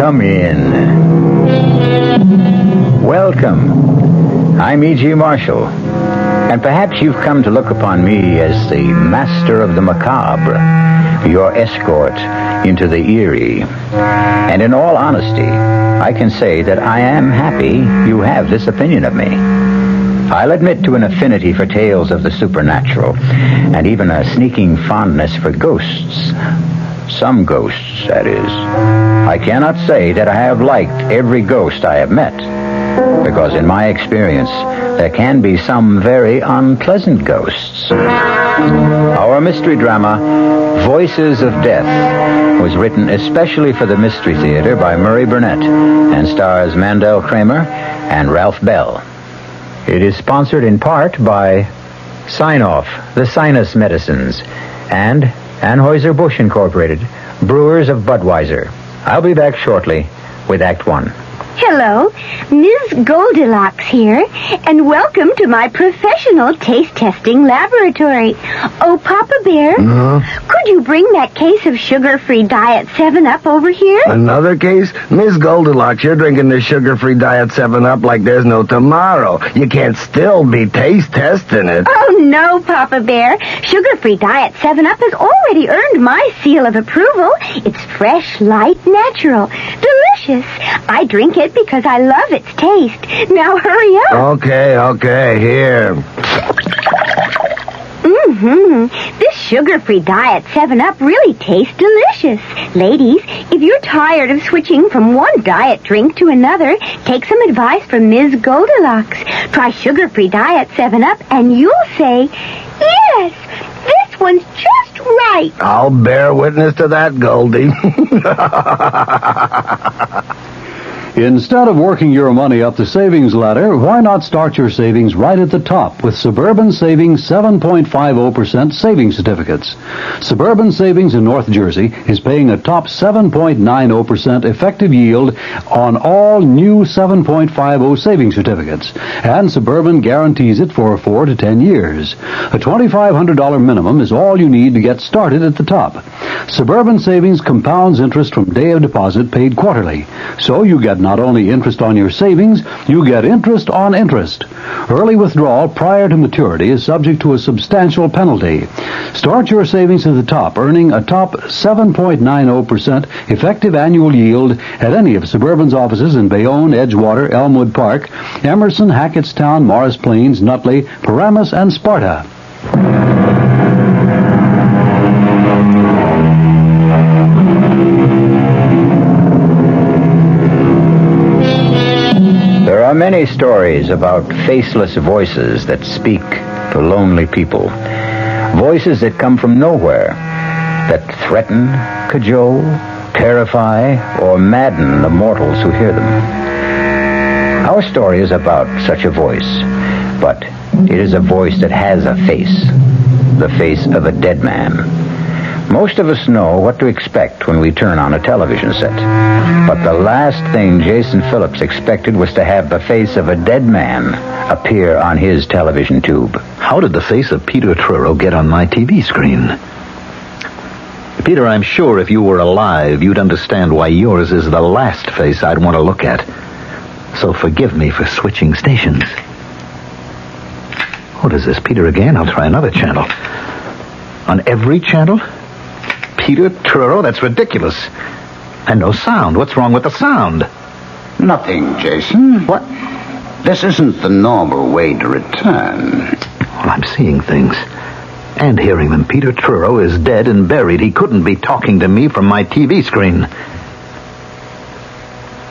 Come in. Welcome. I'm E.G. Marshall, and perhaps you've come to look upon me as the master of the macabre, your escort into the eerie. And in all honesty, I can say that I am happy you have this opinion of me. I'll admit to an affinity for tales of the supernatural, and even a sneaking fondness for ghosts. Some ghosts, that is. I cannot say that I have liked every ghost I have met, because in my experience, there can be some very unpleasant ghosts. Our mystery drama, Voices of Death, was written especially for the Mystery Theater by Murray Burnett and stars Mandel Kramer and Ralph Bell. It is sponsored in part by Sign-Off, the Sinus Medicines, and Anheuser-Busch Incorporated, brewers of Budweiser. I'll be back shortly with Act One. Hello, Ms. Goldilocks here, and welcome to my professional taste-testing laboratory. Oh, Papa Bear, could you bring that case of sugar-free Diet 7-Up over here? Another case? Miss Goldilocks, you're drinking the sugar-free Diet 7-Up like there's no tomorrow. You can't still be taste-testing it. Oh, no, Papa Bear. Sugar-free Diet 7-Up has already earned my seal of approval. It's fresh, light, natural, delicious. I drink it because I love its taste. Now hurry up. Okay, here. This sugar-free Diet 7-Up really tastes delicious. Ladies, if you're tired of switching from one diet drink to another, take some advice from Ms. Goldilocks. Try sugar-free Diet 7-Up and you'll say, yes, this one's just right. I'll bear witness to that, Goldie. Instead of working your money up the savings ladder, why not start your savings right at the top with Suburban Savings 7.50% savings certificates? Suburban Savings in North Jersey is paying a top 7.90% effective yield on all new 7.50 savings certificates, and Suburban guarantees it for 4 to 10 years. A $2,500 minimum is all you need to get started at the top. Suburban Savings compounds interest from day of deposit paid quarterly, so you get not only interest on your savings, you get interest on interest. Early withdrawal prior to maturity is subject to a substantial penalty. Start your savings at the top, earning a top 7.90% effective annual yield at any of Suburban's offices in Bayonne, Edgewater, Elmwood Park, Emerson, Hackettstown, Morris Plains, Nutley, Paramus, and Sparta. There are many stories about faceless voices that speak to lonely people. Voices that come from nowhere, that threaten, cajole, terrify, or madden the mortals who hear them. Our story is about such a voice, but it is a voice that has a face, the face of a dead man. Most of us know what to expect when we turn on a television set. But the last thing Jason Phillips expected was to have the face of a dead man appear on his television tube. How did the face of Peter Truro get on my TV screen? Peter, I'm sure if you were alive, you'd understand why yours is the last face I'd want to look at. So forgive me for switching stations. What is this, Peter again? I'll try another channel. On every channel? Peter Truro? That's ridiculous. And no sound. What's wrong with the sound? Nothing, Jason. What? This isn't the normal way to return. Well, I'm seeing things. And hearing them. Peter Truro is dead and buried. He couldn't be talking to me from my TV screen.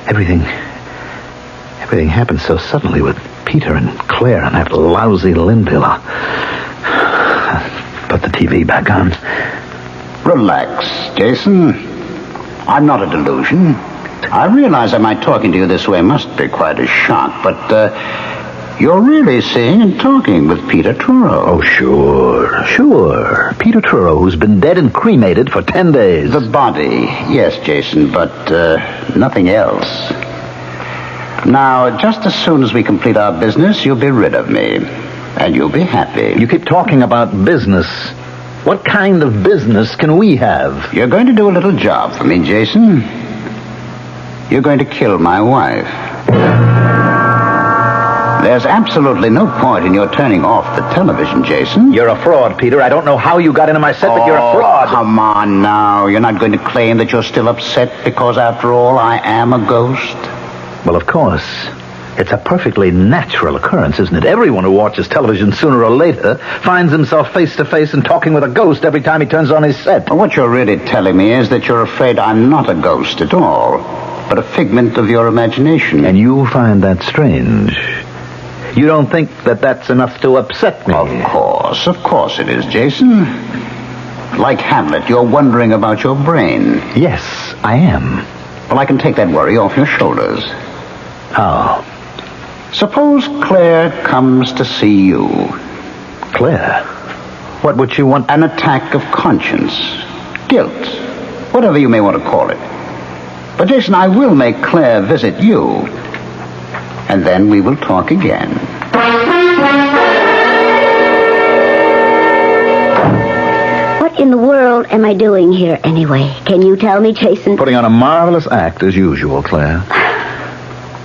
Everything happened so suddenly with Peter and Claire and that lousy Linville. Put the TV back on. Relax, Jason. I'm not a delusion. I realize that my talking to you this way must be quite a shock, but you're really seeing and talking with Peter Truro. Oh, sure. Peter Truro, who's been dead and cremated for 10 days. The body, yes, Jason, but nothing else. Now, just as soon as we complete our business, you'll be rid of me, and you'll be happy. You keep talking about business. What kind of business can we have? You're going to do a little job for me, Jason. You're going to kill my wife. There's absolutely no point in your turning off the television, Jason. You're a fraud, Peter. I don't know how you got into my set, but you're a fraud. Come on now. You're not going to claim that you're still upset because, after all, I am a ghost? Well, of course. It's a perfectly natural occurrence, isn't it? Everyone who watches television sooner or later finds himself face to face and talking with a ghost every time he turns on his set. Well, what you're really telling me is that you're afraid I'm not a ghost at all, but a figment of your imagination. And you find that strange. You don't think that that's enough to upset me? Of course it is, Jason. Like Hamlet, you're wondering about your brain. Yes, I am. Well, I can take that worry off your shoulders. How? Suppose Claire comes to see you. Claire? What would she want? An attack of conscience, guilt, whatever you may want to call it. But, Jason, I will make Claire visit you. And then we will talk again. What in the world am I doing here anyway? Can you tell me, Jason? Putting on a marvelous act as usual, Claire.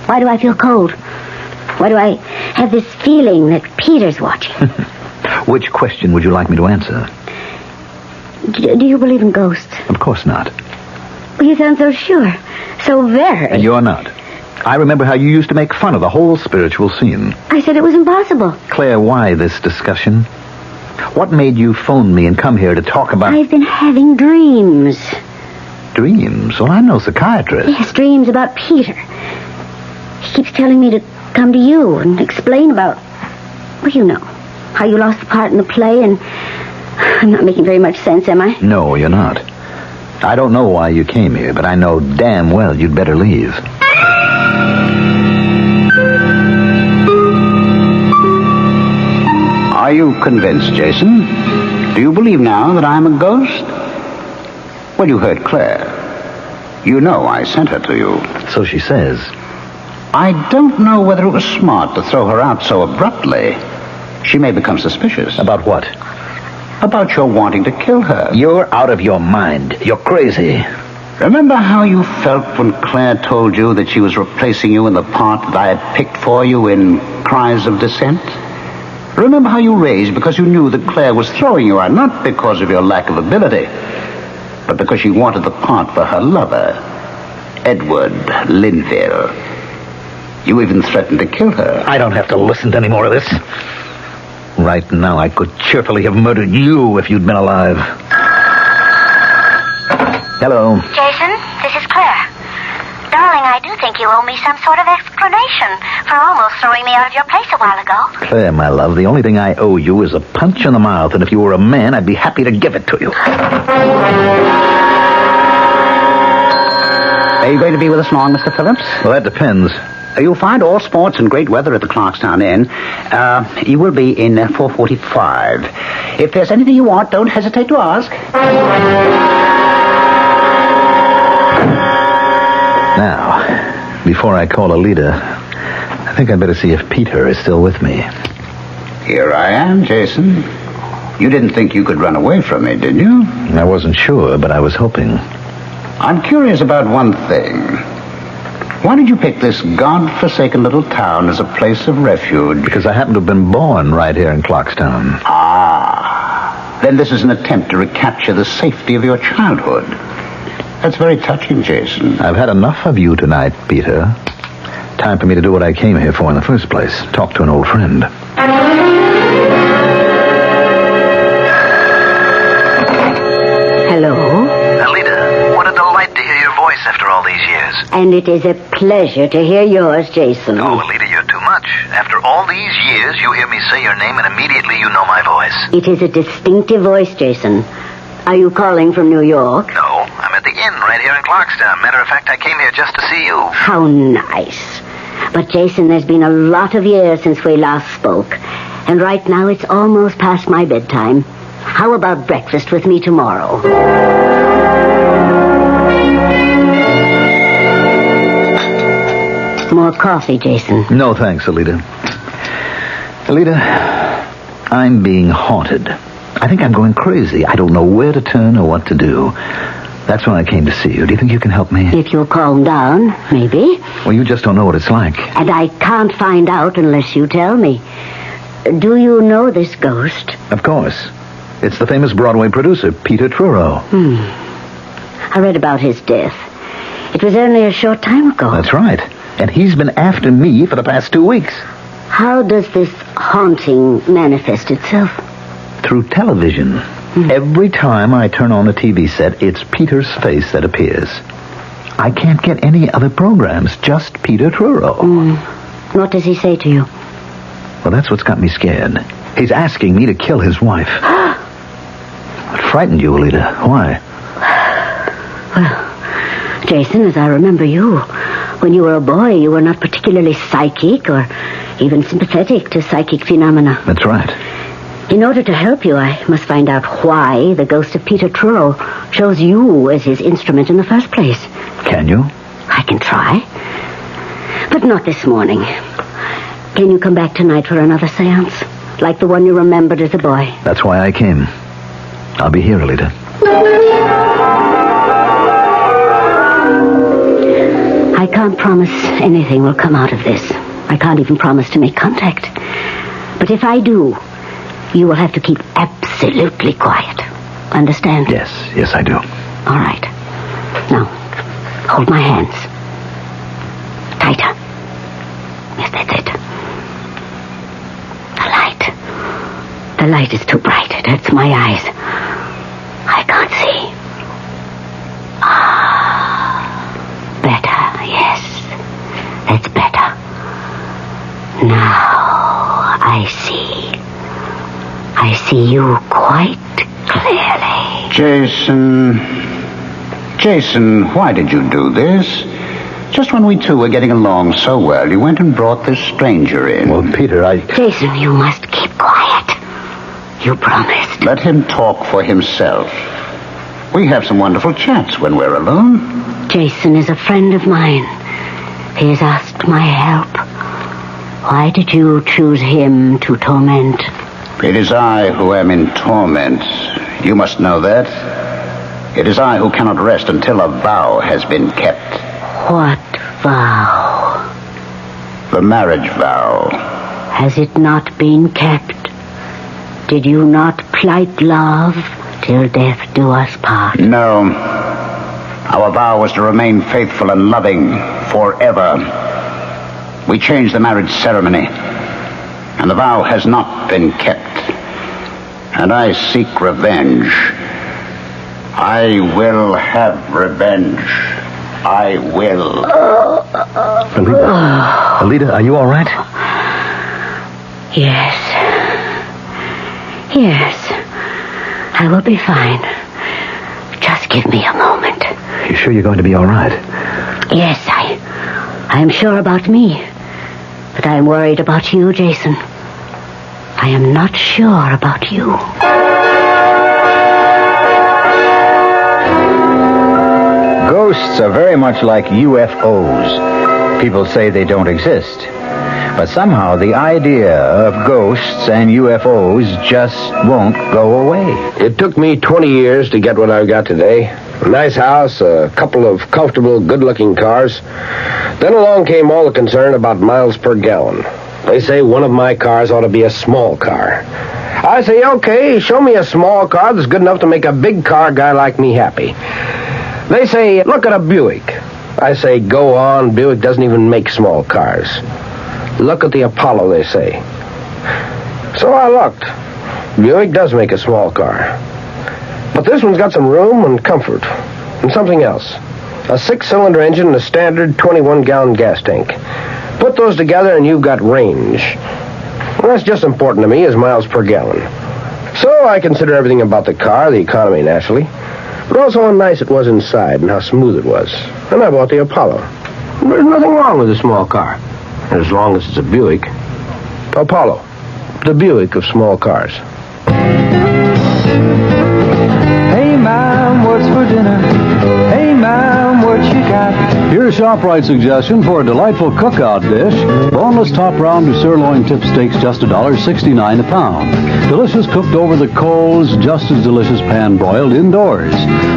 Why do I feel cold? Why do I have this feeling that Peter's watching? Which question would you like me to answer? Do you believe in ghosts? Of course not. Well, you sound so sure. So very. And you're not. I remember how you used to make fun of the whole spiritual scene. I said it was impossible. Claire, why this discussion? What made you phone me and come here to talk about... I've been having dreams. Dreams? Well, I'm no psychiatrist. Yes, dreams about Peter. He keeps telling me to come to you and explain about... Well, you know, how you lost the part in the play, and I'm not making very much sense, am I? No, you're not. I don't know why you came here, but I know damn well you'd better leave. Are you convinced, Jason? Do you believe now that I'm a ghost? Well, you heard Claire. You know I sent her to you. So she says. I don't know whether it was smart to throw her out so abruptly. She may become suspicious. About what? About your wanting to kill her. You're out of your mind. You're crazy. Remember how you felt when Claire told you that she was replacing you in the part that I had picked for you in Cries of Dissent? Remember how you raged because you knew that Claire was throwing you out, not because of your lack of ability, but because she wanted the part for her lover, Edward Linville. You even threatened to kill her. I don't have to listen to any more of this. Right now, I could cheerfully have murdered you if you'd been alive. Hello. Jason, this is Claire. Darling, I do think you owe me some sort of explanation for almost throwing me out of your place a while ago. Claire, my love, the only thing I owe you is a punch in the mouth, and if you were a man, I'd be happy to give it to you. Are you going to be with us long, Mr. Phillips? Well, that depends. You'll find all sports and great weather at the Clarkstown Inn. You will be in 4:45. If there's anything you want, don't hesitate to ask. Now, before I call Alida, I think I'd better see if Peter is still with me. Here I am, Jason. You didn't think you could run away from me, did you? I wasn't sure, but I was hoping. I'm curious about one thing. Why did you pick this God-forsaken little town as a place of refuge? Because I happen to have been born right here in Clarkstown. Ah. Then this is an attempt to recapture the safety of your childhood. That's very touching, Jason. I've had enough of you tonight, Peter. Time for me to do what I came here for in the first place. Talk to an old friend. Hello? Alida, what a delight to hear your voice after all these years. And it is a pleasure to hear yours, Jason. Oh, Alida, you're too much. After all these years, you hear me say your name and immediately you know my voice. It is a distinctive voice, Jason. Are you calling from New York? No, I'm at the inn right here in Clarkstown. Matter of fact, I came here just to see you. How nice. But, Jason, there's been a lot of years since we last spoke. And right now it's almost past my bedtime. How about breakfast with me tomorrow? More coffee, Jason. No, thanks, Alida. Alida, I'm being haunted. I think I'm going crazy. I don't know where to turn or what to do. That's why I came to see you. Do you think you can help me? If you'll calm down, maybe. Well, you just don't know what it's like. And I can't find out unless you tell me. Do you know this ghost? Of course. It's the famous Broadway producer, Peter Truro. I read about his death. It was only a short time ago. That's right. And he's been after me for the past 2 weeks. How does this haunting manifest itself? Through television. Every time I turn on a TV set, it's Peter's face that appears. I can't get any other programs, just Peter Truro. What does he say to you? Well, that's what's got me scared. He's asking me to kill his wife. What frightened you, Alita? Why? Well, Jason, as I remember you, when you were a boy, you were not particularly psychic or even sympathetic to psychic phenomena. That's right. In order to help you, I must find out why the ghost of Peter Truro chose you as his instrument in the first place. Can you? I can try. But not this morning. Can you come back tonight for another seance? Like the one you remembered as a boy? That's why I came. I'll be here, Alita. I can't promise anything will come out of this. I can't even promise to make contact. But if I do, you will have to keep absolutely quiet. Understand? Yes, I do. All right. Now, hold my hands. Tighter. Yes, that's it. The light is too bright. It hurts my eyes. I can't see. Better, yes. That's better. Now, I see. I see you quite clearly. Jason, why did you do this? Just when we two were getting along so well, you went and brought this stranger in. Well, Peter, Jason, you must keep quiet. You promised. Let him talk for himself. We have some wonderful chats when we're alone. Jason is a friend of mine. He has asked my help. Why did you choose him to torment? It is I who am in torment. You must know that. It is I who cannot rest until a vow has been kept. What vow? The marriage vow. Has it not been kept? Did you not plight love till death do us part? No. Our vow was to remain faithful and loving forever. We changed the marriage ceremony, and the vow has not been kept. And I seek revenge. I will have revenge. I will. Alita, are you all right? Yes. I will be fine. Just give me a moment. You sure you're going to be all right? Yes, I am sure about me. But I am worried about you, Jason. I am not sure about you. Ghosts are very much like UFOs. People say they don't exist. But somehow the idea of ghosts and UFOs just won't go away. It took me 20 years to get what I've got today. A nice house, a couple of comfortable, good-looking cars. Then along came all the concern about miles per gallon. They say one of my cars ought to be a small car. I say, okay, show me a small car that's good enough to make a big car guy like me happy. They say, look at a Buick. I say, go on, Buick doesn't even make small cars. Look at the Apollo, they say. So I looked. Buick does make a small car. But this one's got some room and comfort. And something else. A 6-cylinder engine and a standard 21-gallon gas tank. Put those together and you've got range. And that's just important to me as miles per gallon. So I consider everything about the car, the economy naturally, but also how nice it was inside and how smooth it was. And I bought the Apollo. There's nothing wrong with a small car. As long as it's a Buick. Apollo, the Buick of small cars. Hey, Mom, what's for dinner? Hey, Mom, what you got? Here's ShopRite suggestion for a delightful cookout dish. Boneless top round or sirloin tip steaks, just $1.69 a pound. Delicious cooked over the coals, just as delicious pan-broiled indoors.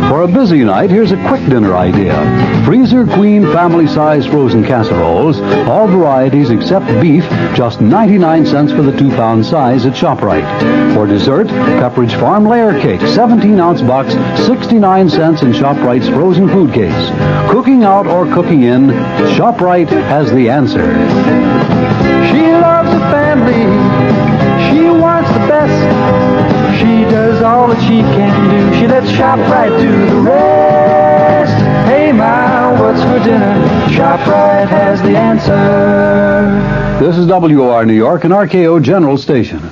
For a busy night, here's a quick dinner idea. Freezer Queen family-size frozen casseroles, all varieties except beef, just 99 cents for the 2-pound size at ShopRite. For dessert, Pepperidge Farm Layer Cake, 17-ounce box, 69 cents in ShopRite's frozen food case. Cooking out or cooking in, ShopRite has the answer. She loves the family. She wants the best. She does all that she can do. She lets ShopRite do the rest. Hey, Ma, what's for dinner? ShopRite has the answer. This is WOR New York and RKO General Station.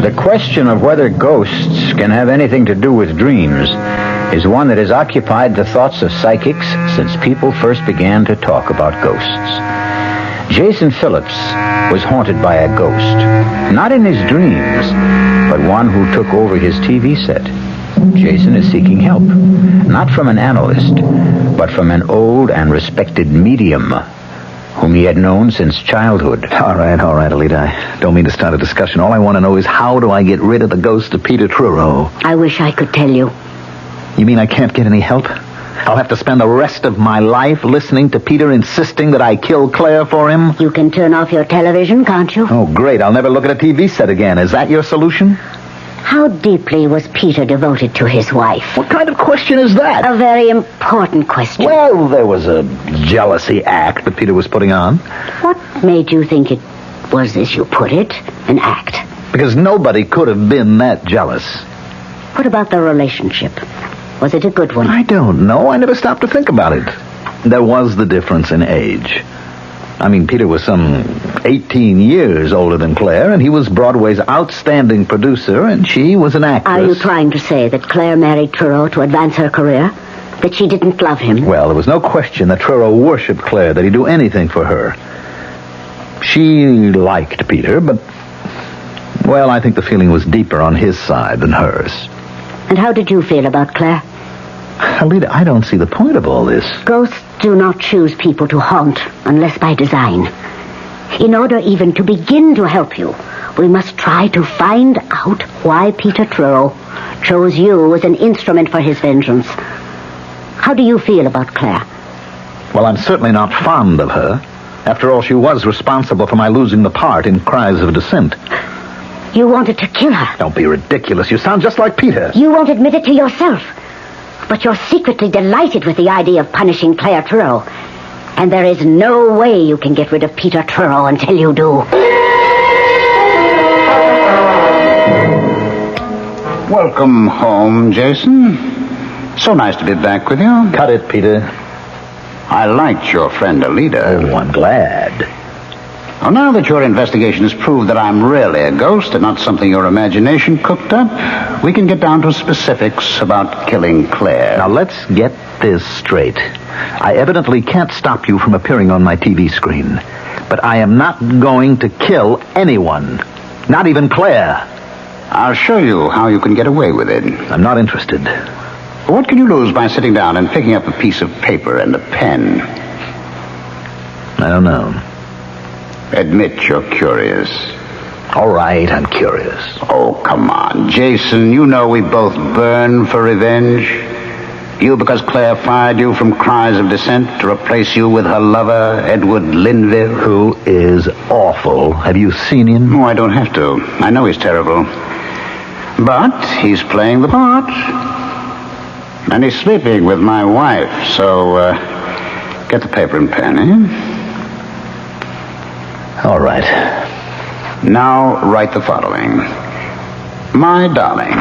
The question of whether ghosts can have anything to do with dreams is one that has occupied the thoughts of psychics since people first began to talk about ghosts. Jason Phillips was haunted by a ghost, not in his dreams, but one who took over his TV set. Jason is seeking help, not from an analyst, but from an old and respected medium whom he had known since childhood. All right, Alita. I don't mean to start a discussion. All I want to know is, how do I get rid of the ghost of Peter Truro? I wish I could tell you. You mean I can't get any help? I'll have to spend the rest of my life listening to Peter insisting that I kill Claire for him? You can turn off your television, can't you? Oh, great. I'll never look at a TV set again. Is that your solution? How deeply was Peter devoted to his wife? What kind of question is that? A very important question. Well, there was a jealousy act that Peter was putting on. What made you think it was, as you put it, an act? Because nobody could have been that jealous. What about the relationship? Was it a good one? I don't know. I never stopped to think about it. There was the difference in age. I mean, Peter was some 18 years older than Claire, and he was Broadway's outstanding producer, and she was an actress. Are you trying to say that Claire married Truro to advance her career? That she didn't love him? Well, there was no question that Truro worshipped Claire, that he'd do anything for her. She liked Peter, but, well, I think the feeling was deeper on his side than hers. And how did you feel about Claire? Alita, I don't see the point of all this. Ghosts do not choose people to haunt unless by design. In order even to begin to help you, we must try to find out why Peter Truro chose you as an instrument for his vengeance. How do you feel about Claire? Well, I'm certainly not fond of her. After all, she was responsible for my losing the part in Cries of Dissent. You wanted to kill her. Don't be ridiculous. You sound just like Peter. You won't admit it to yourself. But you're secretly delighted with the idea of punishing Claire Truro. And there is no way you can get rid of Peter Truro until you do. Welcome home, Jason. So nice to be back with you. Cut it, Peter. I liked your friend Alita. Oh, I'm glad. Well, now that your investigation has proved that I'm really a ghost and not something your imagination cooked up, we can get down to specifics about killing Claire. Now, let's get this straight. I evidently can't stop you from appearing on my TV screen. But I am not going to kill anyone. Not even Claire. I'll show you how you can get away with it. I'm not interested. What can you lose by sitting down and picking up a piece of paper and a pen? I don't know. Admit you're curious. All right, I'm curious. Oh, come on, Jason. You know we both burn for revenge. You because Claire fired you from Cries of Dissent to replace you with her lover, Edward Linville. Who is awful. Have you seen him? Oh, I don't have to. I know he's terrible. But he's playing the part. And he's sleeping with my wife, so, get the paper and pen, eh? All right. Now write the following. My darling,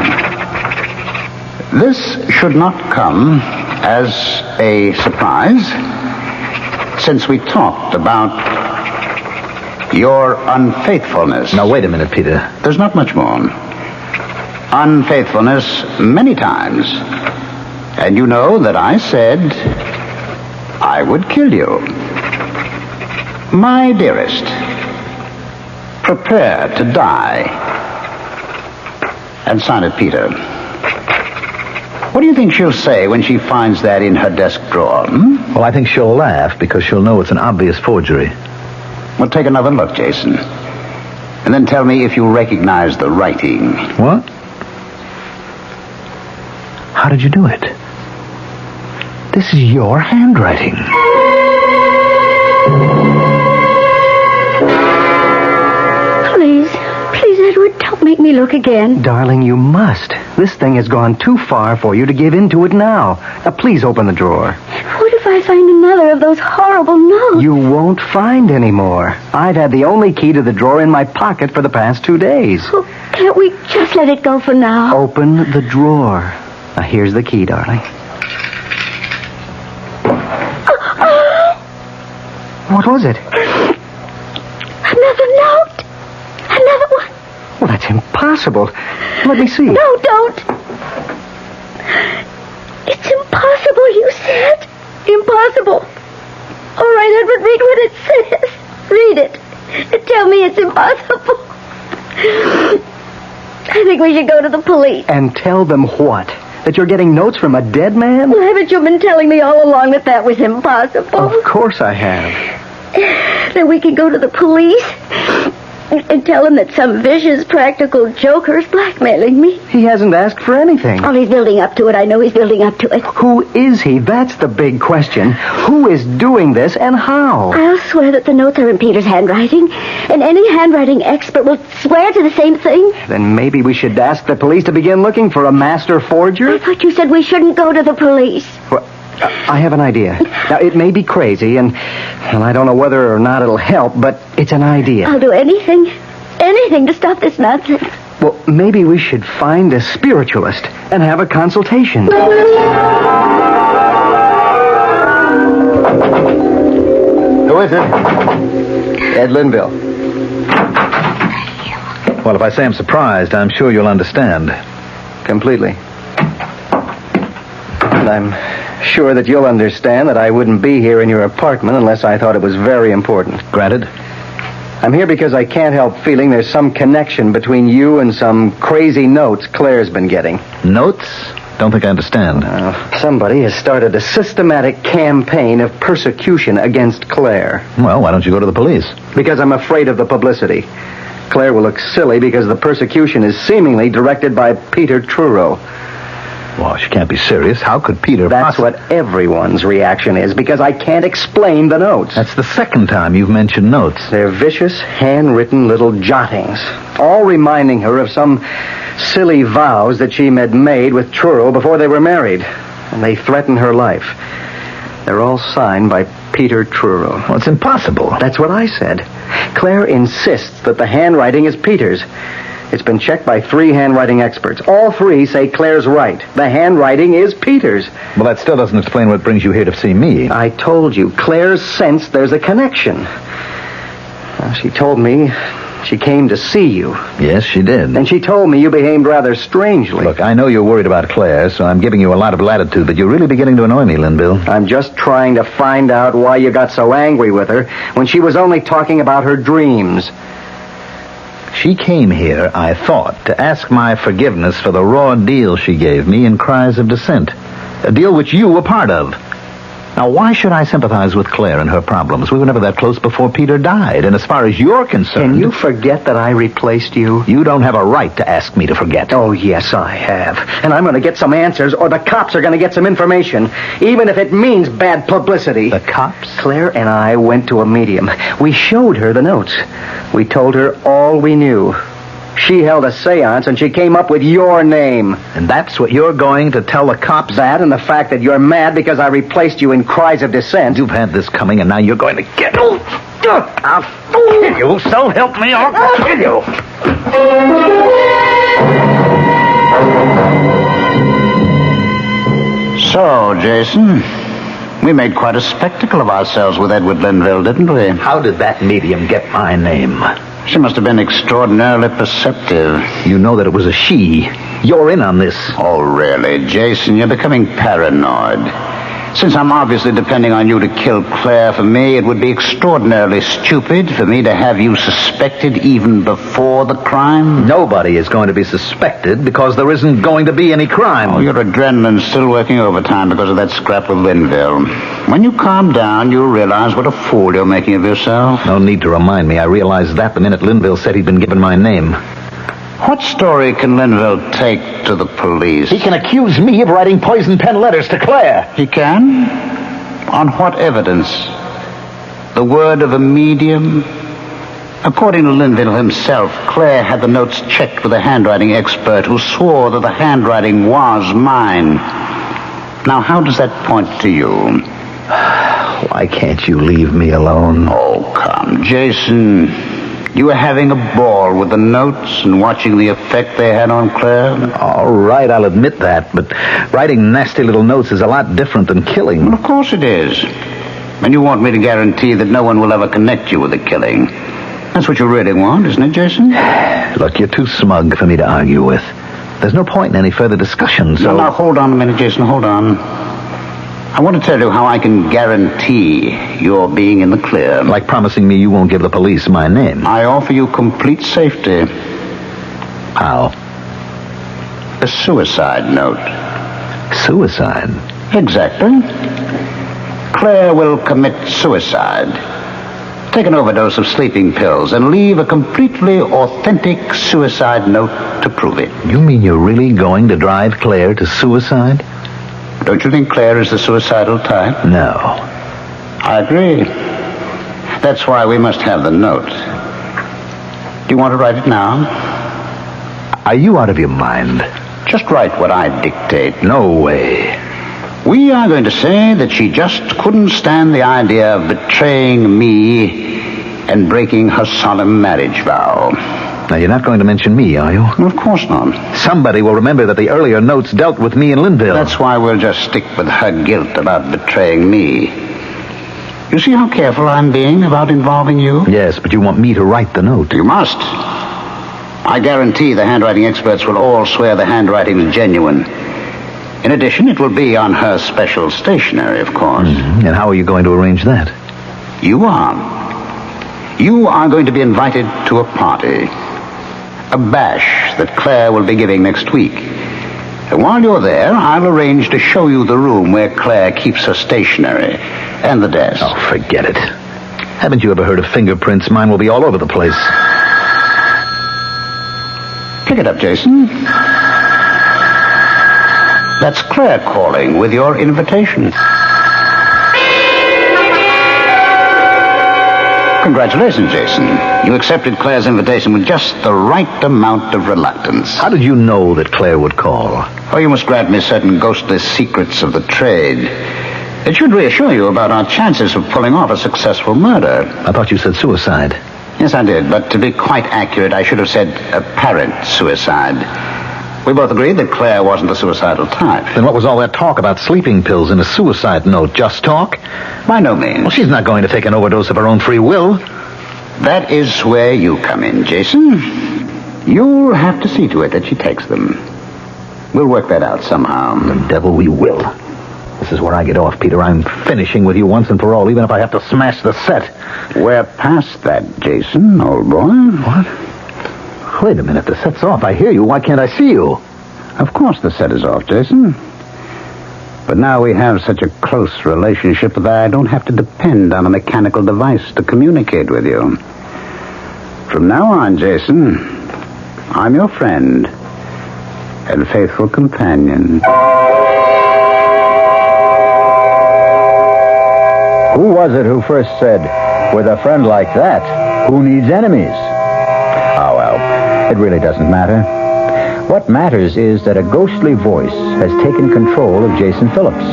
this should not come as a surprise, since we talked about your unfaithfulness. Now, wait a minute, Peter. There's not much more. Unfaithfulness many times. And you know that I said I would kill you. My dearest, prepare to die. And sign it, Peter. What do you think she'll say when she finds that in her desk drawer? Well, I think she'll laugh because she'll know it's an obvious forgery. Well, take another look, Jason. And then tell me if you recognize the writing. What? How did you do it? This is your handwriting. Please, Edward, don't make me look again. Darling, you must. This thing has gone too far for you to give in to it now. Now, please open the drawer. What if I find another of those horrible notes? You won't find any more. I've had the only key to the drawer in my pocket for the past 2 days. Oh, can't we just let it go for now? Open the drawer. Now, here's the key, darling. What was it? Another note. Another one. Well, that's impossible. Let me see. No, don't. It's impossible, you said. Impossible. All right, Edward, read what it says. Read it. And tell me it's impossible. I think we should go to the police. And tell them what? That you're getting notes from a dead man? Well, haven't you been telling me all along that was impossible? Of course I have. Then we can go to the police and tell him that some vicious practical joker is blackmailing me. He hasn't asked for anything. Oh, he's building up to it. I know he's building up to it. Who is he? That's the big question. Who is doing this and how? I'll swear that the notes are in Peter's handwriting, and any handwriting expert will swear to the same thing. Then maybe we should ask the police to begin looking for a master forger? I thought you said we shouldn't go to the police. Well, I have an idea. Now, it may be crazy, and I don't know whether or not it'll help, but it's an idea. I'll do anything to stop this nonsense. Well, maybe we should find a spiritualist and have a consultation. Who is it? Ed Linville. Well, if I say I'm surprised, I'm sure you'll understand. Completely. And I'm sure that you'll understand that I wouldn't be here in your apartment unless I thought it was very important. Granted. I'm here because I can't help feeling there's some connection between you and some crazy notes Claire's been getting. Notes? Don't think I understand. Somebody has started a systematic campaign of persecution against Claire. Well, why don't you go to the police? Because I'm afraid of the publicity. Claire will look silly because the persecution is seemingly directed by Peter Truro. Well, she can't be serious. How could Peter That's what everyone's reaction is, because I can't explain the notes. That's the second time you've mentioned notes. They're vicious, handwritten little jottings, all reminding her of some silly vows that she had made with Truro before they were married. And they threaten her life. They're all signed by Peter Truro. Well, it's impossible. That's what I said. Claire insists that the handwriting is Peter's. It's been checked by 3 handwriting experts. All 3 say Claire's right. The handwriting is Peter's. Well, that still doesn't explain what brings you here to see me. I told you, Claire's sensed there's a connection. She told me she came to see you. Yes, she did. And she told me you behaved rather strangely. Look, I know you're worried about Claire, so I'm giving you a lot of latitude, but you're really beginning to annoy me, Linville. I'm just trying to find out why you got so angry with her when she was only talking about her dreams. She came here, I thought, to ask my forgiveness for the raw deal she gave me in Cries of Dissent. A deal which you were part of. Now, why should I sympathize with Claire and her problems? We were never that close before Peter died, and as far as you're concerned... Can you forget that I replaced you? You don't have a right to ask me to forget. Oh, yes, I have. And I'm going to get some answers, or the cops are going to get some information, even if it means bad publicity. The cops? Claire and I went to a medium. We showed her the notes. We told her all we knew. She held a seance, and she came up with your name. And that's what you're going to tell the cops? That and the fact that you're mad because I replaced you in Cries of Dissent. You've had this coming, and now you're going to get... I'll kill you, so help me, I'll kill you. So, Jason, we made quite a spectacle of ourselves with Edward Linville, didn't we? How did that medium get my name? She must have been extraordinarily perceptive. You know that it was a she. You're in on this. Oh, really, Jason, you're becoming paranoid. Since I'm obviously depending on you to kill Claire for me, it would be extraordinarily stupid for me to have you suspected even before the crime. Nobody is going to be suspected because there isn't going to be any crime. Oh, your adrenaline's still working overtime because of that scrap with Linville. When you calm down, you'll realize what a fool you're making of yourself. No need to remind me. I realized that the minute Linville said he'd been given my name. What story can Linville take to the police? He can accuse me of writing poison pen letters to Claire. He can? On what evidence? The word of a medium? According to Linville himself, Claire had the notes checked with a handwriting expert who swore that the handwriting was mine. Now, how does that point to you? Why can't you leave me alone? Oh, come, Jason. You were having a ball with the notes and watching the effect they had on Claire? All right, I'll admit that, but writing nasty little notes is a lot different than killing. Well, of course it is. And you want me to guarantee that no one will ever connect you with the killing. That's what you really want, isn't it, Jason? Look, you're too smug for me to argue with. There's no point in any further discussion, so... Now, hold on a minute, Jason, hold on. I want to tell you how I can guarantee your being in the clear. Like promising me you won't give the police my name. I offer you complete safety. How? A suicide note. Suicide? Exactly. Claire will commit suicide. Take an overdose of sleeping pills and leave a completely authentic suicide note to prove it. You mean you're really going to drive Claire to suicide? Don't you think Claire is the suicidal type? No. I agree. That's why we must have the note. Do you want to write it now? Are you out of your mind? Just write what I dictate. No way. We are going to say that she just couldn't stand the idea of betraying me and breaking her solemn marriage vow. Now, you're not going to mention me, are you? Well, of course not. Somebody will remember that the earlier notes dealt with me and Linville. That's why we'll just stick with her guilt about betraying me. You see how careful I'm being about involving you? Yes, but you want me to write the note. You must. I guarantee the handwriting experts will all swear the handwriting is genuine. In addition, it will be on her special stationery, of course. Mm-hmm. And how are you going to arrange that? You are. You are going to be invited to a party. A bash that Claire will be giving next week. And while you're there, I'll arrange to show you the room where Claire keeps her stationery and the desk. Oh, forget it. Haven't you ever heard of fingerprints? Mine will be all over the place. Pick it up, Jason. That's Claire calling with your invitation. Congratulations, Jason. You accepted Claire's invitation with just the right amount of reluctance. How did you know that Claire would call? Oh, you must grant me certain ghostly secrets of the trade. It should reassure you about our chances of pulling off a successful murder. I thought you said suicide. Yes, I did, but to be quite accurate, I should have said apparent suicide. We both agreed that Claire wasn't the suicidal type. Then what was all that talk about sleeping pills in a suicide note? Just talk? By no means. Well, she's not going to take an overdose of her own free will. That is where you come in, Jason. You'll have to see to it that she takes them. We'll work that out somehow. The devil we will. This is where I get off, Peter. I'm finishing with you once and for all, even if I have to smash the set. We're past that, Jason, old boy. What? Wait a minute, the set's off. I hear you. Why can't I see you? Of course the set is off, Jason. But now we have such a close relationship that I don't have to depend on a mechanical device to communicate with you. From now on, Jason, I'm your friend and faithful companion. Who was it who first said, with a friend like that, who needs enemies? Oh, well, it really doesn't matter. What matters is that a ghostly voice has taken control of Jason Phillips.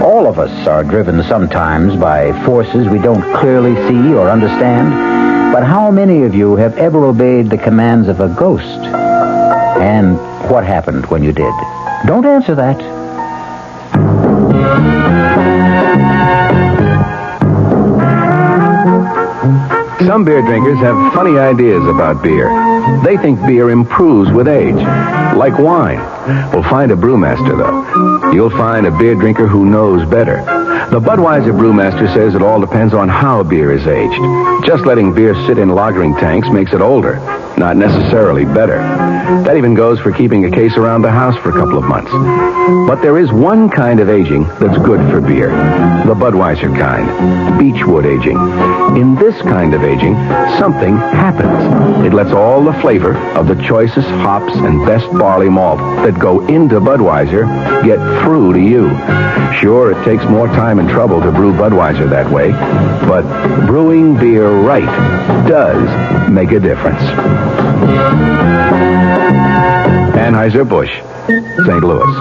All of us are driven sometimes by forces we don't clearly see or understand. But how many of you have ever obeyed the commands of a ghost? And what happened when you did? Don't answer that. Some beer drinkers have funny ideas about beer. They think beer improves with age, like wine. Well, find a brewmaster, though. You'll find a beer drinker who knows better. The Budweiser brewmaster says it all depends on how beer is aged. Just letting beer sit in lagering tanks makes it older, not necessarily better. That even goes for keeping a case around the house for a couple of months. But there is one kind of aging that's good for beer. The Budweiser kind. Beechwood aging. In this kind of aging, something happens. It lets all the flavor of the choicest hops and best barley malt that go into Budweiser get through to you. Sure, it takes more time and trouble to brew Budweiser that way, but brewing beer right does make a difference. Anheuser-Busch, St. Louis.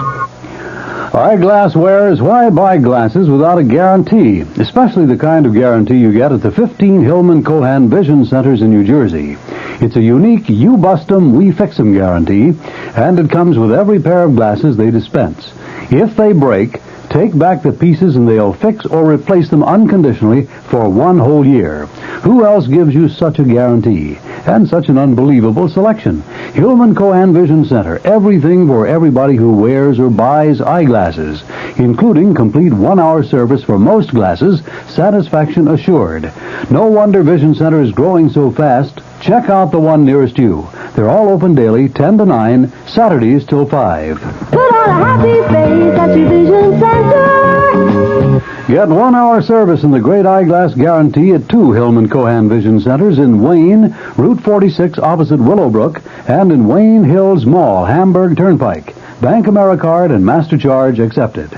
Eyeglasswares, why buy glasses without a guarantee? Especially the kind of guarantee you get at the 15 Hillman Cohan Vision Centers in New Jersey. It's a unique you bust 'em, we fix 'em guarantee, and it comes with every pair of glasses they dispense. If they break, take back the pieces and they'll fix or replace them unconditionally for 1 whole year. Who else gives you such a guarantee? And such an unbelievable selection. Hillman Cohan Vision Center. Everything for everybody who wears or buys eyeglasses, including complete 1-hour service for most glasses, satisfaction assured. No wonder Vision Center is growing so fast. Check out the one nearest you. They're all open daily, 10 to 9, Saturdays till 5. Put on a happy face at your Vision Center. Get 1-hour service in the Great Eyeglass Guarantee at 2 Hillman Cohan Vision Centers in Wayne, Route 46 opposite Willowbrook, and in Wayne Hills Mall, Hamburg Turnpike. Bank AmeriCard and MasterCharge accepted.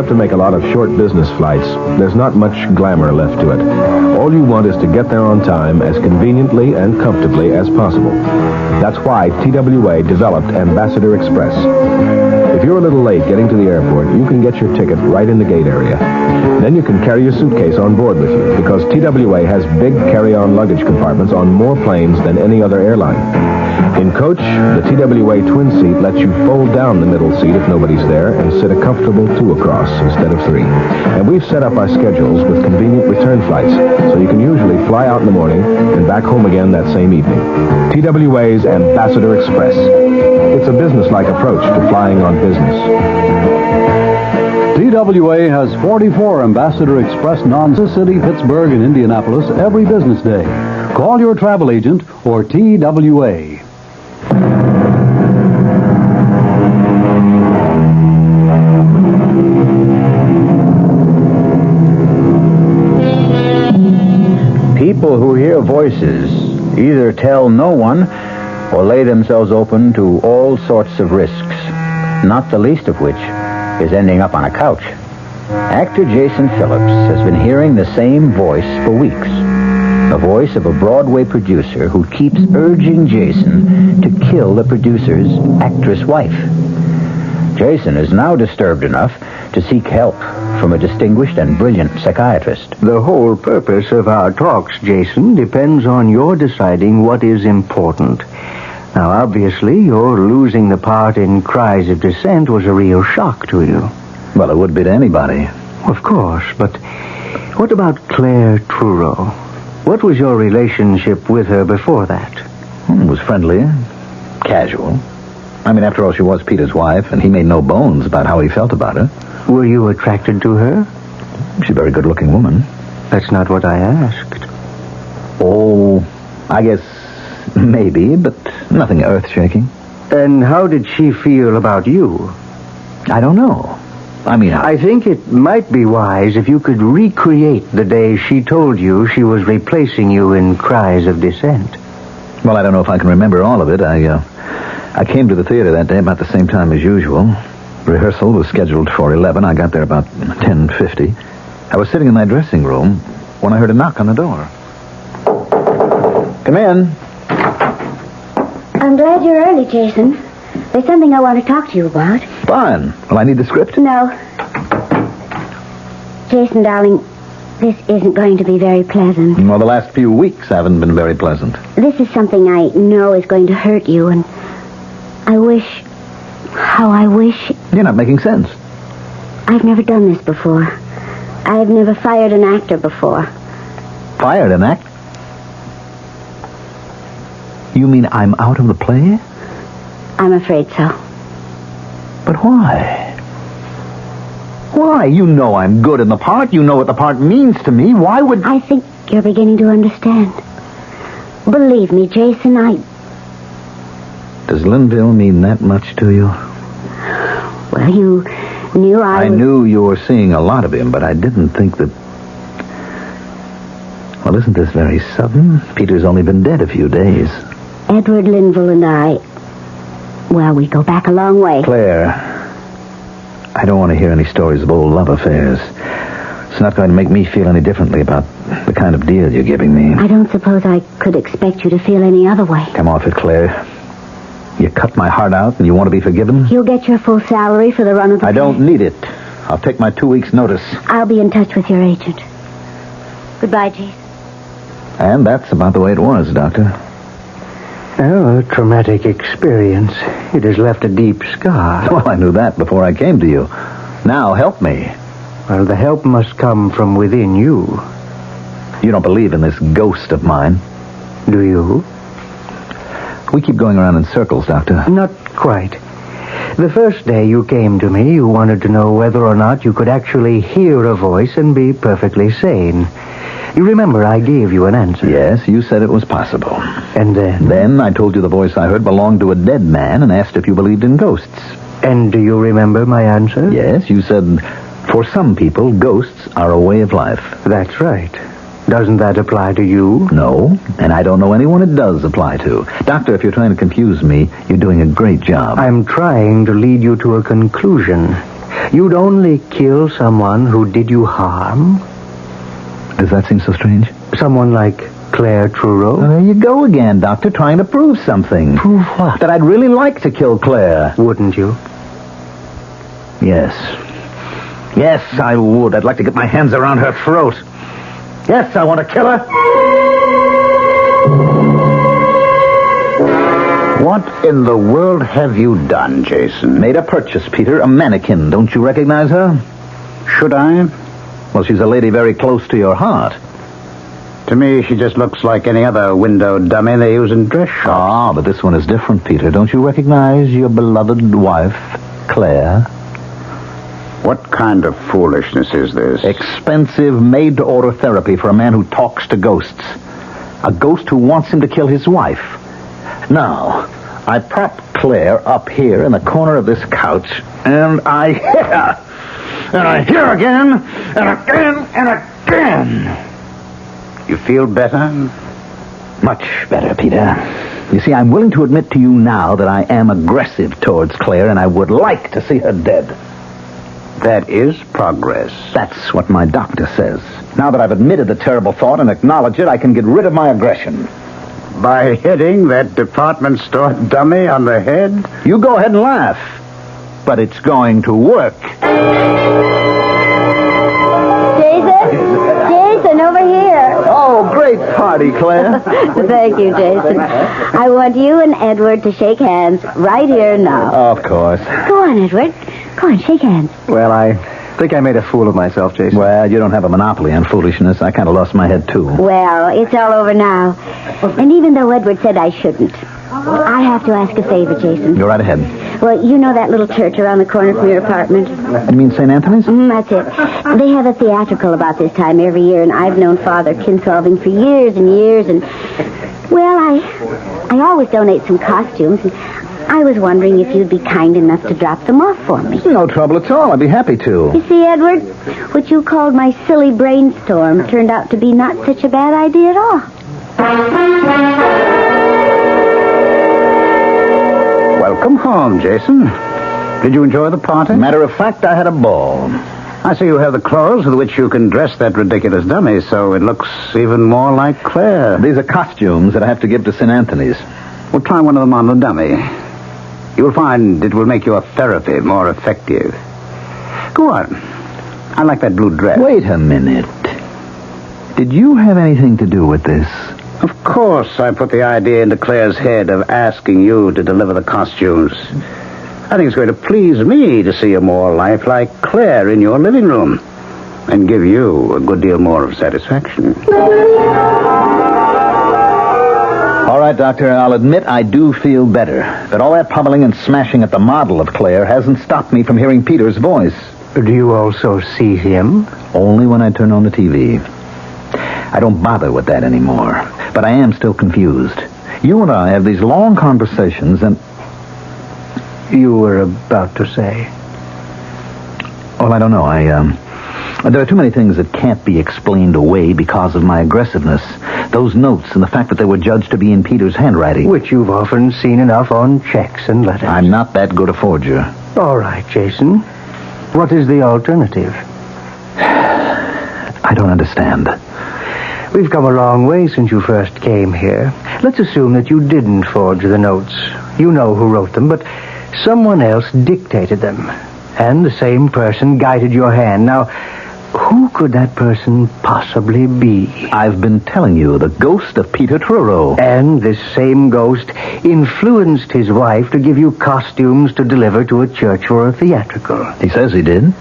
To make a lot of short business flights, there's not much glamour left to it. All you want is to get there on time as conveniently and comfortably as possible. That's why TWA developed Ambassador Express. If you're a little late getting to the airport, you can get your ticket right in the gate area. Then you can carry your suitcase on board with you, because TWA has big carry-on luggage compartments on more planes than any other airline. In coach, the TWA twin seat lets you fold down the middle seat if nobody's there and sit a comfortable 2 across instead of 3. And we've set up our schedules with convenient return flights, so you can usually fly out in the morning and back home again that same evening. TWA's Ambassador Express. It's a business-like approach to flying on business. TWA has 44 Ambassador Express non-city, Pittsburgh, and Indianapolis every business day. Call your travel agent or TWA. People who hear voices either tell no one or lay themselves open to all sorts of risks, not the least of which is ending up on a couch. Actor Jason Phillips has been hearing the same voice for weeks. The voice of a Broadway producer who keeps urging Jason to kill the producer's actress wife. Jason is now disturbed enough to seek help from a distinguished and brilliant psychiatrist. The whole purpose of our talks, Jason, depends on your deciding what is important. Now, obviously, your losing the part in Cries of Dissent was a real shock to you. Well, it would be to anybody. Of course, but what about Claire Truro? What was your relationship with her before that? It was friendly, casual. I mean, after all, she was Peter's wife, and he made no bones about how he felt about her. Were you attracted to her? She's a very good-looking woman. That's not what I asked. Oh, I guess maybe, but nothing earth-shaking. And how did she feel about you? I don't know. I think it might be wise if you could recreate the day she told you she was replacing you in Cries of Dissent. Well, I don't know if I can remember all of it. I came to the theater that day about the same time as usual. Rehearsal was scheduled for 11. I got there about 10:50. I was sitting in my dressing room when I heard a knock on the door. Come in. I'm glad you're early, Jason. There's something I want to talk to you about. Fine. Well, I need the script. No. Jason, darling, this isn't going to be very pleasant. Well, the last few weeks haven't been very pleasant. This is something I know is going to hurt you, and I wish... How I wish... You're not making sense. I've never done this before. I've never fired an actor before. Fired an act? You mean I'm out of the play? I'm afraid so. But why? Why? You know I'm good in the part. You know what the part means to me. Why would... I think you're beginning to understand. Believe me, Jason, Does Linville mean that much to you? Well, you knew I knew you were seeing a lot of him, but I didn't think that... Well, isn't this very sudden? Peter's only been dead a few days. Edward Linville and I... Well, we go back a long way. Claire, I don't want to hear any stories of old love affairs. It's not going to make me feel any differently about the kind of deal you're giving me. I don't suppose I could expect you to feel any other way. Come off it, Claire. You cut my heart out and you want to be forgiven? You'll get your full salary for the run of the I don't need it. I'll take my 2 weeks' notice. I'll be in touch with your agent. Goodbye, Jason. And that's about the way it was, Doctor. Oh, a traumatic experience. It has left a deep scar. Well, I knew that before I came to you. Now, help me. Well, the help must come from within you. You don't believe in this ghost of mine. Do you? We keep going around in circles, Doctor. Not quite. The first day you came to me, you wanted to know whether or not you could actually hear a voice and be perfectly sane. You remember I gave you an answer. Yes, you said it was possible. And then? Then I told you the voice I heard belonged to a dead man and asked if you believed in ghosts. And do you remember my answer? Yes, you said, for some people, ghosts are a way of life. That's right. Doesn't that apply to you? No, and I don't know anyone it does apply to. Doctor, if you're trying to confuse me, you're doing a great job. I'm trying to lead you to a conclusion. You'd only kill someone who did you harm. Does that seem so strange? Someone like Claire Truro? Well, there you go again, Doctor, trying to prove something. Prove what? That I'd really like to kill Claire. Wouldn't you? Yes. Yes, I would. I'd like to get my hands around her throat. Yes, I want to kill her. What in the world have you done, Jason? Made a purchase, Peter. A mannequin. Don't you recognize her? Should I? Well, she's a lady very close to your heart. To me, she just looks like any other window dummy they use in dress shops. Ah, but this one is different, Peter. Don't you recognize your beloved wife, Claire? What kind of foolishness is this? Expensive, made-to-order therapy for a man who talks to ghosts. A ghost who wants him to kill his wife. Now, I prop Claire up here in the corner of this couch, and I hit her. And I hit her again, and again, and again. You feel better? Much better, Peter. You see, I'm willing to admit to you now that I am aggressive towards Claire, and I would like to see her dead. That is progress. That's what my doctor says. Now that I've admitted the terrible thought and acknowledged it, I can get rid of my aggression. By hitting that department store dummy on the head? You go ahead and laugh. But it's going to work. Jason, over here. Oh, great party, Claire. Thank you, Jason. I want you and Edward to shake hands right here now. Of course. Go on, Edward. Go on, shake hands. Well, I think I made a fool of myself, Jason. Well, you don't have a monopoly on foolishness. I kind of lost my head, too. Well, it's all over now. And even though Edward said I shouldn't, I have to ask a favor, Jason. Go right ahead. Well, you know that little church around the corner from your apartment? You mean St. Anthony's? That's it. They have a theatrical about this time every year, and I've known Father Kinsolving for years and years, and... Well, I always donate some costumes, and I was wondering if you'd be kind enough to drop them off for me. No trouble at all. I'd be happy to. You see, Edward, what you called my silly brainstorm turned out to be not such a bad idea at all. Welcome home, Jason. Did you enjoy the party? Matter of fact, I had a ball. I see you have the clothes with which you can dress that ridiculous dummy, so it looks even more like Claire. These are costumes that I have to give to St. Anthony's. Well, try one of them on the dummy. You'll find it will make your therapy more effective. Go on. I like that blue dress. Wait a minute. Did you have anything to do with this? Of course, I put the idea into Claire's head of asking you to deliver the costumes. I think it's going to please me to see a more lifelike Claire in your living room and give you a good deal more of satisfaction. All right, Doctor, I'll admit I do feel better. But all that pummeling and smashing at the model of Claire hasn't stopped me from hearing Peter's voice. Do you also see him? Only when I turn on the TV. I don't bother with that anymore. But I am still confused. You and I have these long conversations and... You were about to say? Well, I don't know. There are too many things that can't be explained away because of my aggressiveness. Those notes and the fact that they were judged to be in Peter's handwriting. Which you've often seen enough on checks and letters. I'm not that good a forger. All right, Jason. What is the alternative? I don't understand. We've come a long way since you first came here. Let's assume that you didn't forge the notes. You know who wrote them, but someone else dictated them. And the same person guided your hand. Now, who could that person possibly be? I've been telling you, the ghost of Peter Truro. And this same ghost influenced his wife to give you costumes to deliver to a church for a theatrical. He says he did.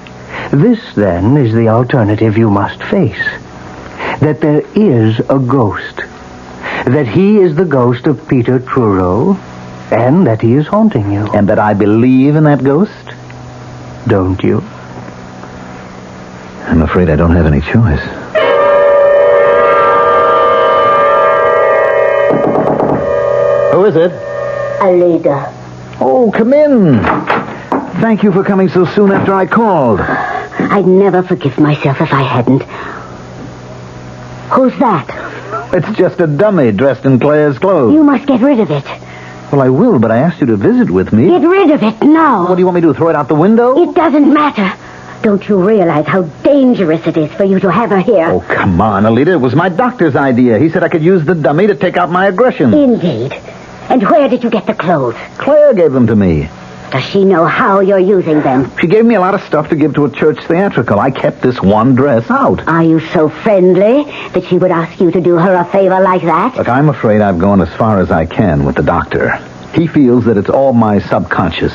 This, then, is the alternative you must face. That there is a ghost. That he is the ghost of Peter Truro, and that he is haunting you. And that I believe in that ghost? Don't you? I'm afraid I don't have any choice. Who is it? Alida. Oh, come in. Thank you for coming so soon after I called. I'd never forgive myself if I hadn't. Who's that? It's just a dummy dressed in Claire's clothes. You must get rid of it. Well, I will, but I asked you to visit with me. Get rid of it now. What do you want me to do, throw it out the window? It doesn't matter. Don't you realize how dangerous it is for you to have her here? Oh, come on, Alida. It was my doctor's idea. He said I could use the dummy to take out my aggression. Indeed. And where did you get the clothes? Claire gave them to me. Does she know how you're using them? She gave me a lot of stuff to give to a church theatrical. I kept this one dress out. Are you so friendly that she would ask you to do her a favor like that? Look, I'm afraid I've gone as far as I can with the doctor. He feels that it's all my subconscious.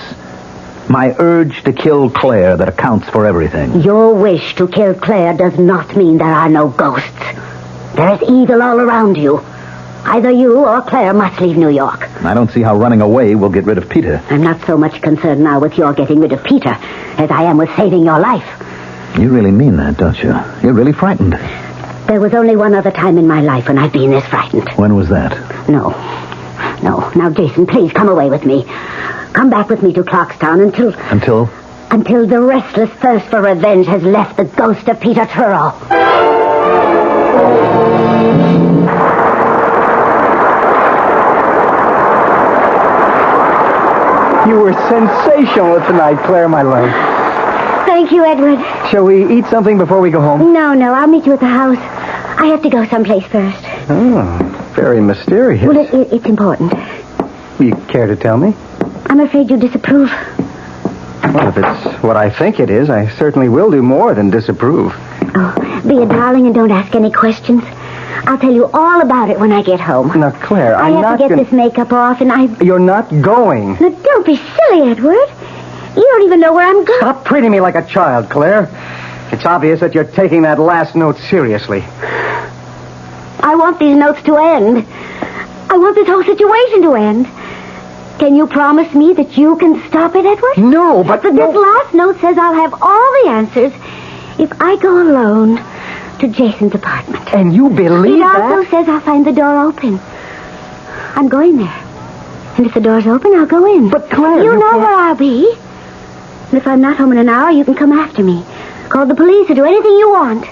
My urge to kill Claire that accounts for everything. Your wish to kill Claire does not mean there are no ghosts. There is evil all around you. Either you or Claire must leave New York. I don't see how running away will get rid of Peter. I'm not so much concerned now with your getting rid of Peter as I am with saving your life. You really mean that, don't you? You're really frightened. There was only one other time in my life when I've been this frightened. When was that? No. Now, Jason, please come away with me. Come back with me to Clarkstown until... Until the restless thirst for revenge has left the ghost of Peter Truro. You were sensational tonight, Claire, my love. Thank you, Edward. Shall we eat something before we go home? No, I'll meet you at the house. I have to go someplace first. Oh, very mysterious. Well, it's important. You care to tell me? I'm afraid you disapprove. Well, if it's what I think it is, I certainly will do more than disapprove. Oh, be a darling and don't ask any questions. I'll tell you all about it when I get home. Now, Claire, I have to get this makeup off, and You're not going. Now, don't be silly, Edward. You don't even know where I'm going. Stop treating me like a child, Claire. It's obvious that you're taking that last note seriously. I want these notes to end. I want this whole situation to end. Can you promise me that you can stop it, Edward? No, but... This last note says I'll have all the answers if I go alone to Jason's apartment. And you believe it that? It also says I'll find the door open. I'm going there. And if the door's open, I'll go in. But, Claire, you know where I'll be. And if I'm not home in an hour, you can come after me. Call the police or do anything you want.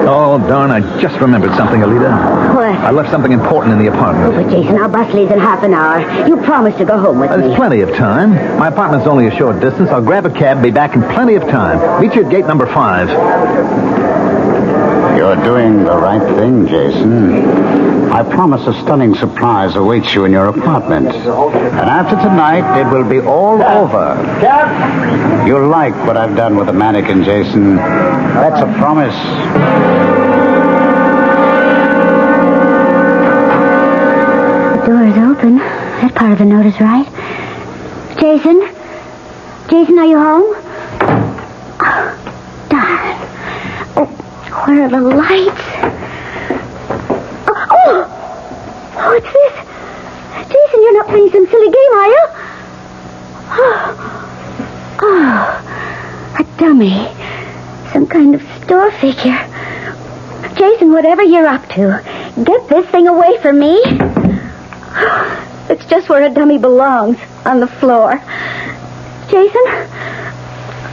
Oh, darn, I just remembered something, Alida. What? I left something important in the apartment. Oh, but Jason, our bus leaves in half an hour. You promised to go home with me. There's plenty of time. My apartment's only a short distance. I'll grab a cab, be back in plenty of time. Meet you at gate number 5. You're doing the right thing, Jason. I promise a stunning surprise awaits you in your apartment. And after tonight, it will be all over. You'll like what I've done with the mannequin, Jason. That's a promise. door is open. That part of the note is right. Jason? Jason, are you home? Oh, darn. Oh, where are the lights? Oh, what's this? Jason, you're not playing some silly game, are you? Oh, a dummy. Some kind of store figure. Jason, whatever you're up to, get this thing away from me. It's just where a dummy belongs, on the floor. Jason,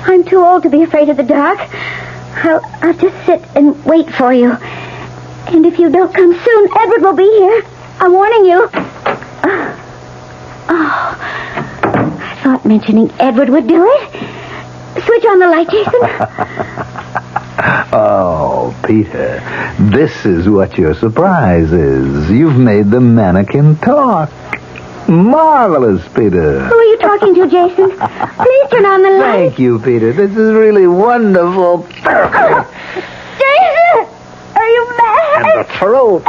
I'm too old to be afraid of the dark. I'll just sit and wait for you. And if you don't come soon, Edward will be here. I'm warning you. Oh, I thought mentioning Edward would do it. Switch on the light, Jason. Oh, Peter, this is what your surprise is. You've made the mannequin talk. Marvelous, Peter. Who are you talking to, Jason? Please turn on the light. Thank you, Peter. This is really wonderful. Jason! Are you mad? And the throat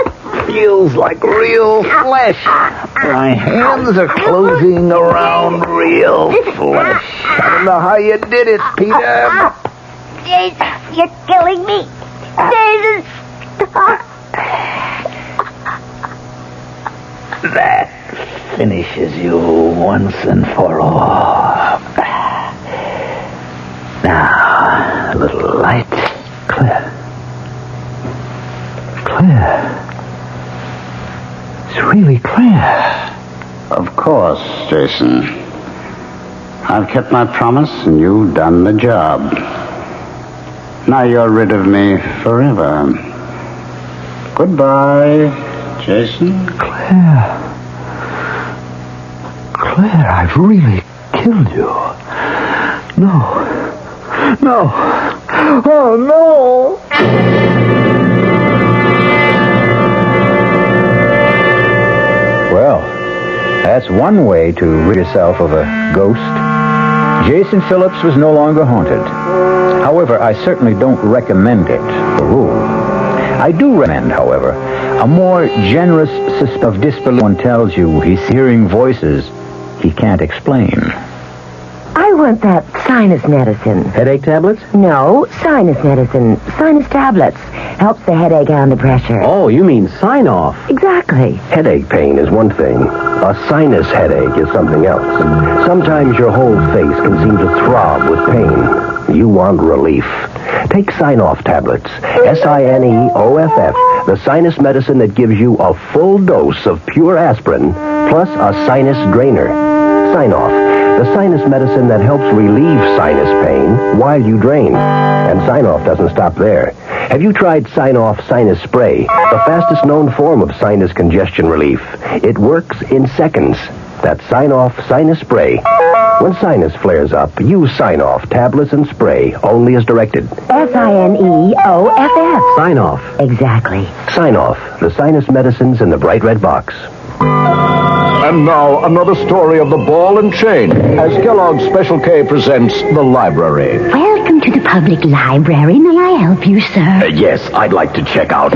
feels like real flesh. My hands are closing around real flesh. I don't know how you did it, Peter. Jason, you're killing me. Jason, stop. That finishes you once and for all. Now, a little light. Clear. It's really clear. Of course, Jason. I've kept my promise and you've done the job. Now you're rid of me forever. Goodbye, Jason. Claire, I've really killed you. No. Oh, no. Well, that's one way to rid yourself of a ghost. Jason Phillips was no longer haunted. However, I certainly don't recommend it, for rule. I do recommend, however, a more generous suspicion of disbelief. One tells you he's hearing voices he can't explain. I want that sinus medicine. Headache tablets? No, sinus medicine. Sinus tablets. Helps the headache under pressure. Oh, you mean sign-off. Exactly. Headache pain is one thing. A sinus headache is something else. Sometimes your whole face can seem to throb with pain. You want relief. Take Sign-Off tablets. SINEOFF. The sinus medicine that gives you a full dose of pure aspirin plus a sinus drainer. Sign-Off. The sinus medicine that helps relieve sinus pain while you drain. And Sign-Off doesn't stop there. Have you tried Sign-Off Sinus Spray, the fastest known form of sinus congestion relief? It works in seconds. That's Sign-Off Sinus Spray. When sinus flares up, use Sign-Off tablets and spray, only as directed. SINEOFF. Sign-Off. Exactly. Sign-Off, the sinus medicines in the bright red box. And now, another story of the ball and chain, as Kellogg's Special K presents The Library. Welcome to the public library. May I help you, sir? Yes, I'd like to check out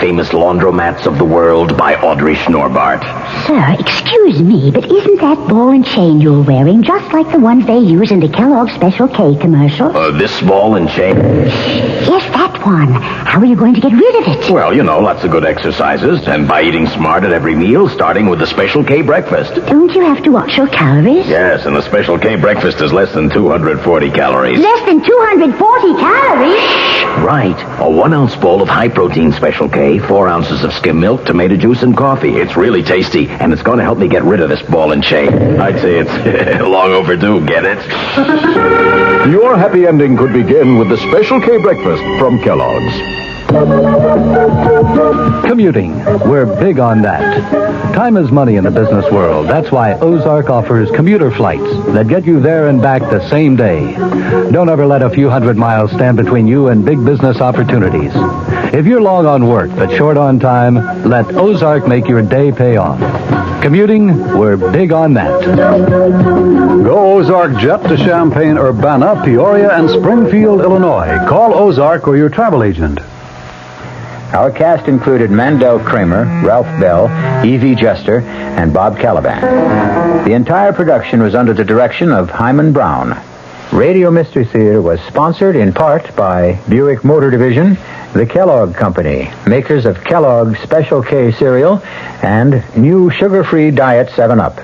Famous Laundromats of the World by Audrey Schnorbart. Sir, excuse me, but isn't that ball and chain you're wearing just like the ones they use in the Kellogg's Special K commercial? This ball and chain? Yes, that one. How are you going to get rid of it? Well, lots of good exercises, and by eating smart at every meal, starting with the Special K breakfast. Don't you have to watch your calories? Yes, and the Special K breakfast is less than 240 calories. Less than 240 calories? Right. A 1-ounce bowl of high-protein Special K, 4 ounces of skim milk, tomato juice, and coffee. It's really tasty, and it's going to help me get rid of this ball and chain. I'd say it's long overdue, get it? Your happy ending could begin with the Special K breakfast from Kellogg's. Commuting. We're big on that. Time is money in the business world. That's why Ozark offers commuter flights that get you there and back the same day. Don't ever let a few hundred miles stand between you and big business opportunities. If you're long on work but short on time, let Ozark make your day pay off. Commuting, we're big on that. Go Ozark Jet to Champaign, Urbana, Peoria, and Springfield, Illinois. Call Ozark or your travel agent. Our cast included Mandel Kramer, Ralph Bell, Evie Juster, and Bob Caliban. The entire production was under the direction of Hyman Brown. Radio Mystery Theater was sponsored in part by Buick Motor Division, the Kellogg Company, makers of Kellogg's Special K cereal, and new sugar-free Diet 7-Up.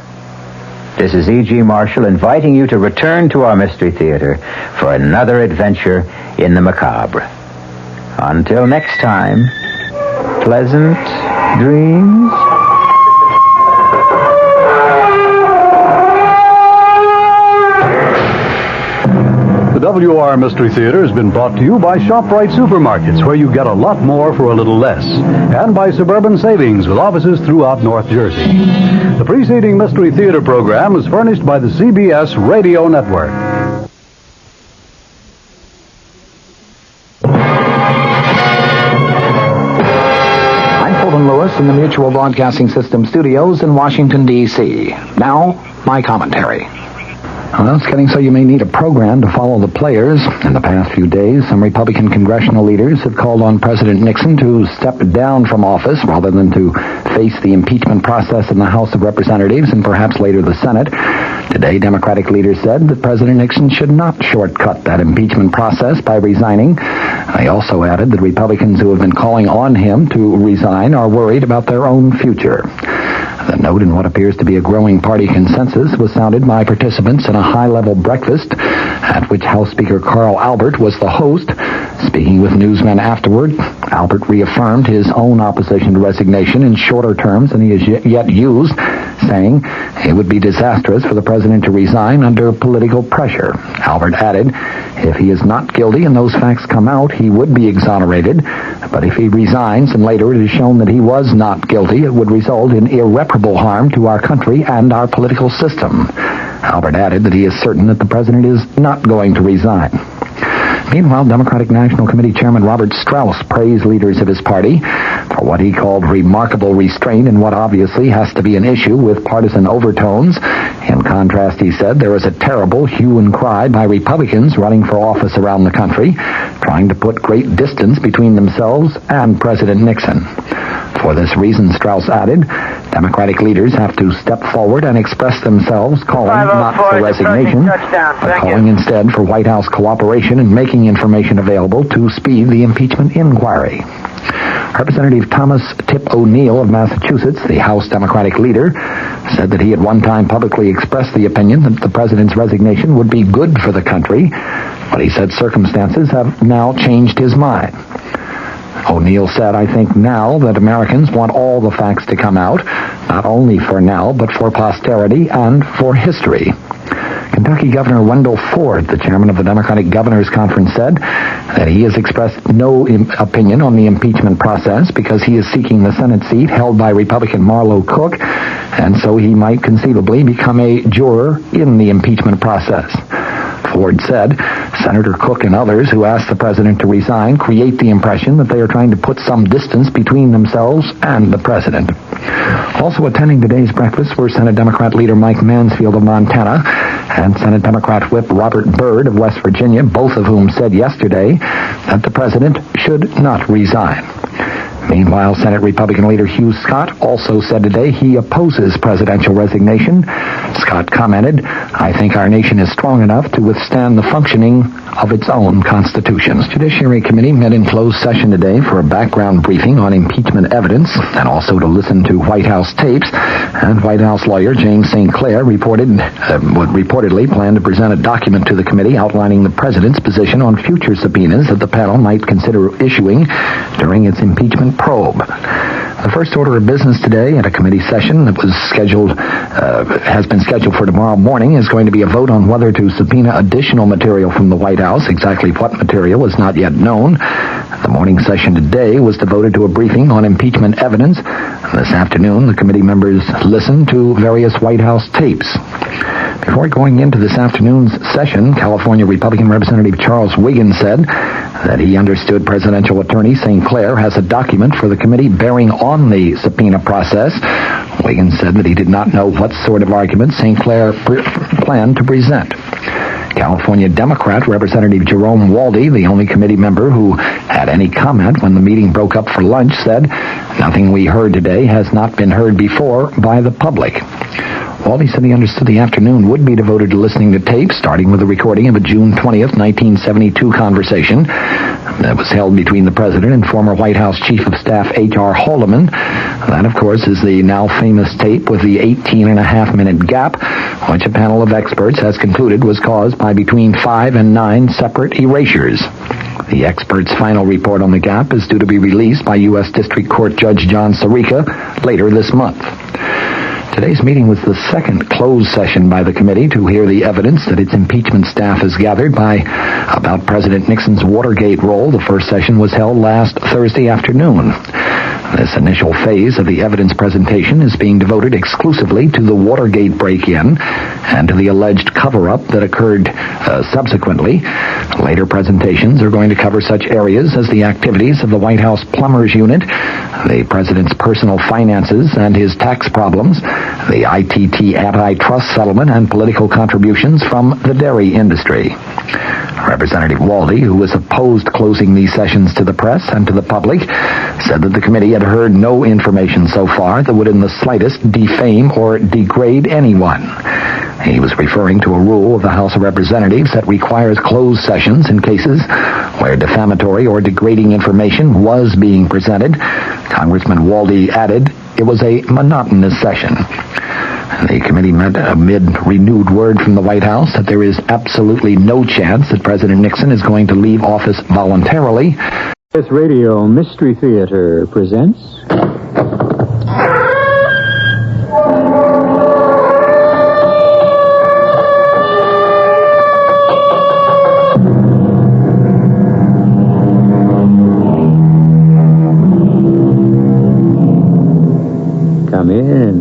This is E.G. Marshall inviting you to return to our Mystery Theater for another adventure in the macabre. Until next time, pleasant dreams. The WR Mystery Theater has been brought to you by ShopRite Supermarkets, where you get a lot more for a little less, and by Suburban Savings, with offices throughout North Jersey. The preceding Mystery Theater program is furnished by the CBS Radio Network. I'm Fulton Lewis in the Mutual Broadcasting System studios in Washington, D.C. Now, my commentary. Well, it's getting so you may need a program to follow the players. In the past few days, some Republican congressional leaders have called on President Nixon to step down from office rather than to face the impeachment process in the House of Representatives and perhaps later the Senate. Today, Democratic leaders said that President Nixon should not shortcut that impeachment process by resigning. They also added that Republicans who have been calling on him to resign are worried about their own future. The note in what appears to be a growing party consensus was sounded by participants in a high-level breakfast at which House Speaker Carl Albert was the host. Speaking with newsmen afterward, Albert reaffirmed his own opposition to resignation in shorter terms than he has yet used, saying it would be disastrous for the president to resign under political pressure. Albert added, if he is not guilty and those facts come out, he would be exonerated. But if he resigns and later it is shown that he was not guilty, it would result in irreparable harm to our country and our political system. Albert added that he is certain that the president is not going to resign. Meanwhile, Democratic National Committee Chairman Robert Strauss praised leaders of his party for what he called remarkable restraint in what obviously has to be an issue with partisan overtones. In contrast, he said, there is a terrible hue and cry by Republicans running for office around the country, trying to put great distance between themselves and President Nixon. For this reason, Strauss added, Democratic leaders have to step forward and express themselves, calling not for resignation, but calling instead for White House cooperation in making information available to speed the impeachment inquiry. Representative Thomas Tip O'Neill of Massachusetts, the House Democratic leader, said that he had one time publicly expressed the opinion that the president's resignation would be good for the country, but he said circumstances have now changed his mind. O'Neill said, I think now that Americans want all the facts to come out, not only for now, but for posterity and for history. Kentucky Governor Wendell Ford, the chairman of the Democratic Governors Conference, said that he has expressed no opinion on the impeachment process because he is seeking the Senate seat held by Republican Marlowe Cook, and so he might conceivably become a juror in the impeachment process. Ford said, Senator Cook and others who asked the president to resign create the impression that they are trying to put some distance between themselves and the president. Also attending today's breakfast were Senate Democrat leader Mike Mansfield of Montana and Senate Democrat Whip Robert Byrd of West Virginia, both of whom said yesterday that the president should not resign. Meanwhile, Senate Republican leader Hugh Scott also said today he opposes presidential resignation. Scott commented, I think our nation is strong enough to withstand the functioning of its own constitution. The Judiciary Committee met in closed session today for a background briefing on impeachment evidence and also to listen to White House tapes. And White House lawyer James St. Clair reportedly planned to present a document to the committee outlining the president's position on future subpoenas that the panel might consider issuing during its impeachment probe. The first order of business today at a committee session that has been scheduled for tomorrow morning is going to be a vote on whether to subpoena additional material from the White House. Exactly what material is not yet known. The morning session today was devoted to a briefing on impeachment evidence. This afternoon, the committee members listened to various White House tapes. Before going into this afternoon's session, California Republican Representative Charles Wiggins said that he understood presidential attorney St. Clair has a document for the committee bearing on the subpoena process. Wiggins said that he did not know what sort of arguments St. Clair planned to present. California Democrat Representative Jerome Waldy, the only committee member who had any comment when the meeting broke up for lunch, said, "Nothing we heard today has not been heard before by the public." Waldy said he understood the afternoon would be devoted to listening to tapes, starting with a recording of a June 20th, 1972 conversation that was held between the president and former White House Chief of Staff H.R. Haldeman. That, of course, is the now famous tape with the 18-and-a-half-minute gap, which a panel of experts has concluded was caused by between 5 and 9 separate erasures. The experts' final report on the gap is due to be released by U.S. District Court Judge John Sirica later this month. Today's meeting was the second closed session by the committee to hear the evidence that its impeachment staff has gathered about President Nixon's Watergate role. The first session was held last Thursday afternoon. This initial phase of the evidence presentation is being devoted exclusively to the Watergate break-in and to the alleged cover-up that occurred subsequently. Later presentations are going to cover such areas as the activities of the White House Plumbers Unit, the president's personal finances and his tax problems, the ITT antitrust settlement, and political contributions from the dairy industry. Representative Waldy, who was opposed closing these sessions to the press and to the public, said that the committee had heard no information so far that would in the slightest defame or degrade anyone. He was referring to a rule of the House of Representatives that requires closed sessions in cases where defamatory or degrading information was being presented. Congressman Waldy added it was a monotonous session. The committee met amid renewed word from the White House that there is absolutely no chance that President Nixon is going to leave office voluntarily. CBS Radio Mystery Theater presents... Come in.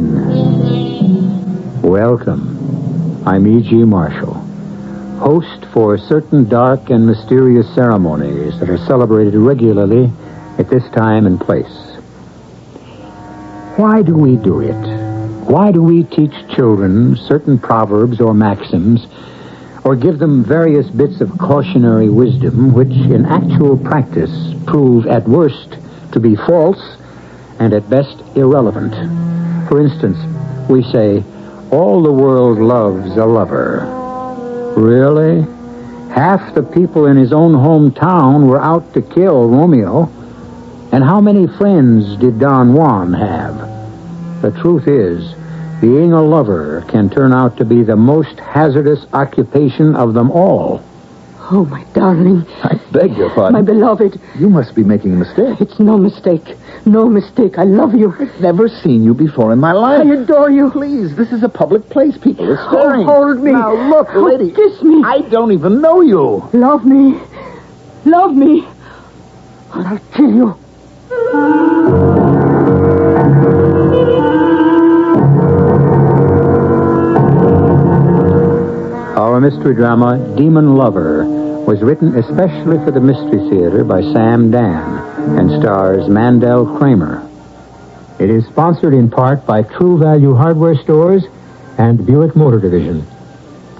Welcome. I'm E.G. Marshall, host for certain dark and mysterious ceremonies that are celebrated regularly at this time and place. Why do we do it? Why do we teach children certain proverbs or maxims, or give them various bits of cautionary wisdom which in actual practice prove at worst to be false and at best irrelevant? For instance, we say, all the world loves a lover. Really? Half the people in his own hometown were out to kill Romeo. And how many friends did Don Juan have? The truth is, being a lover can turn out to be the most hazardous occupation of them all. Oh, my darling. I beg your pardon. My beloved. You must be making a mistake. It's no mistake. No mistake. I love you. I've never seen you before in my life. I adore you. Please, this is a public place. People are staring. Oh, hold me. Now, look, lady. Kiss me. I don't even know you. Love me. Love me. Or I'll kill you. Our mystery drama, Demon Lover, was written especially for the Mystery Theater by Sam Dan and stars Mandel Kramer. It is sponsored in part by True Value Hardware Stores and Buick Motor Division.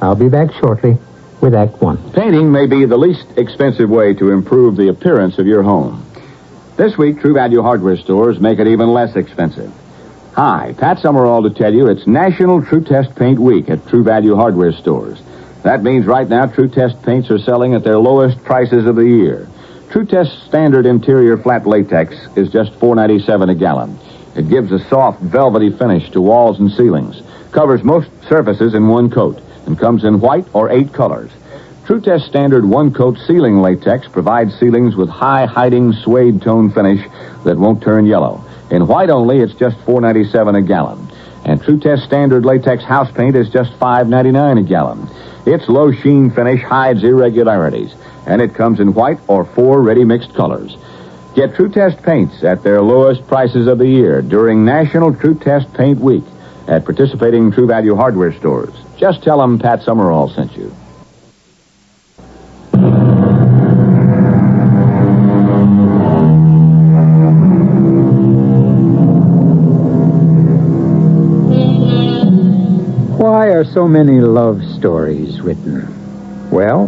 I'll be back shortly with Act One. Painting may be the least expensive way to improve the appearance of your home. This week, True Value Hardware Stores make it even less expensive. Hi, Pat Summerall to tell you it's National True Test Paint Week at True Value Hardware Stores. That means right now True Test paints are selling at their lowest prices of the year. True Test standard interior flat latex is just $4.97 a gallon. It gives a soft, velvety finish to walls and ceilings, covers most surfaces in one coat, and comes in white or 8 colors. True Test standard one-coat ceiling latex provides ceilings with high-hiding suede tone finish that won't turn yellow. In white only, it's just $4.97 a gallon. And True Test standard latex house paint is just $5.99 a gallon. Its low sheen finish hides irregularities, and it comes in white or 4 ready-mixed colors. Get True Test paints at their lowest prices of the year during National True Test Paint Week at participating True Value Hardware stores. Just tell them Pat Summerall sent you. Why are so many love stories written? Well,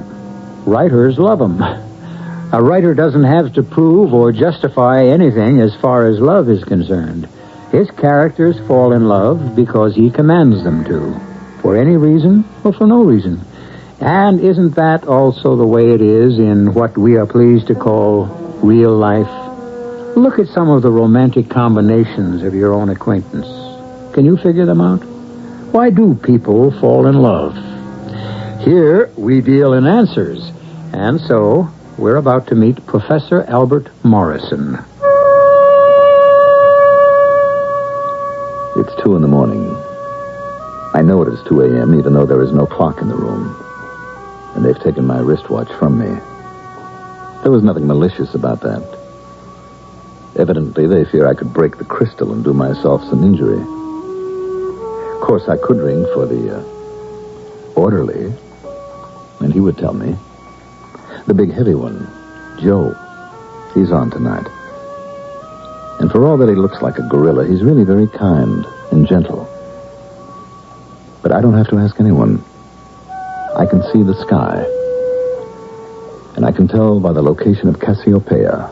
writers love them. A writer doesn't have to prove or justify anything as far as love is concerned. His characters fall in love because he commands them to, for any reason or for no reason. And isn't that also the way it is in what we are pleased to call real life? Look at some of the romantic combinations of your own acquaintance. Can you figure them out? Why do people fall in love? Here we deal in answers, and so we're about to meet Professor Albert Morrison. It's 2 a.m. I know it is 2 a.m., even though there is no clock in the room. And they've taken my wristwatch from me. There was nothing malicious about that. Evidently, they fear I could break the crystal and do myself some injury. Of course, I could ring for the orderly, and he would tell me. The big heavy one, Joe, he's on tonight. And for all that he looks like a gorilla, he's really very kind and gentle. But I don't have to ask anyone. I can see the sky. And I can tell by the location of Cassiopeia.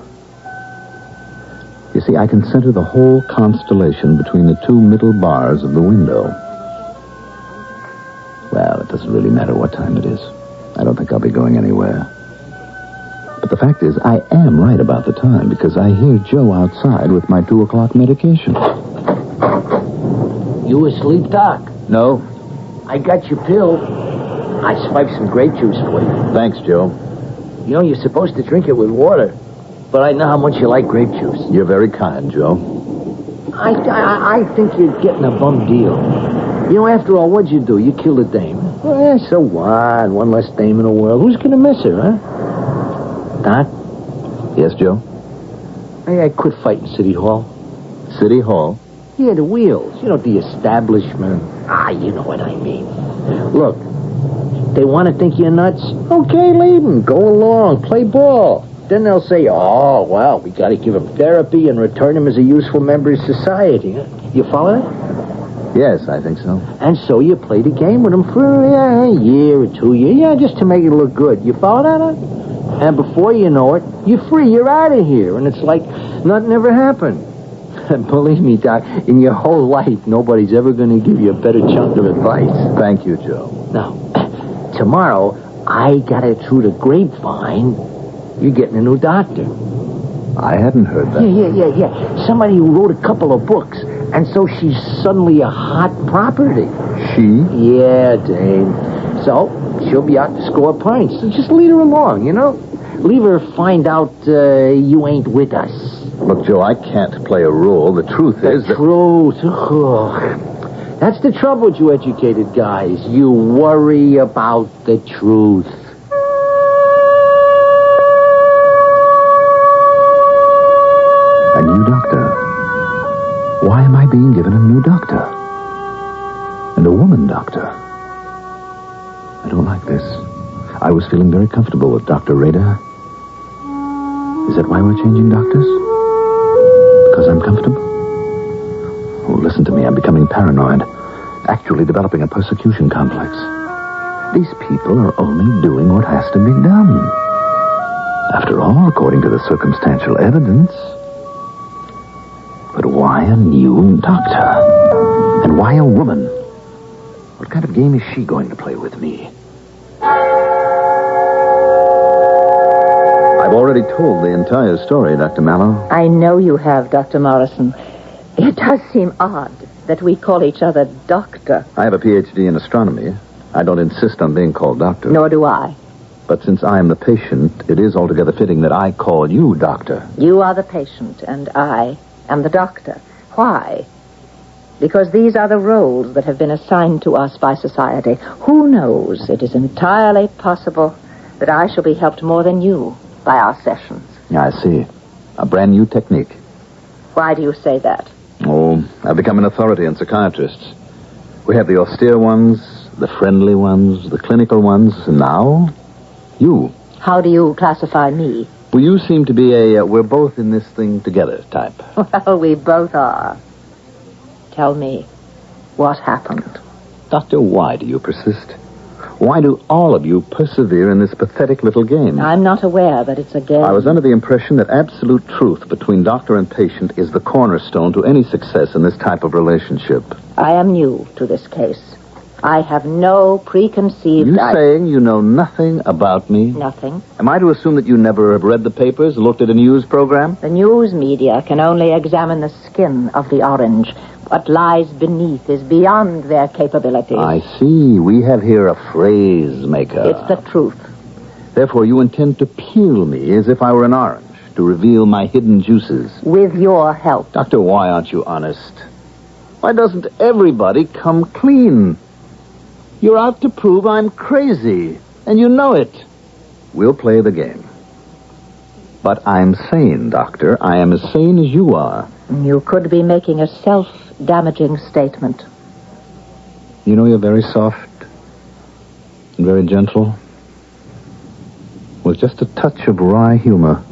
You see, I can center the whole constellation between the 2 middle bars of the window. Well, it doesn't really matter what time it is. I don't think I'll be going anywhere. But the fact is, I am right about the time because I hear Joe outside with my 2 o'clock medication. You asleep, Doc? No. I got your pill. I spiked some grape juice for you. Thanks, Joe. You know, you're supposed to drink it with water. But I know how much you like grape juice. You're very kind, Joe. I think you're getting a bum deal. You know, after all, what'd you do? You killed a dame. Well, so what? One less dame in the world. Who's going to miss her, huh? Doc? Yes, Joe? Hey, I quit fighting City Hall. City Hall? Yeah, the wheels. You know, the establishment. You know what I mean. Look, they want to think you're nuts? Okay, leave them. Go along. Play ball. Then they'll say, oh, well, we got to give him therapy and return him as a useful member of society. You follow that? Yes, I think so. And so you play the game with him for a year or 2 years. Yeah, just to make it look good. You follow that? Huh? And before you know it, you're free. You're out of here. And it's like nothing ever happened. Believe me, Doc, in your whole life, nobody's ever going to give you a better chunk of advice. Thank you, Joe. Now, tomorrow, I got it through the grapevine. You're getting a new doctor. I hadn't heard that. Yeah. Somebody who wrote a couple of books, and so she's suddenly a hot property. She? Yeah, dame. So, she'll be out to score points. So just lead her along, you know? Leave her find out you ain't with us. Look, Joe, I can't play a role. The truth is that... Truth. Oh. That's the trouble with you educated guys. You worry about the truth. A new doctor. Why am I being given a new doctor? And a woman doctor. I don't like this. I was feeling very comfortable with Dr. Rader. Is that why we're changing doctors? Because I'm comfortable? Oh, listen to me. I'm becoming paranoid. Actually developing a persecution complex. These people are only doing what has to be done. After all, according to the circumstantial evidence... But why a new doctor? And why a woman? What kind of game is she going to play with me? I've already told the entire story, Dr. Mallow. I know you have, Dr. Morrison. It does seem odd that we call each other doctor. I have a Ph.D. in astronomy. I don't insist on being called doctor. Nor do I. But since I am the patient, it is altogether fitting that I call you doctor. You are the patient, and I am the doctor. Why? Because these are the roles that have been assigned to us by society. Who knows? It is entirely possible that I shall be helped more than you by our sessions. I see. A brand new technique. Why do you say that? Oh, I've become an authority on psychiatrists. We have the austere ones, the friendly ones, the clinical ones, and now, you. How do you classify me? Well, you seem to be a we're both in this thing together type. Well, we both are. Tell me, what happened? Doctor, why do you persist? Why do all of you persevere in this pathetic little game? I'm not aware that it's a game. I was under the impression that absolute truth between doctor and patient is the cornerstone to any success in this type of relationship. I am new to this case. I have no preconceived... You saying you know nothing about me? Nothing. Am I to assume that you never have read the papers, looked at a news program? The news media can only examine the skin of the orange. What lies beneath is beyond their capabilities. I see. We have here a phrase maker. It's the truth. Therefore, you intend to peel me as if I were an orange, to reveal my hidden juices. With your help. Doctor, why aren't you honest? Why doesn't everybody come clean? You're out to prove I'm crazy, and you know it. We'll play the game. But I'm sane, Doctor. I am as sane as you are. You could be making a self-damaging statement. You know you're very soft and very gentle, with just a touch of wry humor,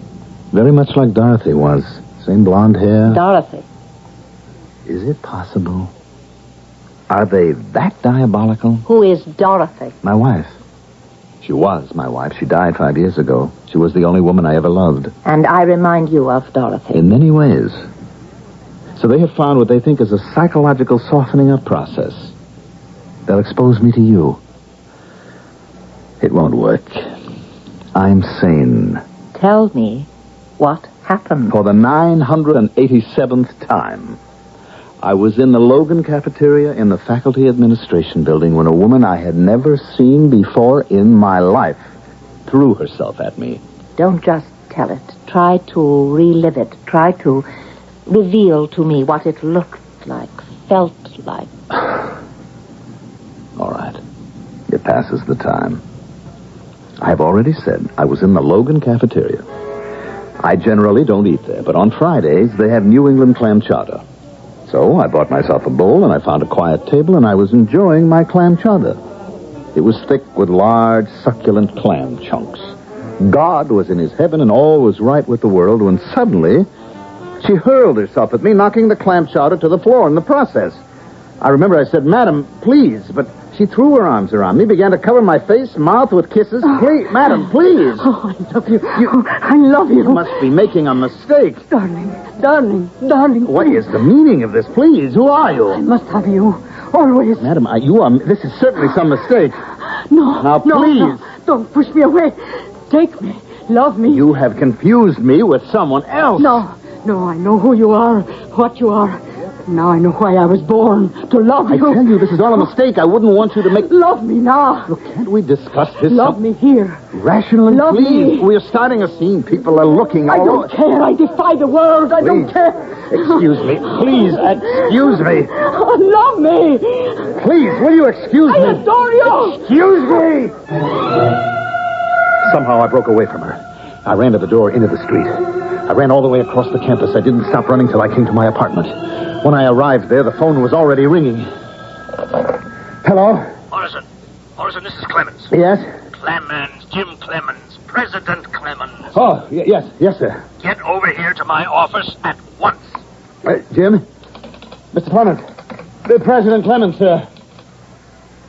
very much like Dorothy was. Same blonde hair. Dorothy. Is it possible? Are they that diabolical? Who is Dorothy? My wife. She was my wife. She died 5 years ago. She was the only woman I ever loved. And I remind you of Dorothy. In many ways. So they have found what they think is a psychological softening up process. They'll expose me to you. It won't work. I'm sane. Tell me what happened. For the 987th time, I was in the Logan cafeteria in the faculty administration building when a woman I had never seen before in my life threw herself at me. Don't just tell it. Try to relive it. Try to reveal to me what it looked like, felt like. All right. It passes the time. I've already said I was in the Logan cafeteria. I generally don't eat there, but on Fridays they have New England clam chowder. So I bought myself a bowl, and I found a quiet table, and I was enjoying my clam chowder. It was thick with large, succulent clam chunks. God was in his heaven, and all was right with the world, when suddenly she hurled herself at me, knocking the clam chowder to the floor in the process. I remember I said, "Madam, please," but she threw her arms around me, began to cover my face, mouth with kisses. "Please, madam, please." Oh, I love you. I love you. You must be making a mistake. Darling. What is the meaning of this? Please, who are you? I must have you. Always. Madam, this is certainly some mistake. No. Now, please. No. Don't push me away. Take me. Love me. You have confused me with someone else. No, I know who you are, what you are. Now I know why I was born, to love you. I tell you, this is all a mistake. I wouldn't want you to make... Love me now. Look, can't we discuss this? Love me here. Rationally, love please. Me. We're starting a scene. People are looking all over. I don't care. I defy the world. I don't care. Excuse me. Please, excuse me. Oh, love me. Please, will you excuse me? I adore you. Excuse me. Somehow I broke away from her. I ran to the door into the street. I ran all the way across the campus. I didn't stop running till I came to my apartment. When I arrived there, the phone was already ringing. Hello? Morrison, this is Clemens. Yes? Jim Clemens, President Clemens. Oh, yes, sir. Get over here to my office at once. Jim? Mr. Clemens. President Clemens, sir.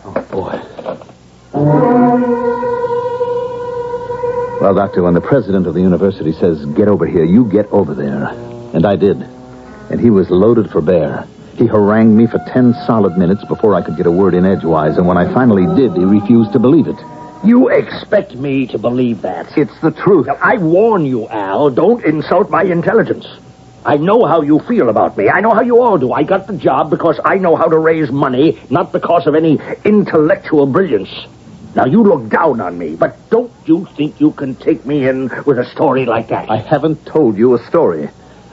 Oh, boy. Well, Doctor, when the president of the university says, get over here, you get over there. And I did. And he was loaded for bear. He harangued me for 10 solid minutes before I could get a word in edgewise, and when I finally did, he refused to believe it. You expect me to believe that? It's the truth. Now, I warn you, Al, don't insult my intelligence. I know how you feel about me. I know how you all do. I got the job because I know how to raise money, not because of any intellectual brilliance. Now, you look down on me, but don't you think you can take me in with a story like that? I haven't told you a story.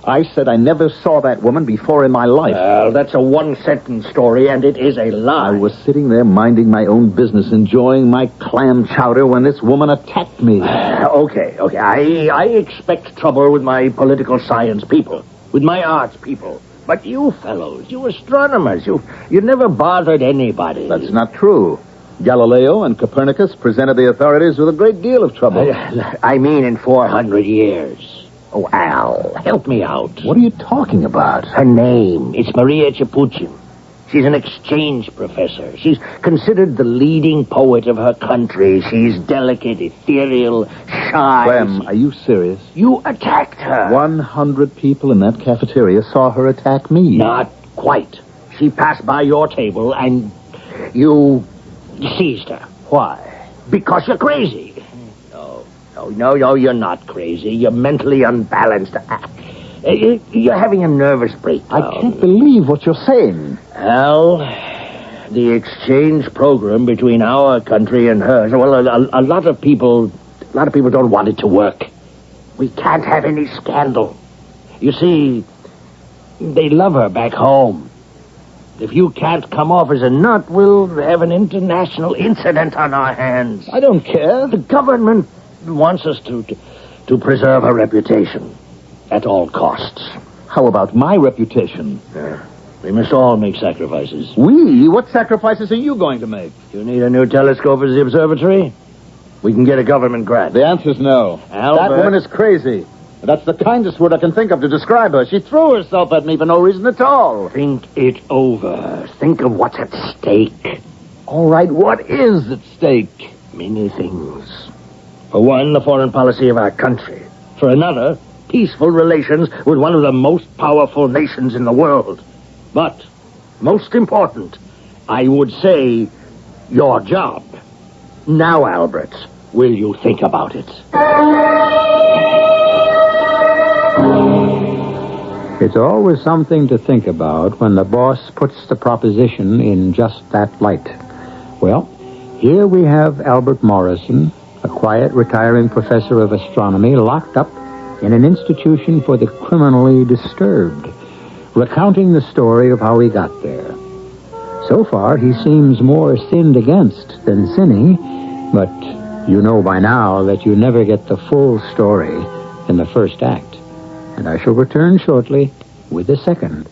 I said I never saw that woman before in my life. Well, that's a one-sentence story, and it is a lie. I was sitting there minding my own business, enjoying my clam chowder, when this woman attacked me. Okay. I expect trouble with my political science people, with my arts people. But you fellows, you astronomers, you never bothered anybody. That's not true. Galileo and Copernicus presented the authorities with a great deal of trouble. I mean in 400 years. Oh, Al, help me out. What are you talking about? Her name. It's Maria Chapuchin. She's an exchange professor. She's considered the leading poet of her country. She's delicate, ethereal, shy. Clem, are you serious? You attacked her. 100 people in that cafeteria saw her attack me. Not quite. She passed by your table and you seized her. Why? Because you're crazy. No, you're not crazy. You're mentally unbalanced. You're having a nervous breakdown. I can't believe what you're saying. Al, the exchange program between our country and hers, well, a lot of people don't want it to work. We can't have any scandal. You see, they love her back home. If you can't come off as a nut, we'll have an international incident on our hands. I don't care. The government wants us to preserve her reputation at all costs. How about my reputation? We must all make sacrifices. We? What sacrifices are you going to make? You need a new telescope for the observatory? We can get a government grant. The answer's no. Albert. That woman is crazy. That's the kindest word I can think of to describe her. She threw herself at me for no reason at all. Think it over. Think of what's at stake. All right, what is at stake? Many things. For one, the foreign policy of our country. For another, peaceful relations with one of the most powerful nations in the world. But, most important, I would say, your job. Now, Albert, will you think about it? It's always something to think about when the boss puts the proposition in just that light. Well, here we have Albert Morrison, a quiet, retiring professor of astronomy, locked up in an institution for the criminally disturbed, recounting the story of how he got there. So far, he seems more sinned against than sinning, but you know by now that you never get the full story in the first act. And I shall return shortly with the second.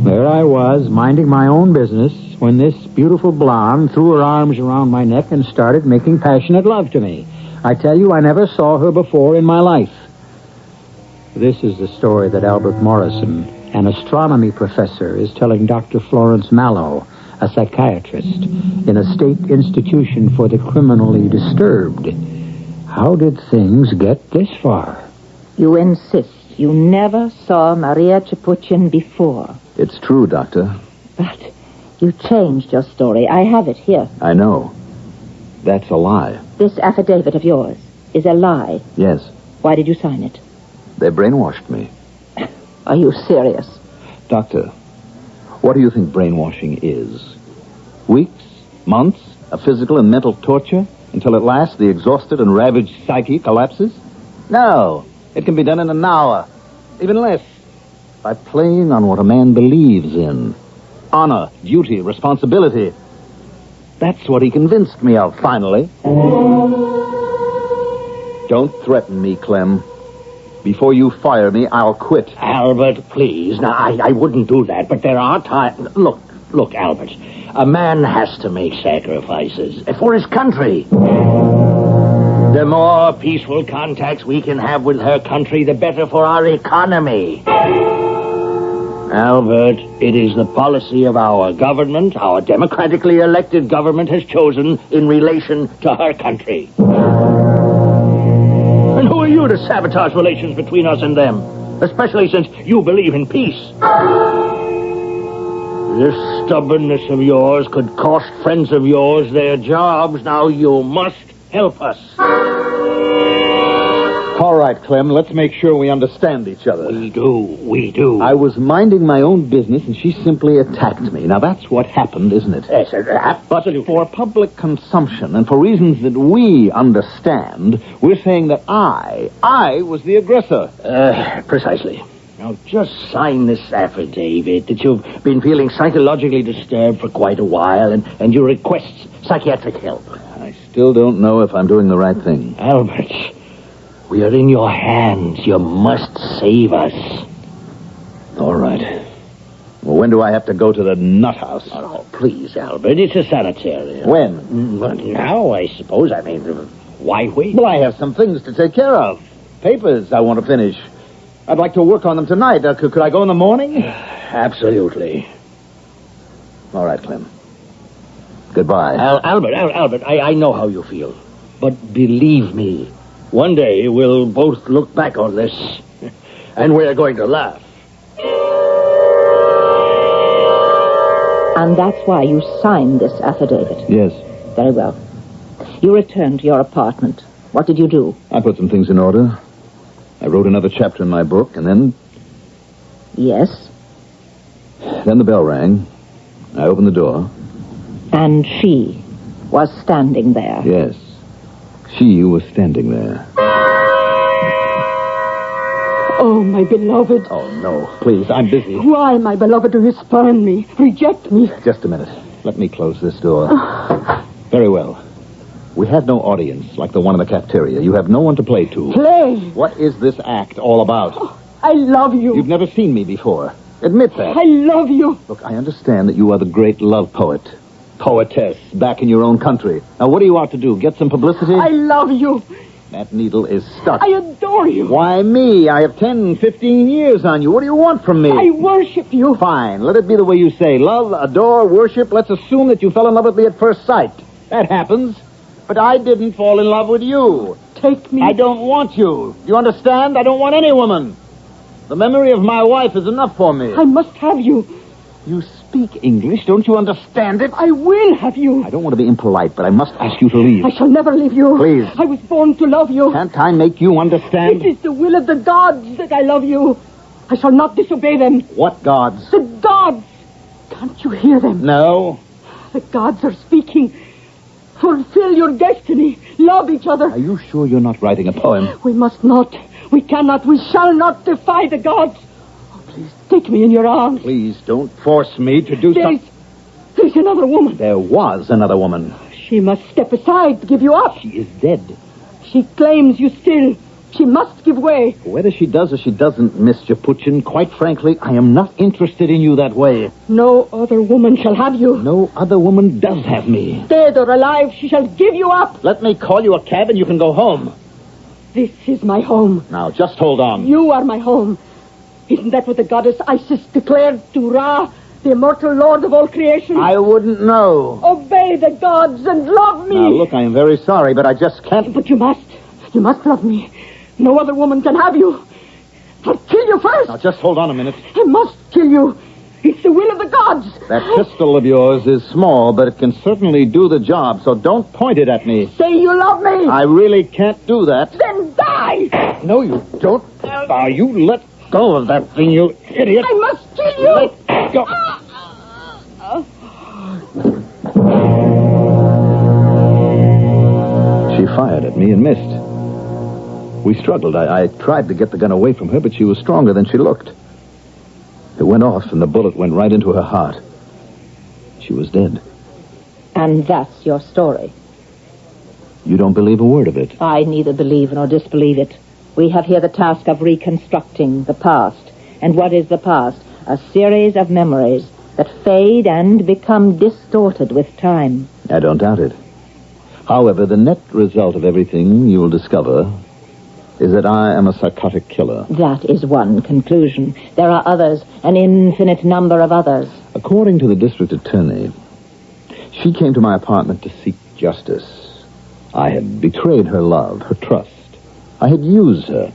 There I was, minding my own business, when this beautiful blonde threw her arms around my neck and started making passionate love to me. I tell you, I never saw her before in my life. This is the story that Albert Morrison, an astronomy professor, is telling Dr. Florence Mallow, a psychiatrist, in a state institution for the criminally disturbed. How did things get this far? You insist you never saw Maria Chapuchin before. It's true, Doctor. But you changed your story. I have it here. I know. That's a lie. This affidavit of yours is a lie. Yes. Why did you sign it? They brainwashed me. Are you serious? Doctor, what do you think brainwashing is? Weeks? Months? Of physical and mental torture? Until at last the exhausted and ravaged psyche collapses? No. It can be done in an hour. Even less. By playing on what a man believes in. Honor, duty, responsibility. That's what he convinced me of, finally. Don't threaten me, Clem. Before you fire me, I'll quit. Albert, please. Now, I wouldn't do that, but there are times... Look, Albert. A man has to make sacrifices for his country. The more peaceful contacts we can have with her country, the better for our economy. Albert, it is the policy of our government, our democratically elected government has chosen in relation to her country. And who are you to sabotage relations between us and them? Especially since you believe in peace. This stubbornness of yours could cost friends of yours their jobs. Now you must help us. All right, Clem, let's make sure we understand each other. We do. I was minding my own business, and she simply attacked me. Now, that's what happened, isn't it? Yes, absolutely. But for public consumption, and for reasons that we understand, we're saying that I was the aggressor. Precisely. Now, just sign this affidavit that you've been feeling psychologically disturbed for quite a while, and you request psychiatric help. I still don't know if I'm doing the right thing. Albert, we are in your hands. You must save us. All right. Well, when do I have to go to the nut house? Oh, please, Albert. It's a sanitarium. When? Well, now, I suppose. I mean, why wait? Well, I have some things to take care of. Papers I want to finish. I'd like to work on them tonight. Could I go in the morning? Absolutely. All right, Clem. Goodbye. Albert, I know how you feel. But believe me, one day we'll both look back on this, and we're going to laugh. And that's why you signed this affidavit? Yes. Very well. You returned to your apartment. What did you do? I put some things in order. I wrote another chapter in my book, and then... Yes? Then the bell rang. I opened the door. And she was standing there. Yes. She was standing there. Oh, my beloved. Oh, no. Please, I'm busy. Why, my beloved, do you spurn me, reject me? Just a minute. Let me close this door. Very well. We have no audience like the one in the cafeteria. You have no one to play to. Play? What is this act all about? Oh, I love you. You've never seen me before. Admit that. I love you. Look, I understand that you are the great love poet. Poetess back in your own country. Now, what are you out to do? Get some publicity? I love you. That needle is stuck. I adore you. Why me? I have 10, 15 years on you. What do you want from me? I worship you. Fine. Let it be the way you say. Love, adore, worship. Let's assume that you fell in love with me at first sight. That happens. But I didn't fall in love with you. Take me. I don't want you. You understand? I don't want any woman. The memory of my wife is enough for me. I must have you. You speak English. Don't you understand it? I will have you. I don't want to be impolite, but I must ask you to leave. I shall never leave you. Please. I was born to love you. Can't I make you understand? It is the will of the gods that I love you. I shall not disobey them. What gods? The gods. Can't you hear them? No. The gods are speaking. Fulfill your destiny. Love each other. Are you sure you're not writing a poem? We must not. We cannot. We shall not defy the gods. Oh, please, take me in your arms. Please, don't force me to do something. There's another woman. There was another woman. She must step aside to give you up. She is dead. She claims you still. She must give way. Whether she does or she doesn't, Miss Japuchin, quite frankly, I am not interested in you that way. No other woman shall have you. No other woman does have me. Dead or alive, she shall give you up. Let me call you a cab and you can go home. This is my home. Now, just hold on. You are my home. Isn't that what the goddess Isis declared to Ra, the immortal lord of all creation? I wouldn't know. Obey the gods and love me. Now, look, I am very sorry, but I just can't... But you must. You must love me. No other woman can have you. I'll kill you first. Now, just hold on a minute. I must kill you. It's the will of the gods. That pistol of yours is small, but it can certainly do the job, so don't point it at me. Say you love me. I really can't do that. Then die. No, you don't. Now, you let go of that thing, you idiot. I must kill you. Let go. She fired at me and missed. We struggled. I tried to get the gun away from her, but she was stronger than she looked. It went off, and the bullet went right into her heart. She was dead. And that's your story. You don't believe a word of it? I neither believe nor disbelieve it. We have here the task of reconstructing the past. And what is the past? A series of memories that fade and become distorted with time. I don't doubt it. However, the net result of everything you will discover is that I am a psychotic killer. That is one conclusion. There are others, an infinite number of others. According to the district attorney, she came to my apartment to seek justice. I had betrayed her love, her trust. I had used her,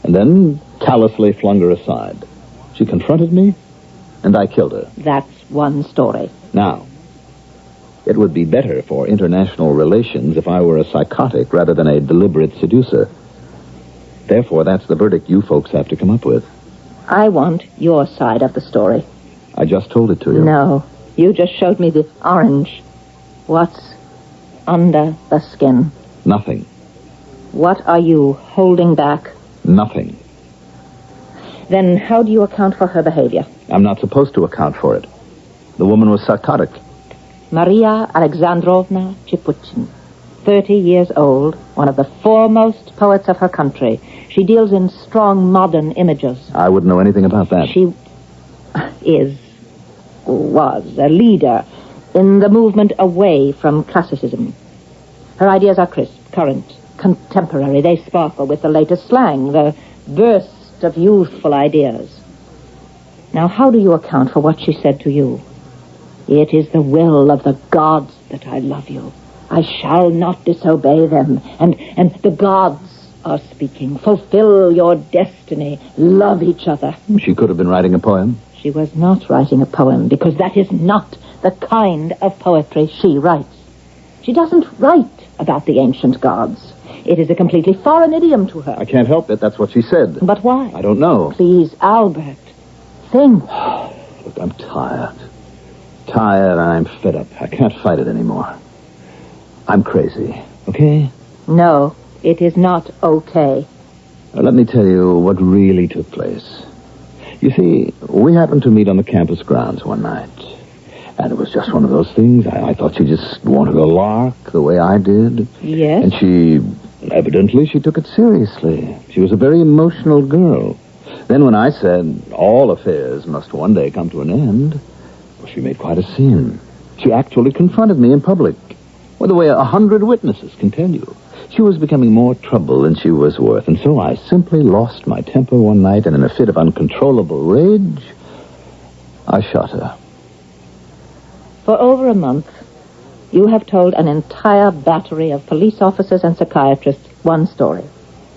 and then callously flung her aside. She confronted me, and I killed her. That's one story. Now, it would be better for international relations if I were a psychotic rather than a deliberate seducer. Therefore, that's the verdict you folks have to come up with. I want your side of the story. I just told it to you. No, you just showed me the orange. What's under the skin? Nothing. What are you holding back? Nothing. Then how do you account for her behavior? I'm not supposed to account for it. The woman was psychotic. Maria Alexandrovna Chipuchin, 30 years old, one of the foremost poets of her country. She deals in strong modern images. I wouldn't know anything about that. She is was a leader in the movement away from classicism. Her ideas are crisp, current, contemporary. They sparkle with the latest slang, the burst of youthful ideas. Now, how do you account for what she said to you? It is the will of the gods that I love you. I shall not disobey them. And the gods are speaking. Fulfill your destiny. Love each other. She could have been writing a poem. She was not writing a poem because that is not the kind of poetry she writes. She doesn't write about the ancient gods. It is a completely foreign idiom to her. I can't help it. That's what she said. But why? I don't know. Please, Albert, think. Look, I'm tired. Tired, and I'm fed up. I can't fight it anymore. I'm crazy, okay? No, it is not okay. Now, let me tell you what really took place. You see, we happened to meet on the campus grounds one night. And it was just one of those things. I thought she just wanted a lark the way I did. Yes? And she took it seriously. She was a very emotional girl. Then when I said all affairs must one day come to an end, well, she made quite a scene. She actually confronted me in public, well, the way 100 witnesses can tell you. She was becoming more trouble than she was worth, and so I simply lost my temper one night, and in a fit of uncontrollable rage, I shot her. For over a month, you have told an entire battery of police officers and psychiatrists one story.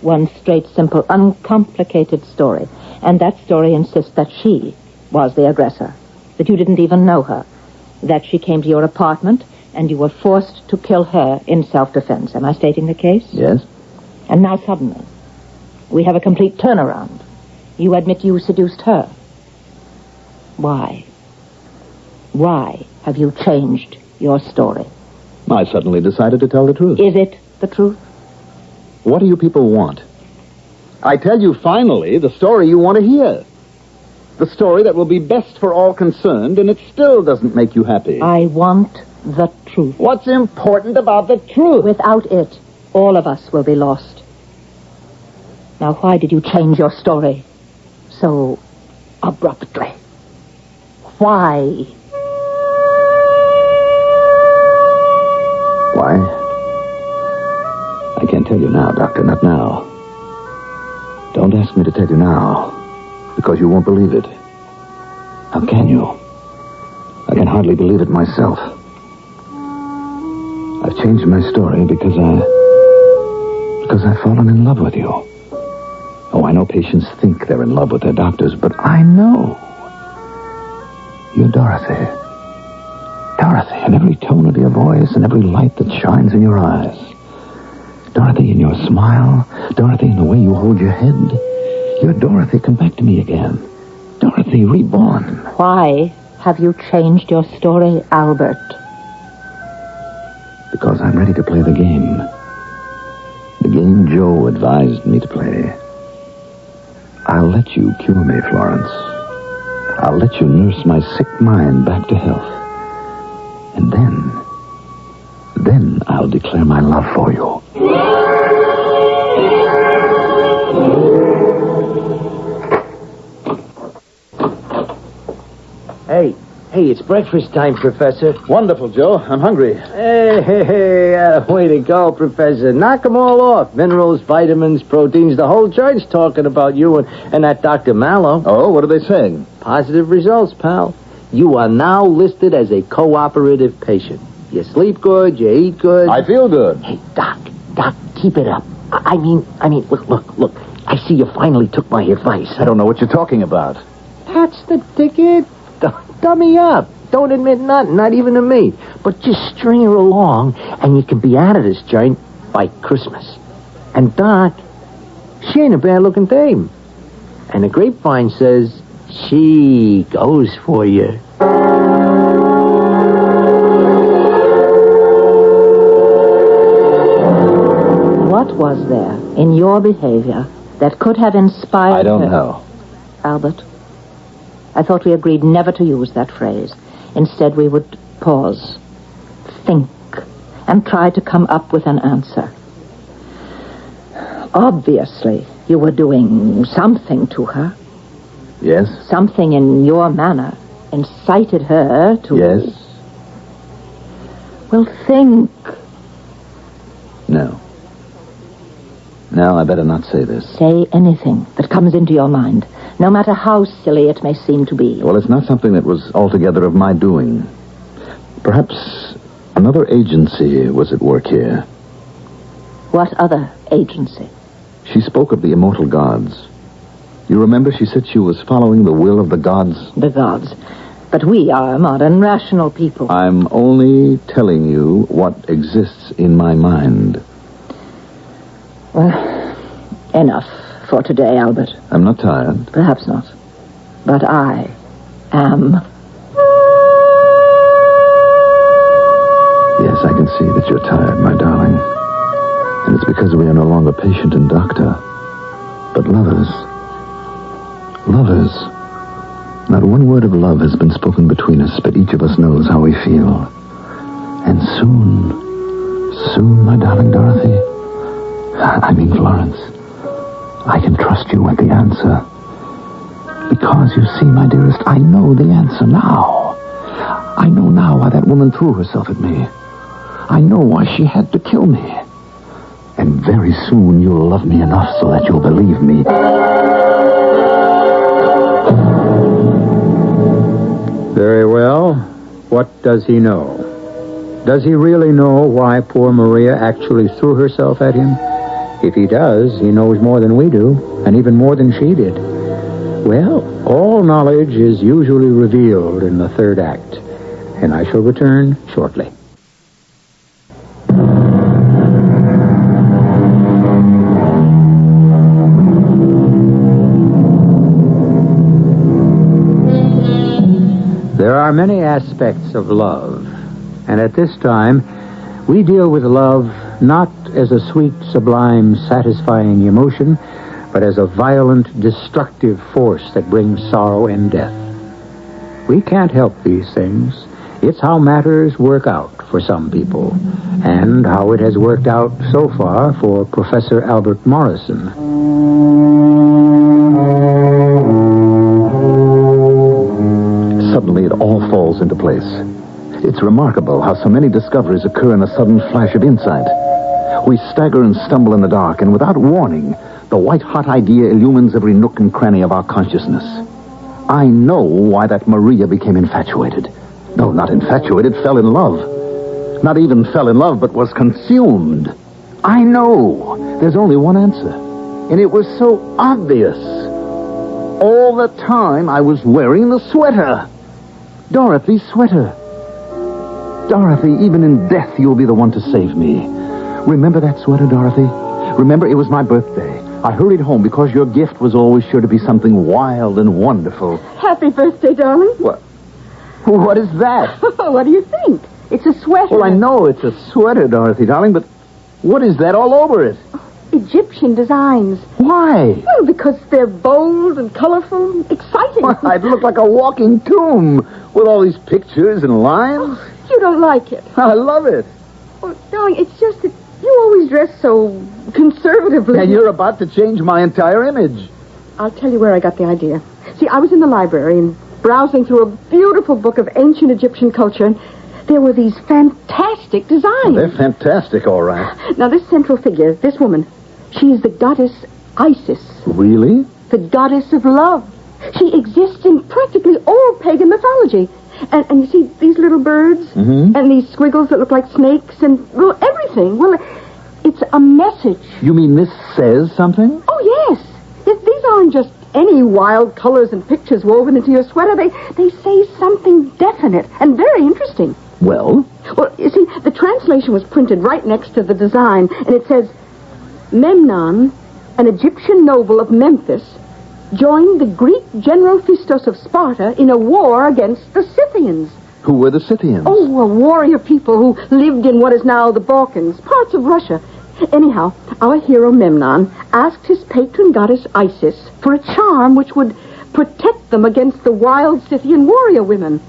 One straight, simple, uncomplicated story. And that story insists that she was the aggressor. That you didn't even know her. That she came to your apartment and you were forced to kill her in self-defense. Am I stating the case? Yes. And now suddenly, we have a complete turnaround. You admit you seduced her. Why? Why have you changed your story? I suddenly decided to tell the truth. Is it the truth? What do you people want? I tell you finally the story you want to hear. The story that will be best for all concerned, and it still doesn't make you happy. I want the truth. What's important about the truth? Without it, all of us will be lost. Now, why did you change your story so abruptly? Why? Why? I can't tell you now, Doctor, not now. Don't ask me to tell you now, because you won't believe it. How can you? I can hardly believe it myself. I've changed my story because I've fallen in love with you. Oh, I know patients think they're in love with their doctors, but I know. You're Dorothy. Dorothy, in every tone of your voice and every light that shines in your eyes. Dorothy in your smile. Dorothy in the way you hold your head. You're Dorothy. Come back to me again. Dorothy reborn. Why have you changed your story, Albert? Because I'm ready to play the game. The game Joe advised me to play. I'll let you cure me, Florence. I'll let you nurse my sick mind back to health. And then I'll declare my love for you. Hey, it's breakfast time, Professor. Wonderful, Joe. I'm hungry. Hey, way to go, Professor. Knock them all off. Minerals, vitamins, proteins. The whole church talking about you and that Dr. Mallow. Oh, what are they saying? Positive results, pal. You are now listed as a cooperative patient. You sleep good, you eat good. I feel good. Hey, Doc, keep it up. I mean, look. I see you finally took my advice. I don't know what you're talking about. That's the ticket. Dummy up. Don't admit nothing, not even to me. But just string her along, and you can be out of this joint by Christmas. And Doc, she ain't a bad-looking dame. And the grapevine says she goes for you. What was there in your behavior that could have inspired her? I don't know. Albert, I thought we agreed never to use that phrase. Instead, we would pause, think, and try to come up with an answer. Obviously, you were doing something to her. Yes? Something in your manner incited her to... Yes? Well, think. No. No, I better not say this. Say anything that comes into your mind, no matter how silly it may seem to be. Well, it's not something that was altogether of my doing. Perhaps another agency was at work here. What other agency? She spoke of the immortal gods. You remember she said she was following the will of the gods? The gods. But we are modern, rational people. I'm only telling you what exists in my mind. Well, enough for today, Albert. I'm not tired. Perhaps not. But I am. Yes, I can see that you're tired, my darling. And it's because we are no longer patient and doctor, but lovers. Lovers. Not one word of love has been spoken between us, but each of us knows how we feel. And soon, my darling Dorothy, I mean Florence, I can trust you with the answer. Because, you see, my dearest, I know the answer now. I know now why that woman threw herself at me. I know why she had to kill me. And very soon you'll love me enough so that you'll believe me. Very well. What does he know? Does he really know why poor Maria actually threw herself at him? If he does, he knows more than we do, and even more than she did. Well, all knowledge is usually revealed in the third act, and I shall return shortly. There are many aspects of love, and at this time, we deal with love not as a sweet, sublime, satisfying emotion, but as a violent, destructive force that brings sorrow and death. We can't help these things. It's how matters work out for some people, and how it has worked out so far for Professor Albert Morrison. Suddenly it all falls into place. It's remarkable how so many discoveries occur in a sudden flash of insight. We stagger and stumble in the dark, and without warning, the white-hot idea illumines every nook and cranny of our consciousness. I know why that Maria became infatuated. No, not infatuated, fell in love. Not even fell in love, but was consumed. I know. There's only one answer. And it was so obvious. All the time I was wearing the sweater. Dorothy's sweater. Dorothy, even in death, you'll be the one to save me. Remember that sweater, Dorothy? Remember, it was my birthday. I hurried home because your gift was always sure to be something wild and wonderful. Happy birthday, darling. What? What is that? What do you think? It's a sweater. Well, I know it's a sweater, Dorothy, darling, but what is that all over it? Egyptian designs. Why? Well, because they're bold and colorful, exciting. Well, I'd look like a walking tomb with all these pictures and lines. Oh, you don't like it. I love it. Well, darling, it's just that you always dress so conservatively. And you're about to change my entire image. I'll tell you where I got the idea. See, I was in the library and browsing through a beautiful book of ancient Egyptian culture, and there were these fantastic designs. Well, they're fantastic, all right. Now, this central figure, this woman, she's the goddess Isis. Really? The goddess of love. She exists in practically all pagan mythology. And you see these little birds? Mm-hmm. And these squiggles that look like snakes and, well, everything. Well, it's a message. You mean this says something? Oh, yes. These aren't just any wild colors and pictures woven into your sweater. They say something definite and very interesting. Well? Well, you see, the translation was printed right next to the design, and it says, Memnon, an Egyptian noble of Memphis, joined the Greek general Phistos of Sparta in a war against the Scythians. Who were the Scythians? Oh, a warrior people who lived in what is now the Balkans, parts of Russia. Anyhow, our hero Memnon asked his patron goddess Isis for a charm which would protect them against the wild Scythian warrior women.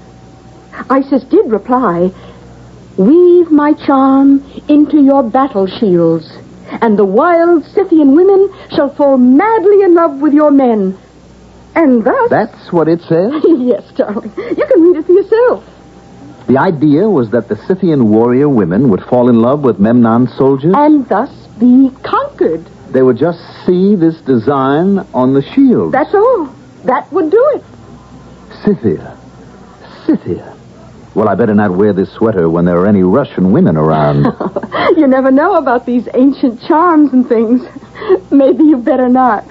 Isis did reply, Weave my charm into your battle shields, and the wild Scythian women shall fall madly in love with your men. And thus... That's what it says? Yes, darling. You can read it for yourself. The idea was that the Scythian warrior women would fall in love with Memnon's soldiers? And thus be conquered. They would just see this design on the shield. That's all. That would do it. Scythia. Well, I better not wear this sweater when there are any Russian women around. You never know about these ancient charms and things. Maybe you better not.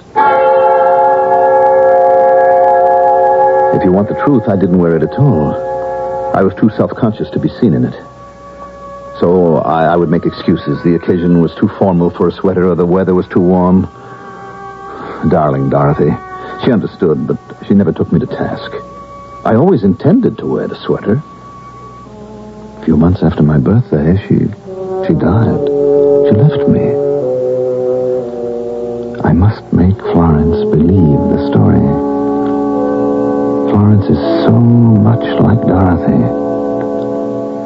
If you want the truth, I didn't wear it at all. I was too self-conscious to be seen in it. So I would make excuses. The occasion was too formal for a sweater, or the weather was too warm. Darling Dorothy. She understood, but she never took me to task. I always intended to wear the sweater. A few months after my birthday, she died. She left me. I must make Florence believe the story. Florence is so much like Dorothy.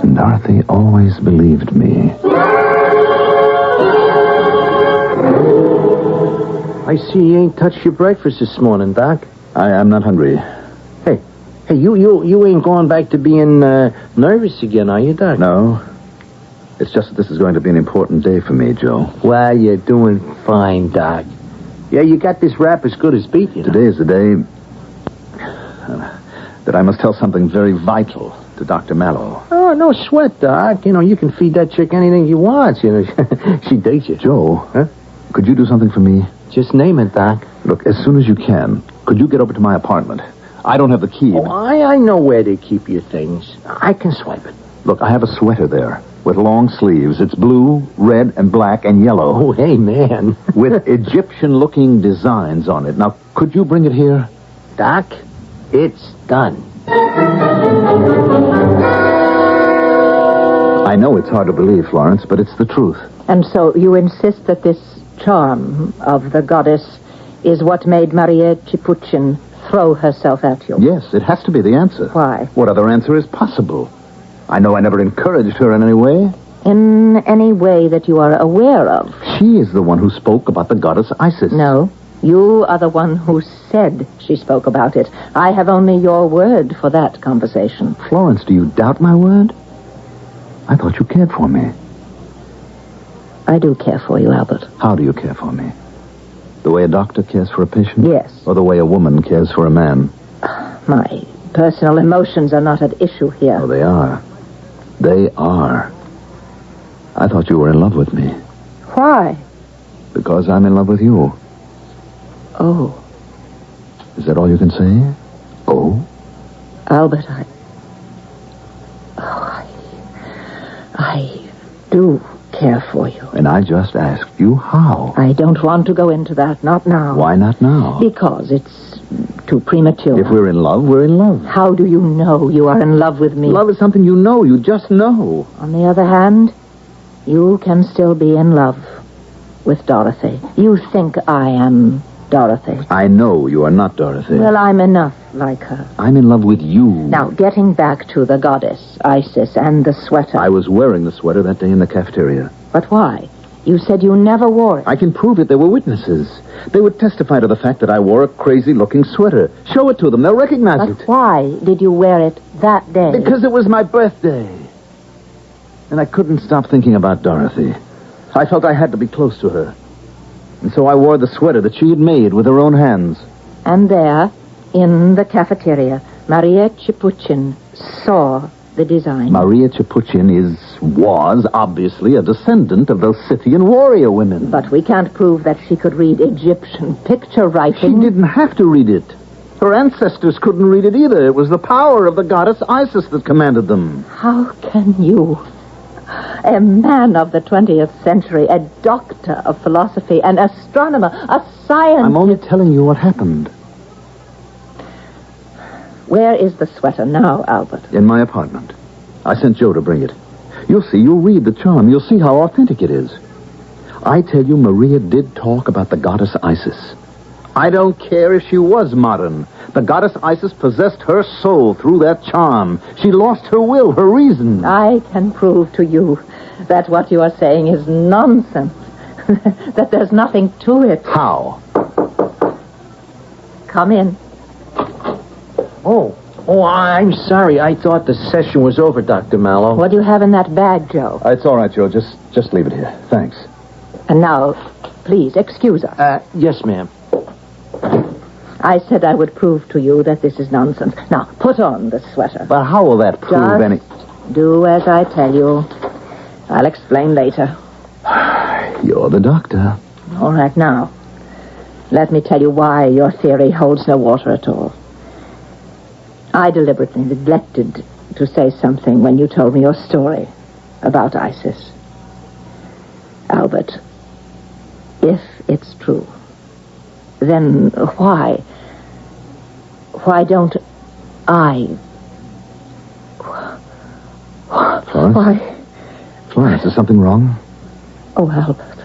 And Dorothy always believed me. I see you ain't touched your breakfast this morning, Doc. I'm not hungry. Hey, you ain't going back to being nervous again, are you, Doc? No. It's just that this is going to be an important day for me, Joe. Well, you're doing fine, Doc. Yeah, you got this rap as good as beat, you know. Today is the day that I must tell something very vital to Dr. Mallow. Oh, no sweat, Doc. You know, you can feed that chick anything you want. You know, she digs you. Joe, huh? Could you do something for me? Just name it, Doc. Look, as soon as you can, could you get over to my apartment? I don't have the key. Oh, I know where they keep your things. I can swipe it. Look, I have a sweater there with long sleeves. It's blue, red, and black, and yellow. Oh, hey, man. With Egyptian-looking designs on it. Now, could you bring it here? Doc, it's done. I know it's hard to believe, Florence, but it's the truth. And so you insist that this charm of the goddess is what made Maria Chipuchin throw herself at you? Yes, it has to be the answer. Why? What other answer is possible? I know I never encouraged her in any way. In any way that you are aware of? She is the one who spoke about the goddess Isis. No, you are the one who said she spoke about it. I have only your word for that conversation. Florence, do you doubt my word? I thought you cared for me. I do care for you, Albert. How do you care for me? The way a doctor cares for a patient? Yes. Or the way a woman cares for a man? My personal emotions are not at issue here. Oh, they are. They are. I thought you were in love with me. Why? Because I'm in love with you. Oh. Is that all you can say? Oh? Albert, I do care for you. And I just asked you how. I don't want to go into that, not now. Why not now? Because it's too premature. If we're in love, we're in love. How do you know you are in love with me? Love is something you know. You just know. On the other hand, you can still be in love with Dorothy. You think I am Dorothy. I know you are not Dorothy. Well, I'm enough like her. I'm in love with you. Now, getting back to the goddess, Isis, and the sweater. I was wearing the sweater that day in the cafeteria. But why? You said you never wore it. I can prove it. There were witnesses. They would testify to the fact that I wore a crazy-looking sweater. Show it to them. They'll recognize it. But why did you wear it that day? Because it was my birthday. And I couldn't stop thinking about Dorothy. I felt I had to be close to her. And so I wore the sweater that she had made with her own hands. And there, in the cafeteria, Maria Chipuchin saw the design. Maria Chipuchin was obviously a descendant of those Scythian warrior women. But we can't prove that she could read Egyptian picture writing. She didn't have to read it. Her ancestors couldn't read it either. It was the power of the goddess Isis that commanded them. How can you, a man of the 20th century, a doctor of philosophy, an astronomer, a scientist... I'm only telling you what happened. Where is the sweater now, Albert? In my apartment. I sent Joe to bring it. You'll see. You'll read the charm. You'll see how authentic it is. I tell you, Maria did talk about the goddess Isis. I don't care if she was modern. The goddess Isis possessed her soul through that charm. She lost her will, her reason. I can prove to you that what you are saying is nonsense. That there's nothing to it. How? Come in. Oh, I'm sorry. I thought the session was over, Dr. Mallow. What do you have in that bag, Joe? It's all right, Joe. Just leave it here. Thanks. And now, please, excuse us. Yes, ma'am. I said I would prove to you that this is nonsense. Now, put on the sweater. But how will that prove any... Do as I tell you. I'll explain later. You're the doctor. All right, now. Let me tell you why your theory holds no water at all. I deliberately neglected to say something when you told me your story about Isis. Albert, if it's true, then why don't I... Florence? Why? Florence, is something wrong? Oh, Albert.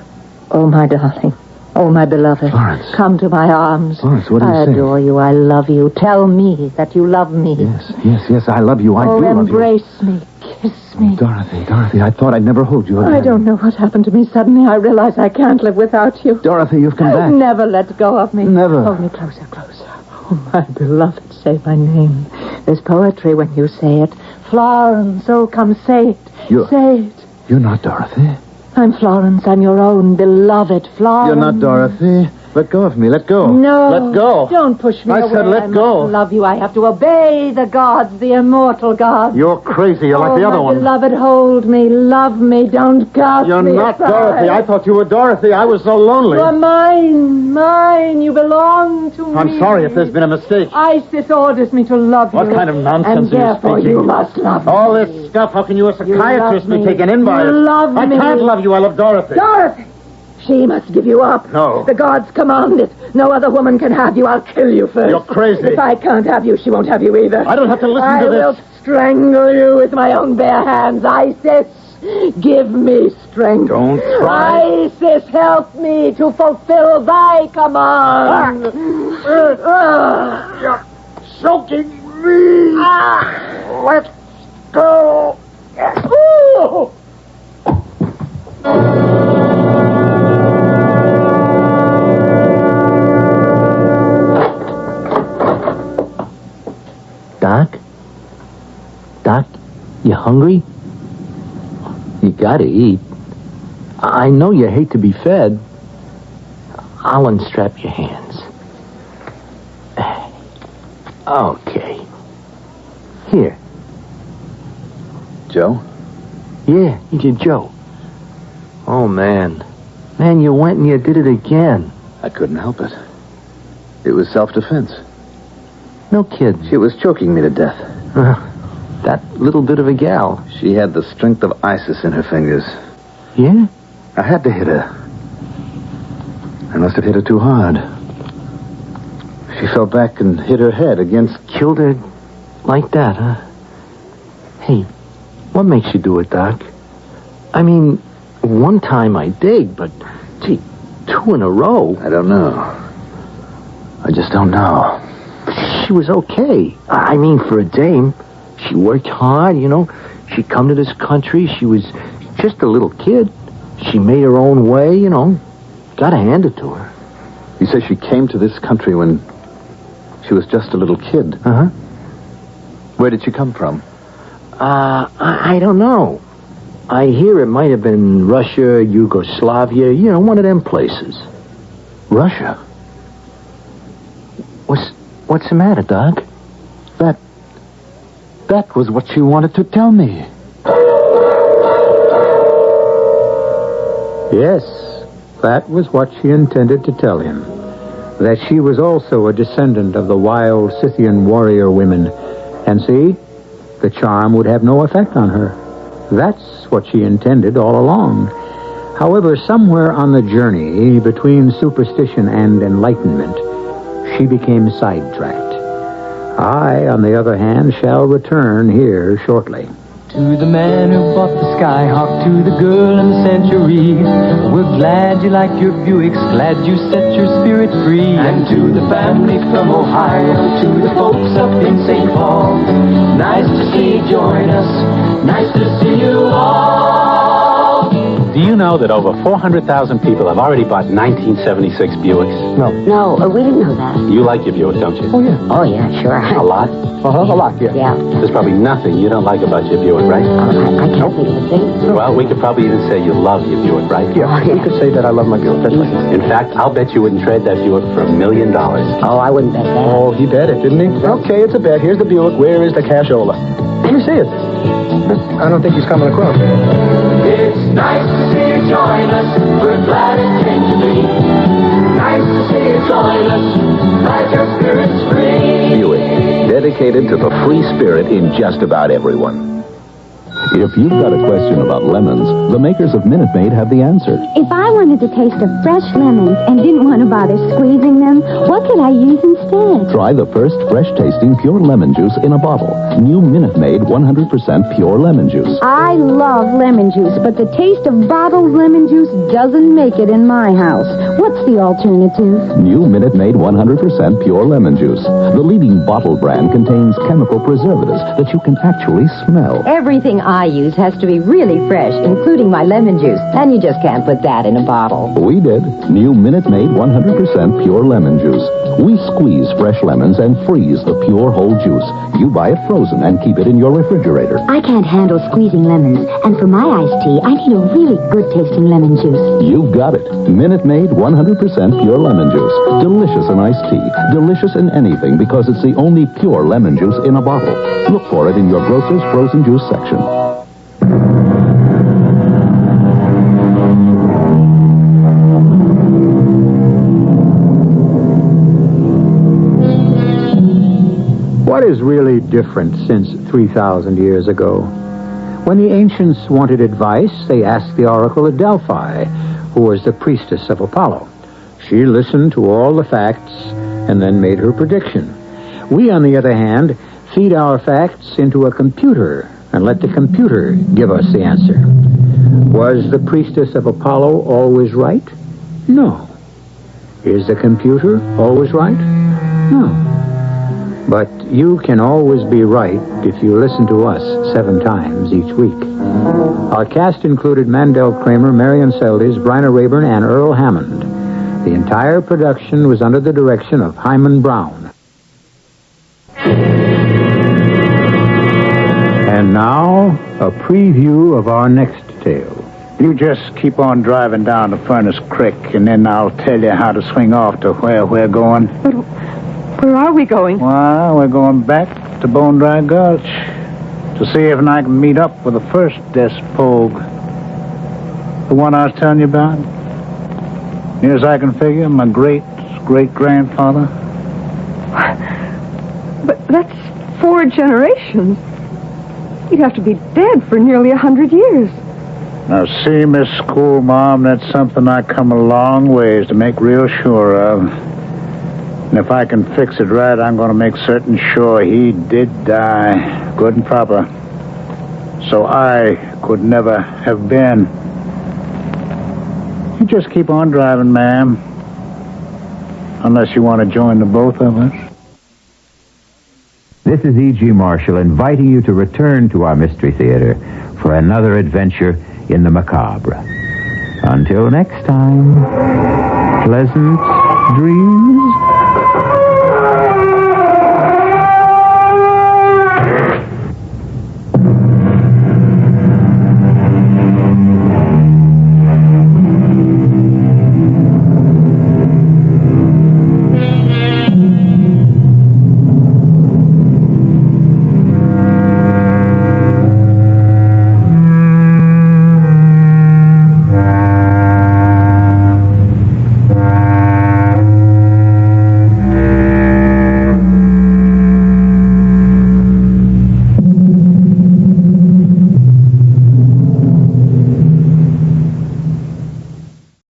Oh, my darling. Oh, my beloved. Florence. Come to my arms. Florence, what are you I saying? adore you. I love you. Tell me that you love me. Yes, I love you. I do love you. Embrace me. Kiss me. Dorothy, I thought I'd never hold you again. I don't know what happened to me. Suddenly I realize I can't live without you. Dorothy, you've come back. Never let go of me. Never. Hold me closer, closer. Oh, my beloved, say my name. There's poetry when you say it. Florence, oh, come say it. Say it. You're not Dorothy. I'm Florence. I'm your own beloved Florence. You're not Dorothy. Let go of me. Let go. No. Let go. Don't push me away. I said let go. I must love you. I have to obey the gods, the immortal gods. You're crazy. You're like the other my one. Beloved, hold me. Love me. Don't cast You're me not aside. Dorothy. I thought you were Dorothy. I was so lonely. You're mine. You belong to me. I'm sorry if there's been a mistake. Isis orders me to love you. What kind of nonsense and are you therefore speaking? you must love me. All this stuff, how can you, a psychiatrist, love be me. taken in by You it? love I me. can't love you. I love Dorothy. Dorothy! She must give you up. No. The gods command it. No other woman can have you. I'll kill you first. You're crazy. If I can't have you, she won't have you either. I don't have to listen to this. I will strangle you with my own bare hands. Isis, give me strength. Don't try. Isis, help me to fulfill thy command. You're choking me. Let's go. Ooh. Doc, you hungry? You gotta eat. I know you hate to be fed. I'll unstrap your hands. Okay. Here. Joe? Yeah, you're Joe. Oh, man. Man, you went and you did it again. I couldn't help it. It was self-defense. No kidding. She was choking me to death. That little bit of a gal. She had the strength of Isis in her fingers. Yeah? I had to hit her. I must have hit her too hard. She fell back and hit her head against... Killed her like that, huh? Hey, what makes you do it, Doc? I mean, one time I dig, but, gee, 2 in a row. I don't know. I just don't know. She was okay. I mean, for a dame. She worked hard, you know. She'd come to this country. She was just a little kid. She made her own way, you know. Gotta hand it to her. You say she came to this country when she was just a little kid? Uh-huh. Where did she come from? I don't know. I hear it might have been Russia, Yugoslavia, you know, one of them places. Russia? What's the matter, Doc? That was what she wanted to tell me. Yes, that was what she intended to tell him. That she was also a descendant of the wild Scythian warrior women. And see, the charm would have no effect on her. That's what she intended all along. However, somewhere on the journey between superstition and enlightenment, she became sidetracked. I, on the other hand, shall return here shortly. To the man who bought the Skyhawk, to the girl in the Century, we're glad you like your Buicks, glad you set your spirit free. And to the family from Ohio, to the folks up in St. Paul, nice to see you join us, nice to see you all. do you know that over 400,000 people have already bought 1976 Buicks? No, we didn't know that. You like your Buick, don't you? Oh, yeah. Oh, yeah, sure. A lot? A lot, yeah. Yeah. There's probably nothing you don't like about your Buick, right? I can't think of a thing. Well, we could probably even say you love your Buick, right? Yeah, you could say that I love my Buick. That's right. In fact, I'll bet you wouldn't trade that Buick for $1 million. Oh, I wouldn't bet that. Oh, he bet it, didn't he? Okay, it's a bet. Here's the Buick. Where is the cashola? Let me see it. I don't think he's coming across. It's nice to see you join us. We're glad it came to be. Nice to see you join us. Let your spirits free. Buick, dedicated to the free spirit in just about everyone. If you've got a question about lemons, the makers of Minute Maid have the answer. If I wanted to taste of fresh lemons and didn't want to bother squeezing them, what could I use instead? Try the first fresh-tasting pure lemon juice in a bottle. New Minute Maid 100% pure lemon juice. I love lemon juice, but the taste of bottled lemon juice doesn't make it in my house. What's the alternative? New Minute Maid 100% pure lemon juice. The leading bottle brand contains chemical preservatives that you can actually smell. Everything I use has to be really fresh, including my lemon juice. And you just can't put that in a bottle. We did. New Minute Maid 100% pure lemon juice. We squeeze fresh lemons and freeze the pure whole juice. You buy it frozen and keep it in your refrigerator. I can't handle squeezing lemons, and for my iced tea, I need a really good-tasting lemon juice. You've got it. Minute Maid 100% pure lemon juice. Delicious in iced tea. Delicious in anything because it's the only pure lemon juice in a bottle. Look for it in your grocer's frozen juice section. What is really different since 3,000 years ago? When the ancients wanted advice, they asked the oracle at Delphi, who was the priestess of Apollo. She listened to all the facts and then made her prediction. We, on the other hand, feed our facts into a computer and let the computer give us the answer. Was the priestess of Apollo always right? No. Is the computer always right? No. But you can always be right if you listen to us 7 times each week. Our cast included Mandel Kramer, Marion Seldes, Bryna Rayburn, and Earl Hammond. The entire production was under the direction of Hyman Brown. And now, a preview of our next tale. You just keep on driving down to Furnace Creek, and then I'll tell you how to swing off to where we're going. But where are we going? Well, we're going back to Bone Dry Gulch to see if I can meet up with the first Despogue. The one I was telling you about. Near as I can figure, my great-great-grandfather. But that's 4 generations. You'd have to be dead for nearly 100 years. Now, see, Miss Schoolma'am, that's something I come a long ways to make real sure of. And if I can fix it right, I'm going to make certain sure he did die, good and proper. So I could never have been. You just keep on driving, ma'am. Unless you want to join the both of us. This is E.G. Marshall inviting you to return to our Mystery Theater for another adventure in the macabre. Until next time, pleasant dreams.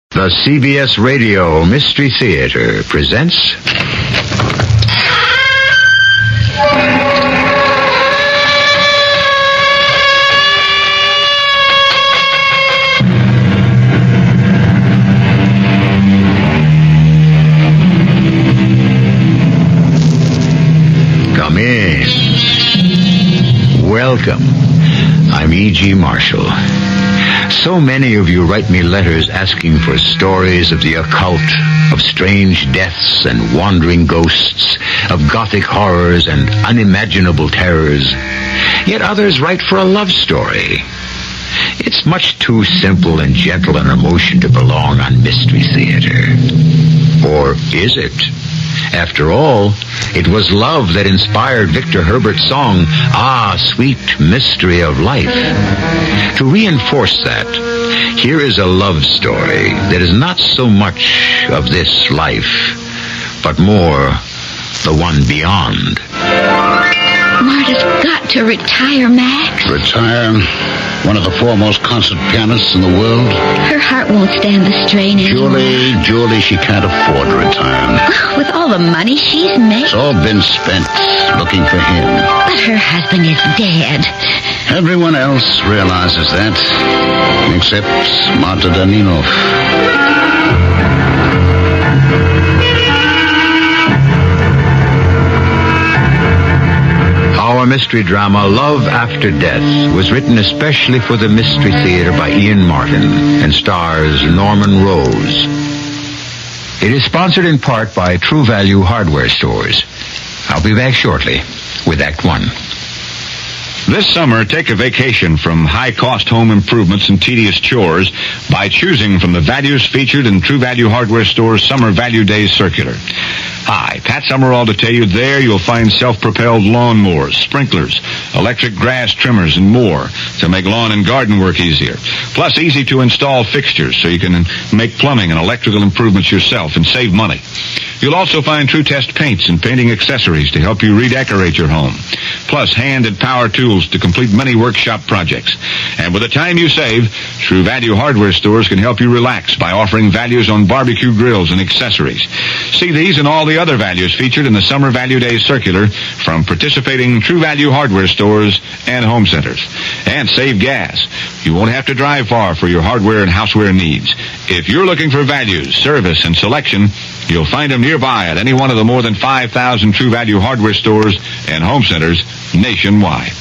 The CBS Radio Mystery Theater presents... Come in. Welcome. I'm E.G. Marshall. So many of you write me letters asking for stories of the occult, of strange deaths and wandering ghosts, of gothic horrors and unimaginable terrors. Yet others write for a love story. It's much too simple and gentle an emotion to belong on Mystery Theater. Or is it? After all, it was love that inspired Victor Herbert's song, Ah, Sweet Mystery of Life. To reinforce that, here is a love story that is not so much of this life, but more the one beyond. Marta's got to retire, Max. Retire? One of the foremost concert pianists in the world? Her heart won't stand the strain anymore. Julie, she can't afford to retire. With all the money she's made. It's all been spent looking for him. But her husband is dead. Everyone else realizes that, except Marta Danilov. Our mystery drama, Love After Death, was written especially for the Mystery Theater by Ian Martin and stars Norman Rose. It is sponsored in part by True Value Hardware Stores. I'll be back shortly with Act One. This summer, take a vacation from high-cost home improvements and tedious chores by choosing from the values featured in True Value Hardware Store's Summer Value Days circular. Hi, Pat Summerall to tell you there you'll find self-propelled lawnmowers, sprinklers, electric grass trimmers, and more to make lawn and garden work easier. Plus, easy-to-install fixtures so you can make plumbing and electrical improvements yourself and save money. You'll also find True Test paints and painting accessories to help you redecorate your home. Plus, hand and power tools to complete many workshop projects. And with the time you save, True Value Hardware Stores can help you relax by offering values on barbecue grills and accessories. See these and all the other values featured in the Summer Value Days circular from participating True Value Hardware Stores and home centers. And save gas. You won't have to drive far for your hardware and houseware needs. If you're looking for values, service, and selection, you'll find them nearby at any one of the more than 5,000 True Value Hardware Stores and home centers nationwide.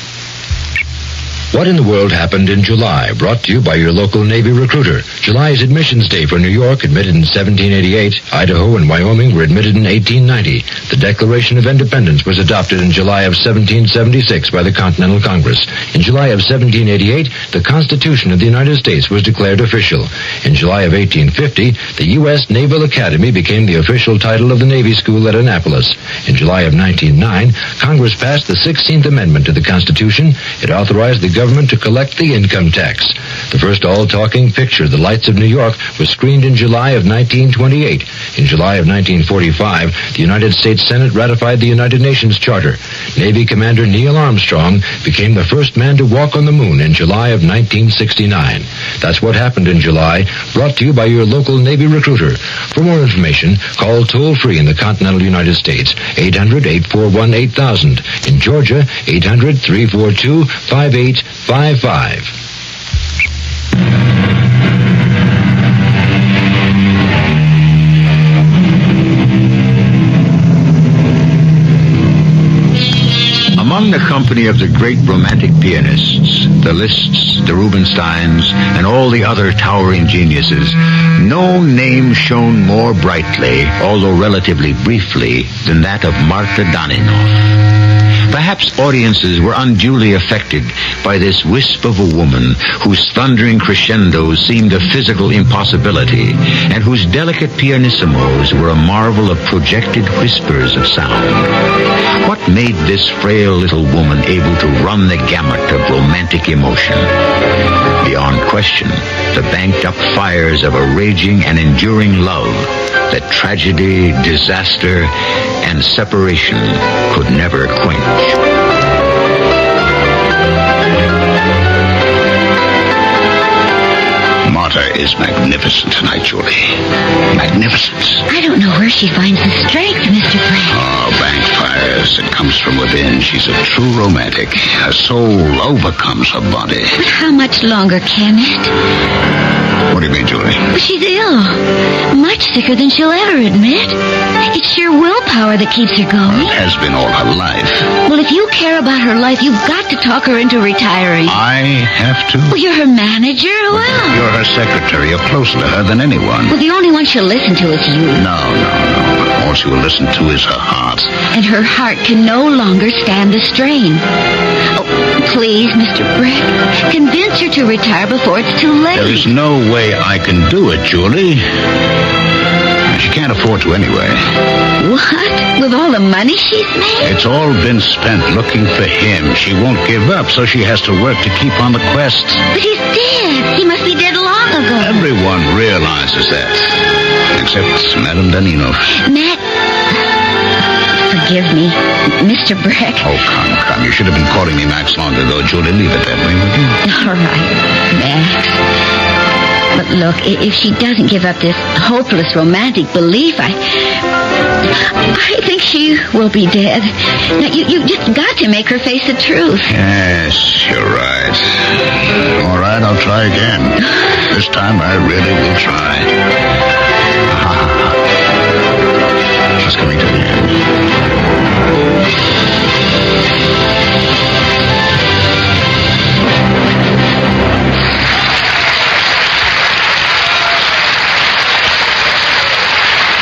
What in the World Happened in July? Brought to you by your local Navy recruiter. July is admissions day for New York, admitted in 1788. Idaho and Wyoming were admitted in 1890. The Declaration of Independence was adopted in July of 1776 by the Continental Congress. In July of 1788, the Constitution of the United States was declared official. In July of 1850, the U.S. Naval Academy became the official title of the Navy School at Annapolis. In July of 1909, Congress passed the 16th Amendment to the Constitution. It authorized the government to collect the income tax. The first all-talking picture, The Lights of New York, was screened in July of 1928. In July of 1945, the United States Senate ratified the United Nations Charter. Navy Commander Neil Armstrong became the first man to walk on the moon in July of 1969. That's what happened in July, brought to you by your local Navy recruiter. For more information, call toll-free in the continental United States, 800-841-8000. In Georgia, 800-342-5855. Among the company of the great romantic pianists, the Liszts, the Rubinsteins, and all the other towering geniuses, no name shone more brightly, although relatively briefly, than that of Marta Danilov. Perhaps audiences were unduly affected by this wisp of a woman whose thundering crescendos seemed a physical impossibility and whose delicate pianissimos were a marvel of projected whispers of sound. What made this frail little woman able to run the gamut of romantic emotion? Beyond question, the banked-up fires of a raging and enduring love that tragedy, disaster, and separation could never quench. Marta is magnificent tonight, Julie. Magnificent. I don't know where she finds the strength, Mr. Pratt. Oh, bank fires. happiness that comes from within. She's a true romantic. Her soul overcomes her body. But how much longer, Kenneth? What do you mean, Julie? She's ill. Much sicker than she'll ever admit. It's sheer willpower that keeps her going. It has been all her life. Well, if you care about her life, you've got to talk her into retiring. I have to? Well, you're her manager. Well, you're her secretary. You're closer to her than anyone. Well, the only one she'll listen to is you. No. All she will listen to is her heart. And her heart can no longer stand the strain. Oh, please, Mr. Brick, convince her to retire before it's too late. There is no way I can do it, Julie. She can't afford to anyway. What? With all the money she's made? It's all been spent looking for him. She won't give up, so she has to work to keep on the quest. But he's dead. He must be dead long ago. Everyone realizes that. Except Madame Danino. Matt... Forgive me, Mr. Breck. Oh, come. You should have been calling me Max long ago, Julie. Leave it that way, would you? All right, Max. But look, if she doesn't give up this hopeless romantic belief, I think she will be dead. Now, you just got to make her face the truth. Yes, you're right. All right, I'll try again. This time I really will try. She's coming to the end.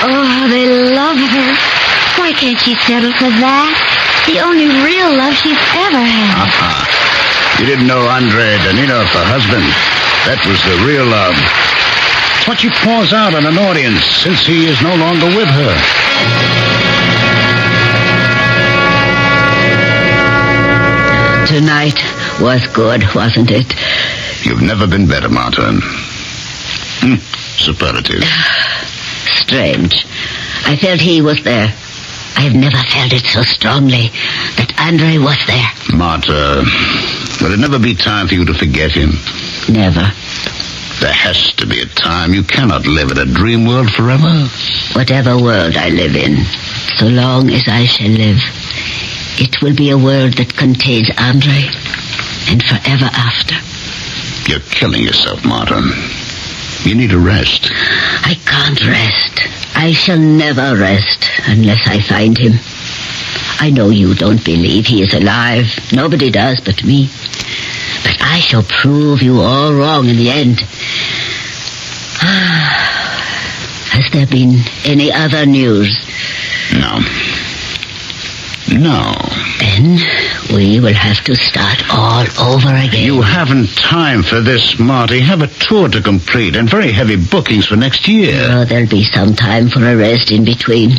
Oh, they love her. Why can't she settle for that? The only real love she's ever had. You didn't know Andre Danino, her husband. That was the real love. It's what she pours out on an audience since he is no longer with her. Tonight was good, wasn't it? You've never been better, Martin. Superlative. Strange. I felt he was there. I have never felt it so strongly that Andre was there. Marta, will it never be time for you to forget him? Never. There has to be a time. You cannot live in a dream world forever. Whatever world I live in, so long as I shall live, it will be a world that contains Andre, and forever after. You're killing yourself, Martin. You need a rest. I can't rest. I shall never rest unless I find him. I know you don't believe he is alive. Nobody does but me. But I shall prove you all wrong in the end. Has there been any other news? No. Then we will have to start all over again. You haven't time for this, Marty. Have a tour to complete and very heavy bookings for next year. Oh, there'll be some time for a rest in between.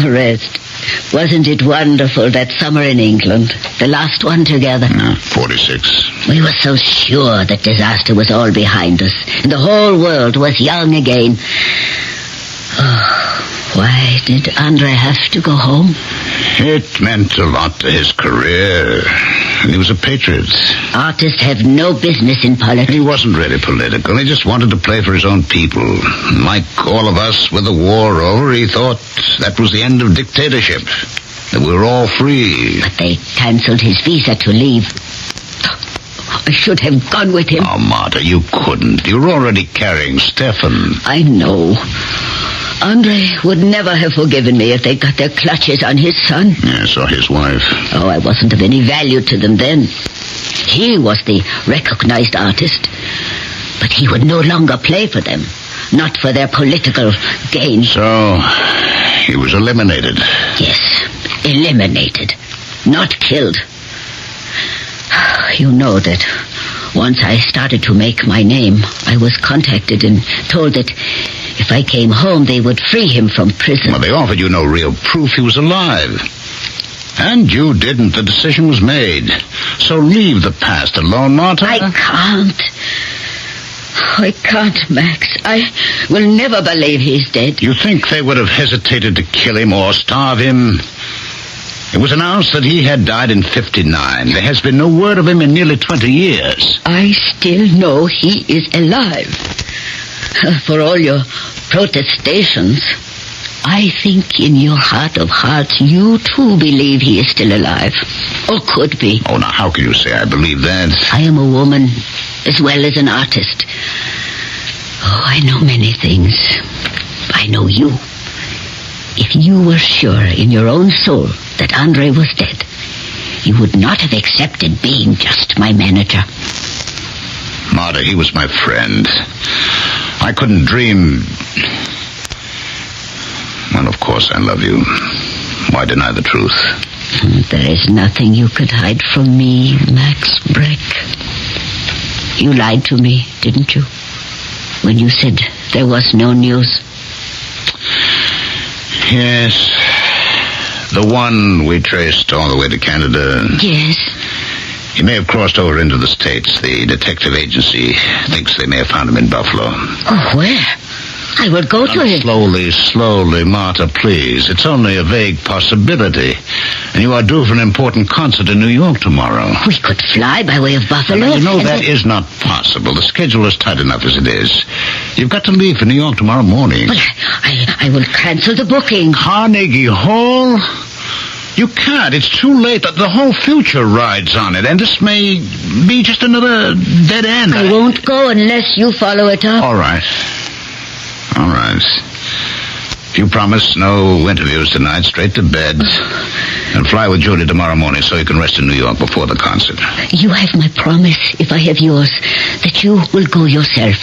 A rest. Wasn't it wonderful that summer in England? The last one together. 46. We were so sure that disaster was all behind us, and the whole world was young again. Oh, why did Andre have to go home? It meant a lot to his career. And he was a patriot. Artists have no business in politics. He wasn't really political. He just wanted to play for his own people. Like all of us, with the war over, he thought that was the end of dictatorship. That we were all free. But they cancelled his visa to leave. I should have gone with him. Oh, Marta, you couldn't. You were already carrying Stefan. I know. Andre would never have forgiven me if they got their clutches on his son. Yes, or his wife. Oh, I wasn't of any value to them then. He was the recognized artist. But he would no longer play for them. Not for their political gain. So, he was eliminated. Yes, eliminated. Not killed. You know that once I started to make my name, I was contacted and told that if I came home, they would free him from prison. Well, they offered you no real proof he was alive. And you didn't. The decision was made. So leave the past alone, Marta. I can't, Max. I will never believe he's dead. You think they would have hesitated to kill him or starve him? It was announced that he had died in 59. There has been no word of him in nearly 20 years. I still know he is alive. For all your protestations, I think in your heart of hearts you too believe he is still alive. Or could be. Oh, now, how can you say I believe that? I am a woman as well as an artist. Oh, I know many things. I know you. If you were sure in your own soul that Andre was dead, you would not have accepted being just my manager. Marta, he was my friend. I couldn't dream... Well, of course I love you. Why deny the truth? There is nothing you could hide from me, Max Breck. You lied to me, didn't you? When you said there was no news. Yes. The one we traced all the way to Canada. Yes. He may have crossed over into the States. The detective agency thinks they may have found him in Buffalo. Oh, where? I will go to him. Slowly, Marta, please. It's only a vague possibility. And you are due for an important concert in New York tomorrow. We could fly by way of Buffalo. Now, you know that is not possible. The schedule is tight enough as it is. You've got to leave for New York tomorrow morning. But I will cancel the booking. Carnegie Hall? You can't. It's too late. The whole future rides on it. And this may be just another dead end. I won't go unless you follow it up. All right. If you promise no interviews tonight, straight to bed. And fly with Julie tomorrow morning so you can rest in New York before the concert. You have my promise, if I have yours, that you will go yourself.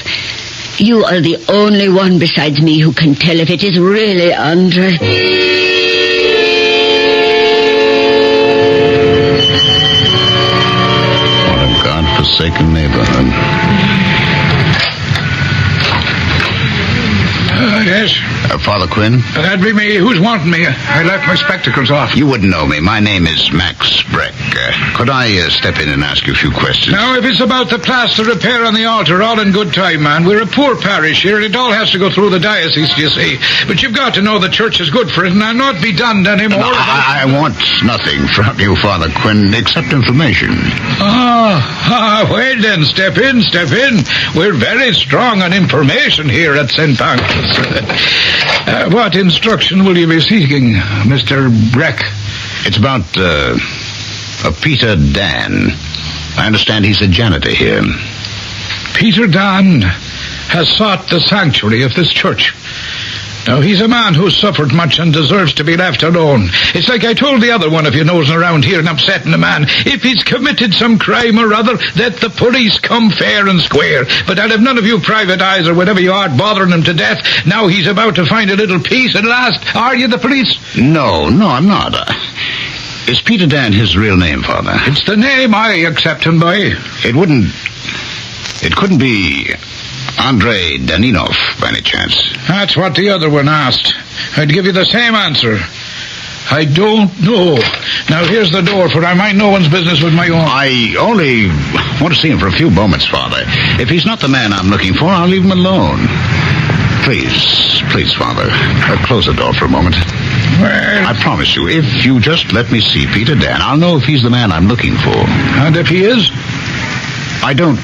You are the only one besides me who can tell if it is really Andre. What a godforsaken neighborhood. Yes? Father Quinn? That'd be me. Who's wanting me? I left my spectacles off. You wouldn't know me. My name is Max Breck. Could I step in and ask you a few questions? Now, if it's about the plaster repair on the altar, all in good time, man. We're a poor parish here, and it all has to go through the diocese, you see. But you've got to know the church is good for it, and I'll not be done anymore. No, I want nothing from you, Father Quinn, except information. Well then, step in. We're very strong on information here at St. Pancras. What instruction will you be seeking, Mr. Breck? It's about, Peter Dan. I understand he's a janitor here. Peter Dan has sought the sanctuary of this church. Now, he's a man who's suffered much and deserves to be left alone. It's like I told the other one of you nosing around here and upsetting a man. If he's committed some crime or other, let the police come fair and square. But I'll have none of you private eyes or whatever you are bothering him to death. Now he's about to find a little peace at last. Are you the police? No, I'm not. Is Peter Dan his real name, Father? It's the name I accept him by. It couldn't be Andre Daninov, by any chance. That's what the other one asked. I'd give you the same answer. I don't know. Now, here's the door, for I mind no one's business with my own. I only want to see him for a few moments, Father. If he's not the man I'm looking for, I'll leave him alone. Please, Father, close the door for a moment. Well, I promise you, if you just let me see Peter Dan, I'll know if he's the man I'm looking for. And if he is? I don't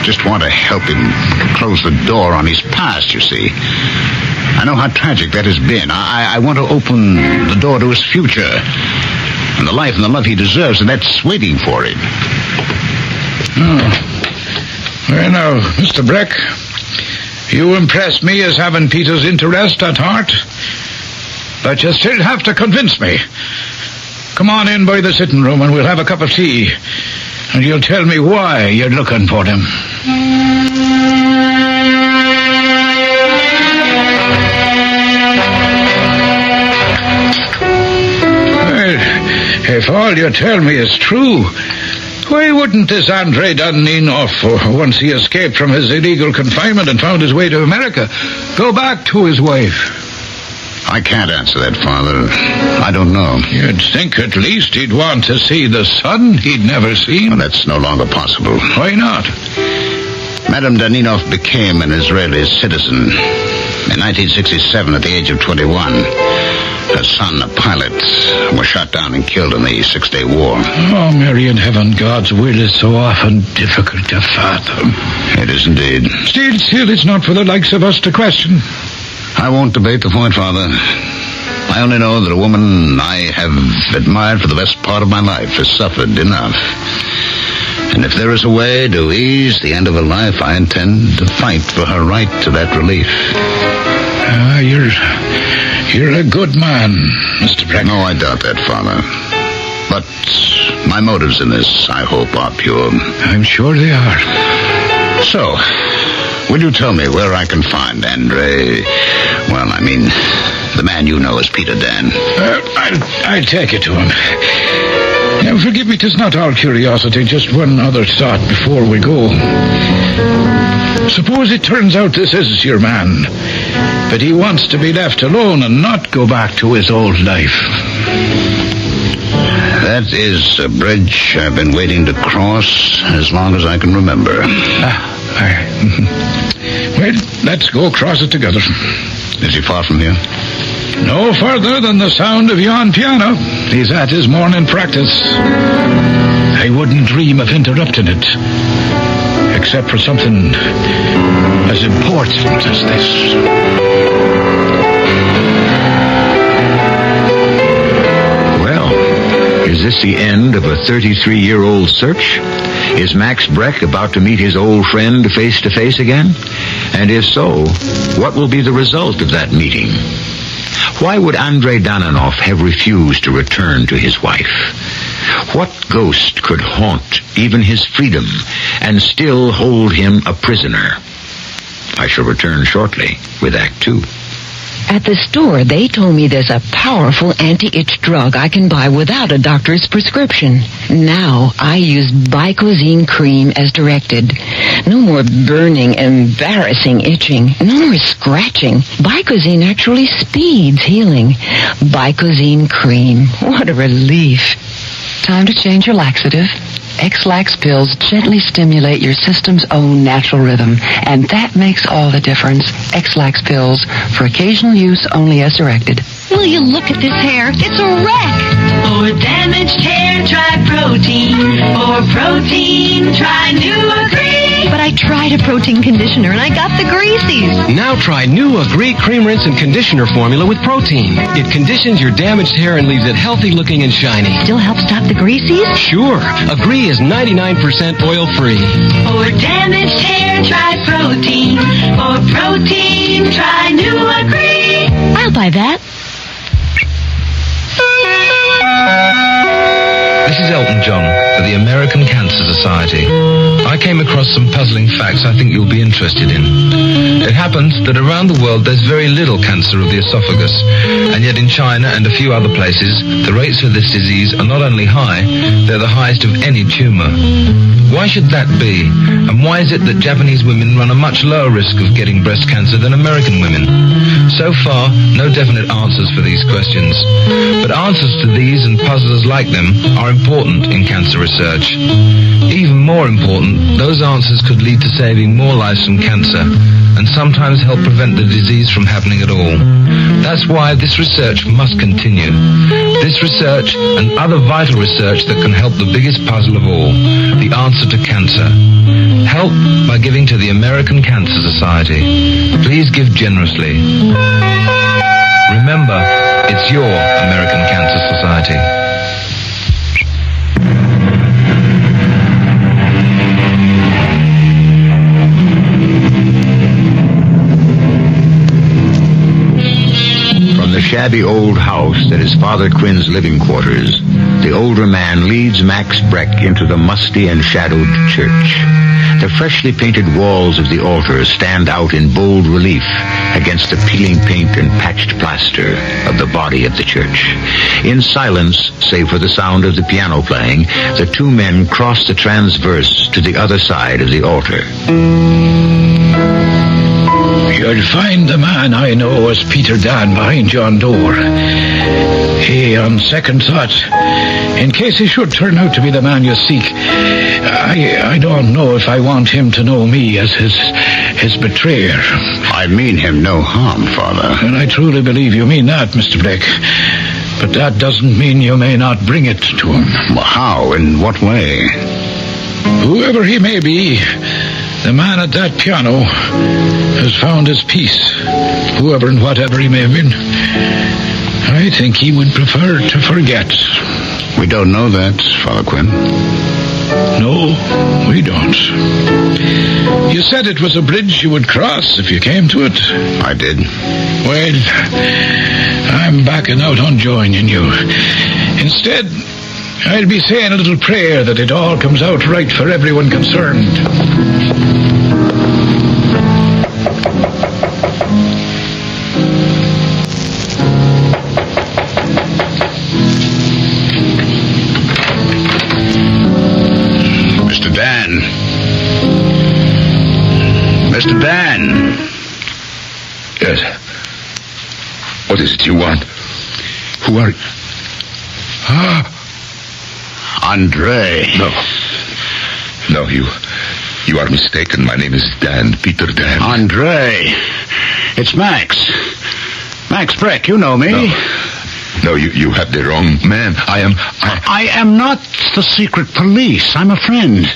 just want to help him close the door on his past, you see. I know how tragic that has been. I want to open the door to his future and the life and the love he deserves, and that's waiting for him. Well, now, Mr. Breck, you impress me as having Peter's interest at heart, but you still have to convince me. Come on in by the sitting room and we'll have a cup of tea. And you'll tell me why you're looking for them. Well, if all you tell me is true, why wouldn't this Andre Daninov, once he escaped from his illegal confinement and found his way to America, go back to his wife? I can't answer that, Father. I don't know. You'd think at least he'd want to see the son he'd never seen. Well, that's no longer possible. Why not? Madame Daninov became an Israeli citizen in 1967 at the age of 21. Her son, a pilot, was shot down and killed in the Six-Day War. Oh, Mary in heaven, God's will is so often difficult to fathom. It is indeed. Still, it's not for the likes of us to question. I won't debate the point, Father. I only know that a woman I have admired for the best part of my life has suffered enough. And if there is a way to ease the end of her life, I intend to fight for her right to that relief. You're a good man, Mr. Breck. No, I doubt that, Father. But my motives in this, I hope, are pure. I'm sure they are. So, will you tell me where I can find Andre? Well, I mean, the man you know as Peter Dan. I'll take you to him. Now, forgive me, 'tis not all curiosity, just one other thought before we go. Suppose it turns out this is your man, but he wants to be left alone and not go back to his old life. That is a bridge I've been waiting to cross as long as I can remember. Well, let's go across it together. Is he far from here? No further than the sound of yon piano. He's at his morning practice. I wouldn't dream of interrupting it, except for something as important as this. Well, is this the end of a 33-year-old search? Is Max Breck about to meet his old friend face to face again? And if so, what will be the result of that meeting? Why would Andrei Dananov have refused to return to his wife? What ghost could haunt even his freedom and still hold him a prisoner? I shall return shortly with Act 2. At the store, they told me there's a powerful anti-itch drug I can buy without a doctor's prescription. Now, I use Bicozine cream as directed. No more burning, embarrassing itching. No more scratching. Bicozine actually speeds healing. Bicozine cream. What a relief. Time to change your laxative. X-Lax pills gently stimulate your system's own natural rhythm, and that makes all the difference. X-Lax pills, for occasional use only as directed. Will you look at this hair? It's a wreck. For damaged hair, try protein. For protein, try New Agree. But I tried a protein conditioner and I got the greasies. Now try New Agree Cream Rinse and Conditioner formula with protein. It conditions your damaged hair and leaves it healthy looking and shiny. Still helps stop the greasies? Sure. Agree is 99% oil-free. For damaged hair, try protein. For protein, try New Agree. I'll buy that. This is Elton John for the American Cancer Society. I came across some puzzling facts I think you'll be interested in. It happens that around the world there's very little cancer of the esophagus, and yet in China and a few other places, the rates of this disease are not only high, they're the highest of any tumor. Why should that be? And why is it that Japanese women run a much lower risk of getting breast cancer than American women? So far, no definite answers for these questions. But answers to these and puzzles like them are important in cancer research. Even more important, those answers could lead to saving more lives from cancer, and sometimes help prevent the disease from happening at all. That's why this research must continue. This research and other vital research that can help the biggest puzzle of all, the answer to cancer. Help by giving to the American Cancer Society. Please give generously. Remember, it's your American Cancer Society. From the shabby old house that is Father Quinn's living quarters, the older man leads Max Breck into the musty and shadowed church. The freshly painted walls of the altar stand out in bold relief against the peeling paint and patched plaster of the body of the church. In silence, save for the sound of the piano playing, the two men cross the transverse to the other side of the altar. You'll find the man I know as Peter Dan behind yon door. He, on second thought, in case he should turn out to be the man you seek, I don't know if I want him to know me as his betrayer. I mean him no harm, Father. And I truly believe you mean that, Mr. Blake. But that doesn't mean you may not bring it to him. Well, how? In what way? Whoever he may be, the man at that piano has found his peace, whoever and whatever he may have been. I think he would prefer to forget. We don't know that, Father Quinn. No, we don't. You said it was a bridge you would cross if you came to it. I did. Well, I'm backing out on joining you. Instead, I'll be saying a little prayer that it all comes out right for everyone concerned. Mr. Dan. Yes. What is it you want? Who are you? Andre. No, you are mistaken. My name is Dan, Peter Dan. Andre. It's Max. Max Breck, you know me. No, you have the wrong man. I am not the secret police. I'm a friend.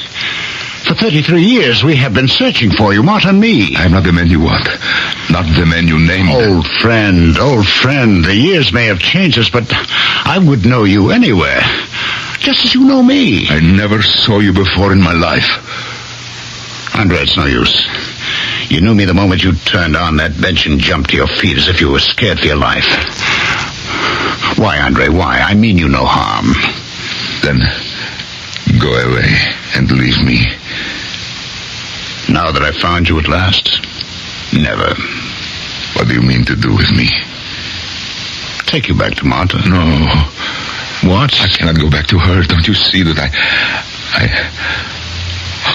For 33 years, we have been searching for you, Mott and me. I am not the man you want. Not the man you named. Old friend. The years may have changed us, but I would know you anywhere. Just as you know me. I never saw you before in my life. Andre, it's no use. You knew me the moment you turned on that bench and jumped to your feet as if you were scared for your life. Why, Andre, why? I mean you no harm. Then go away and leave me. Now that I found you at last? Never. What do you mean to do with me? Take you back to Martha. No. What? I cannot go back to her. Don't you see that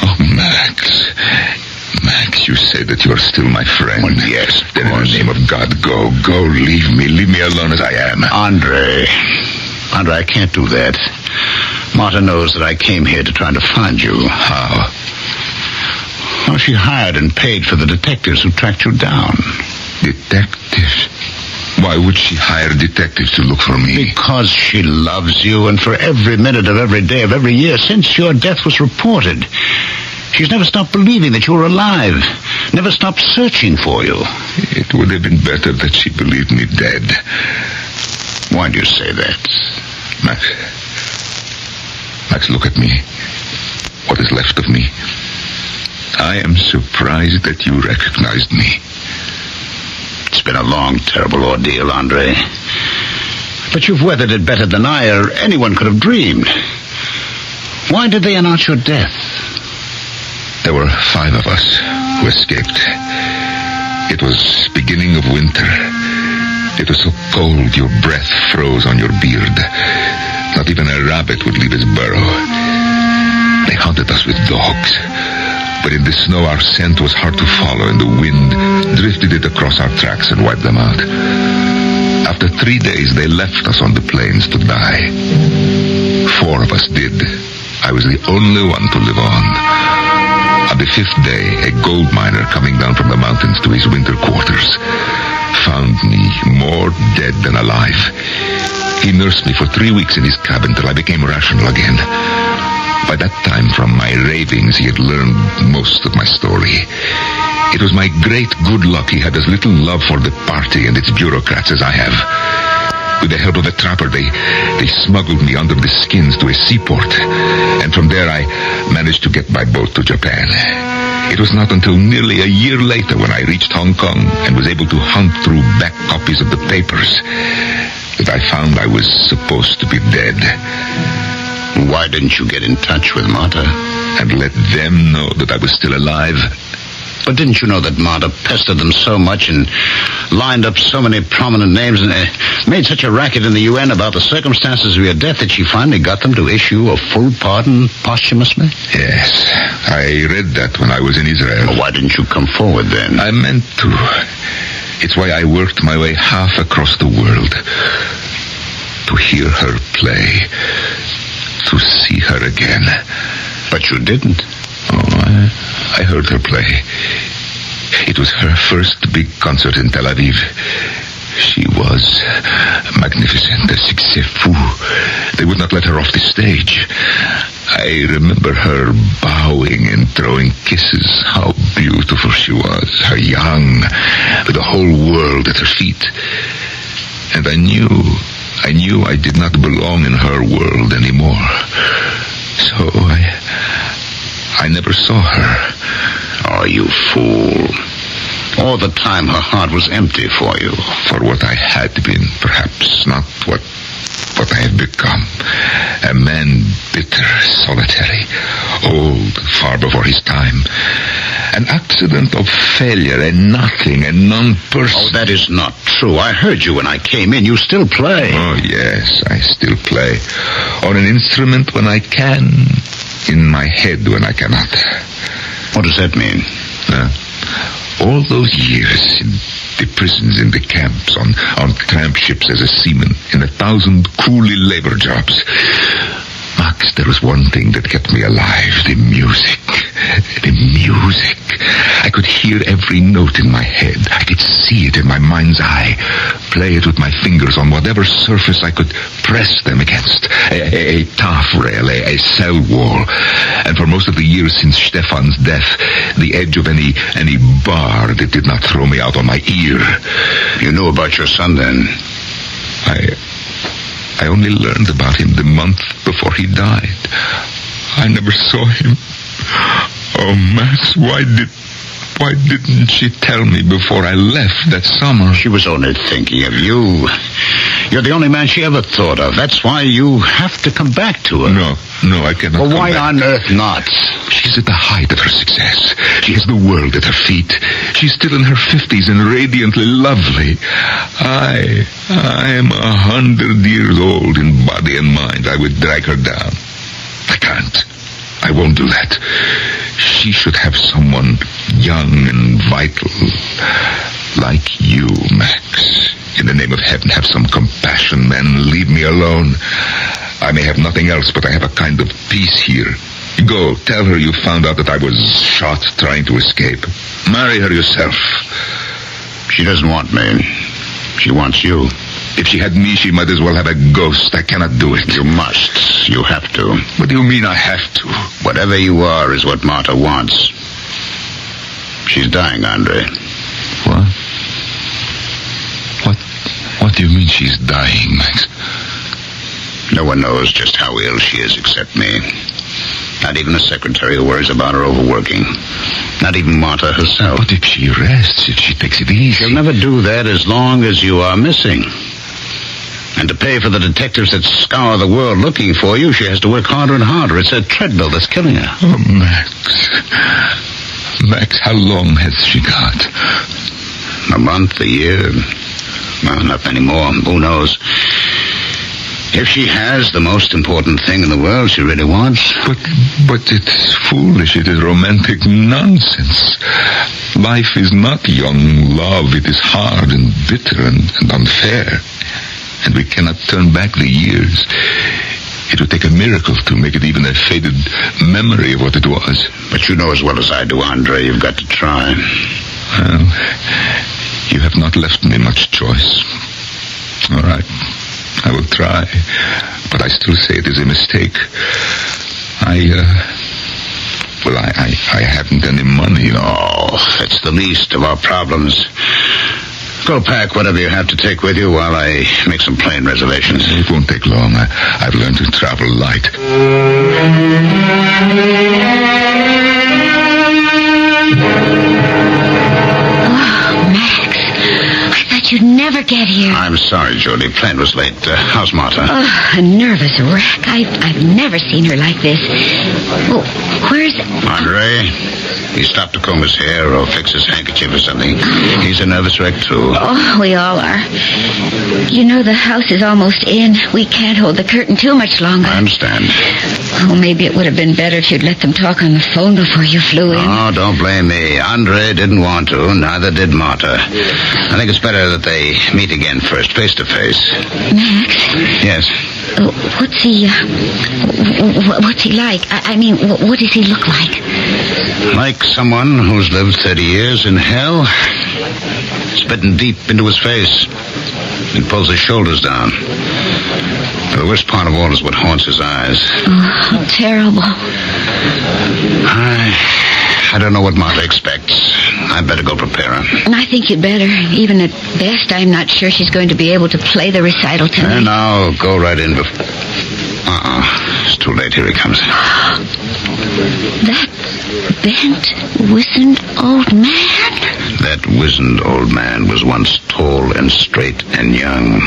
Oh, Max. Max, you say that you are still my friend. Well, yes. Then in the name of God, go. Go, leave me. Leave me alone as I am. Andre, I can't do that. Martha knows that I came here to try to find you. How? Well, she hired and paid for the detectives who tracked you down. Detectives? Why would she hire detectives to look for me? Because she loves you, and for every minute of every day of every year since your death was reported, she's never stopped believing that you were alive, never stopped searching for you. It would have been better that she believed me dead. Why do you say that? Max, look at me. What is left of me. I am surprised that you recognized me. It's been a long, terrible ordeal, Andre. But you've weathered it better than I or anyone could have dreamed. Why did they announce your death? There were 5 of us who escaped. It was beginning of winter. It was so cold your breath froze on your beard. Not even a rabbit would leave his burrow. They hunted us with dogs. But in the snow our scent was hard to follow, and the wind drifted it across our tracks and wiped them out. After 3 days they left us on the plains to die. 4 of us did. I was the only one to live on. On the 5th day, a gold miner coming down from the mountains to his winter quarters found me more dead than alive. He nursed me for 3 weeks in his cabin till I became rational again. By that time, from my ravings, he had learned most of my story. It was my great good luck he had as little love for the party and its bureaucrats as I have. With the help of a trapper, they smuggled me under the skins to a seaport, and from there I managed to get by boat to Japan. It was not until nearly a year later when I reached Hong Kong and was able to hunt through back copies of the papers that I found I was supposed to be dead. Why didn't you get in touch with Martha? And let them know that I was still alive? But didn't you know that Martha pestered them so much and lined up so many prominent names and made such a racket in the UN about the circumstances of your death that she finally got them to issue a full pardon posthumously? Yes, I read that when I was in Israel. Well, why didn't you come forward then? I meant to. It's why I worked my way half across the world. To hear her play. To see her again. But you didn't. Oh, I heard her play. It was her first big concert in Tel Aviv. She was magnificent, a succès fou. They would not let her off the stage. I remember her bowing and throwing kisses. How beautiful she was. Her young, with the whole world at her feet. And I knew I did not belong in her world anymore. So I never saw her. Oh, you fool. All the time her heart was empty for you. For what I had been, perhaps, not what I have become. A man bitter, solitary, old, far before his time. An accident of failure, a nothing, a non-person. Oh, that is not true. I heard you when I came in. You still play. Oh, yes, I still play. On an instrument when I can, in my head when I cannot. What does that mean? All those years in the prisons, in the camps, on tramp ships as a seaman, in 1,000 coolie labor jobs. Max, there was one thing that kept me alive, the music. The music. I could hear every note in my head. I could see it in my mind's eye. Play it with my fingers on whatever surface I could press them against. A taffrail, a cell wall. And for most of the years since Stefan's death, the edge of any bar that did not throw me out on my ear. You knew about your son then? I only learned about him the month before he died. I never saw him. Oh, Max, why didn't she tell me before I left that summer? She was only thinking of you. You're the only man she ever thought of. That's why you have to come back to her. No, I cannot. Well, why on earth not? She's at the height of her success. She has the world at her feet. She's still in her 50s and radiantly lovely. I am 100 years old in body and mind. I would drag her down. I can't. I won't do that. She should have someone young and vital, like you, Max. In the name of heaven, have some compassion, man. Leave me alone. I may have nothing else, but I have a kind of peace here. Go, tell her you found out that I was shot trying to escape. Marry her yourself. She doesn't want me. She wants you. If she had me, she might as well have a ghost. I cannot do it. You must. You have to. What do you mean I have to? Whatever you are is what Marta wants. She's dying, Andre. What? What do you mean she's dying, Max? No one knows just how ill she is except me. Not even the secretary who worries about her overworking. Not even Marta herself. But if she rests, if she takes it easy... She'll never do that as long as you are missing. And to pay for the detectives that scour the world looking for you, she has to work harder and harder. It's a treadmill that's killing her. Oh, Max. Max, how long has she got? A month, a year. Well, not many more. Who knows? If she has the most important thing in the world she really wants. But it's foolish. It is romantic nonsense. Life is not young love. It is hard and bitter and unfair. And we cannot turn back the years. It would take a miracle to make it even a faded memory of what it was. But you know as well as I do, Andre, you've got to try. Well, you have not left me much choice. All right. I will try. But I still say it is a mistake. I haven't any money. Oh, it's the least of our problems. Go pack whatever you have to take with you while I make some plane reservations. It won't take long. I've learned to travel light. You'd never get here. I'm sorry, Judy. Plane was late. How's Marta? Oh, a nervous wreck. I've never seen her like this. Oh, where's... Andre, he stopped to comb his hair or fix his handkerchief or something. He's a nervous wreck, too. Oh, we all are. You know, the house is almost in. We can't hold the curtain too much longer. I understand. Oh, maybe it would have been better if you'd let them talk on the phone before you flew in. Oh, don't blame me. Andre didn't want to. Neither did Marta. I think it's better that they meet again first, face to face. Max? Yes? What's he like? I mean, what does he look like? Like someone who's lived 30 years in hell. Spitting deep into his face. And pulls his shoulders down. The worst part of all is what haunts his eyes. Oh, terrible. I don't know what Marta expects. I'd better go prepare her. And I think you'd better. Even at best, I'm not sure she's going to be able to play the recital tonight. And now, go right in before... It's too late. Here he comes. That bent, wizened old man? That wizened old man was once tall and straight and young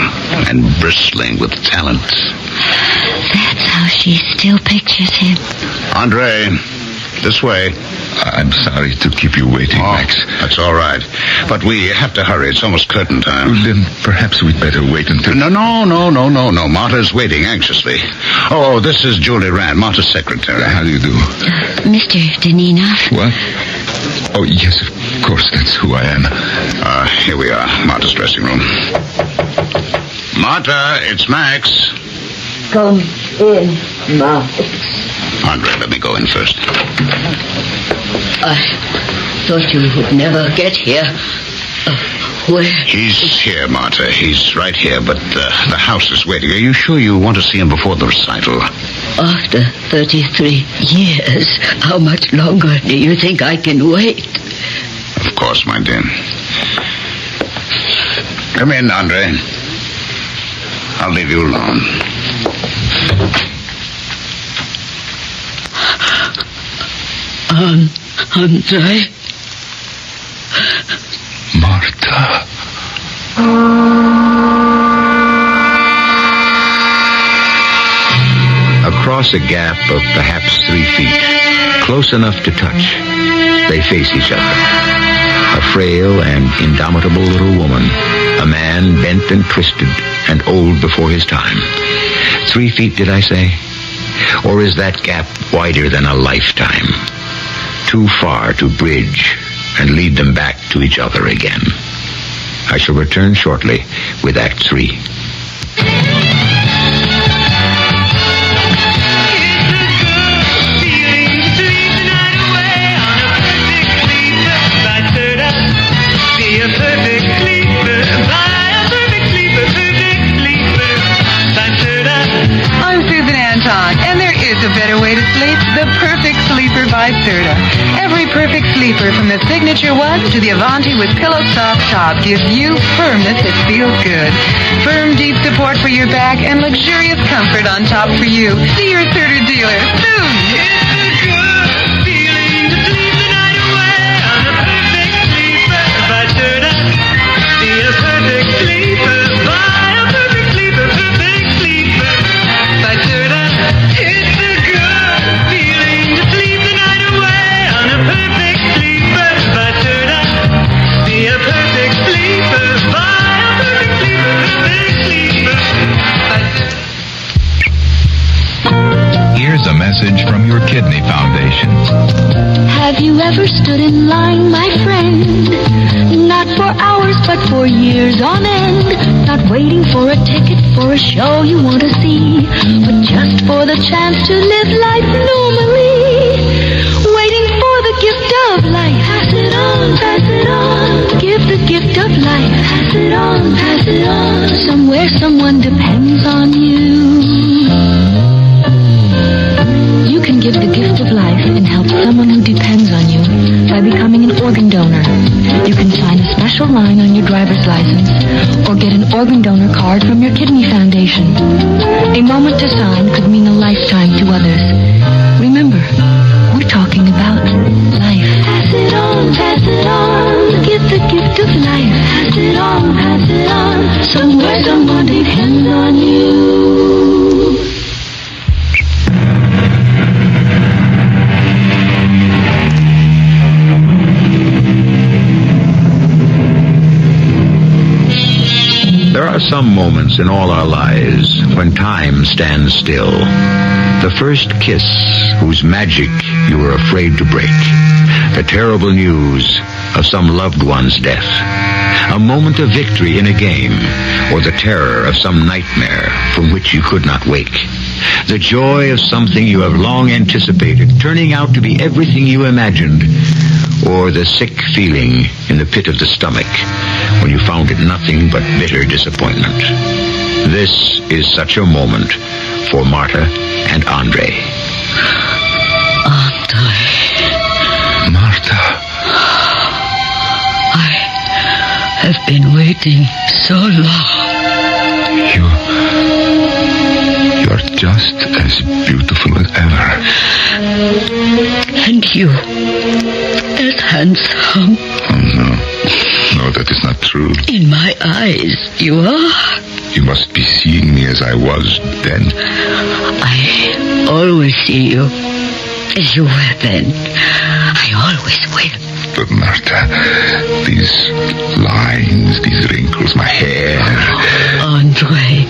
and bristling with talent. That's how she still pictures him. Andre, this way. I'm sorry to keep you waiting, Max. That's all right. But we have to hurry. It's almost curtain time. Well, then perhaps we'd better wait until... No. Marta's waiting anxiously. Oh, this is Julie Rand, Marta's secretary. How do you do? Mr. Deninoff? What? Oh, yes, of course, that's who I am. Here we are, Marta's dressing room. Marta, it's Max. Come in, Max. Andre, let me go in first. I thought you would never get here. Where? He's here, Marta. He's right here, but the house is waiting. Are you sure you want to see him before the recital? After 33 years, how much longer do you think I can wait? Of course, my dear. Come in, Andre. I'll leave you alone. Andre? Marta. Across a gap of perhaps 3 feet, close enough to touch, they face each other. A frail and indomitable little woman, a man bent and twisted and old before his time. 3 feet, did I say? Or is that gap wider than a lifetime? Too far to bridge and lead them back to each other again. I shall return shortly with Act 3. A better way to sleep, the Perfect Sleeper by Serta. Every perfect sleeper, from the Signature 1 to the Avanti with Pillow Soft Top, gives you firmness that feels good. Firm, deep support for your back and luxurious comfort on top for you. See your Serta dealer soon. It's a good feeling to sleep the night away on a Perfect Sleeper by Serta. Be a perfect sleeper by a perfect sleeper, Perfect Sleeper by Serta. Here's a message from your Kidney Foundation. Have you ever stood in line, my friend? Not for hours, but for years on end. Not waiting for a ticket for a show you want to see, but just for the chance to live life normally. Waiting for the gift of life. Pass it on, pass it on. Give the gift of life. Pass it on, pass it on. Somewhere someone depends on you. You can give the gift of life and help someone who depends on you by becoming an organ donor. You can sign a special line on your driver's license or get an organ donor card from your Kidney Foundation. A moment to sign could mean a lifetime to others. Remember, we're talking about life. Pass it on, pass it on. Give the gift of life. Pass it on, pass it on. Somewhere someone depends on you. There are some moments in all our lives when time stands still. The first kiss whose magic you were afraid to break. The terrible news of some loved one's death. A moment of victory in a game, or the terror of some nightmare from which you could not wake. The joy of something you have long anticipated, turning out to be everything you imagined, or the sick feeling in the pit of the stomach when you found it nothing but bitter disappointment. This is such a moment for Marta and Andre. Andre. Marta. have been waiting so long. You're just as beautiful as ever. And you, as handsome. Oh, no, that is not true. In my eyes, you are. You must be seeing me as I was then. I always see you as you were then. I always will. But Martha, these lines, these wrinkles, my hair. Andre,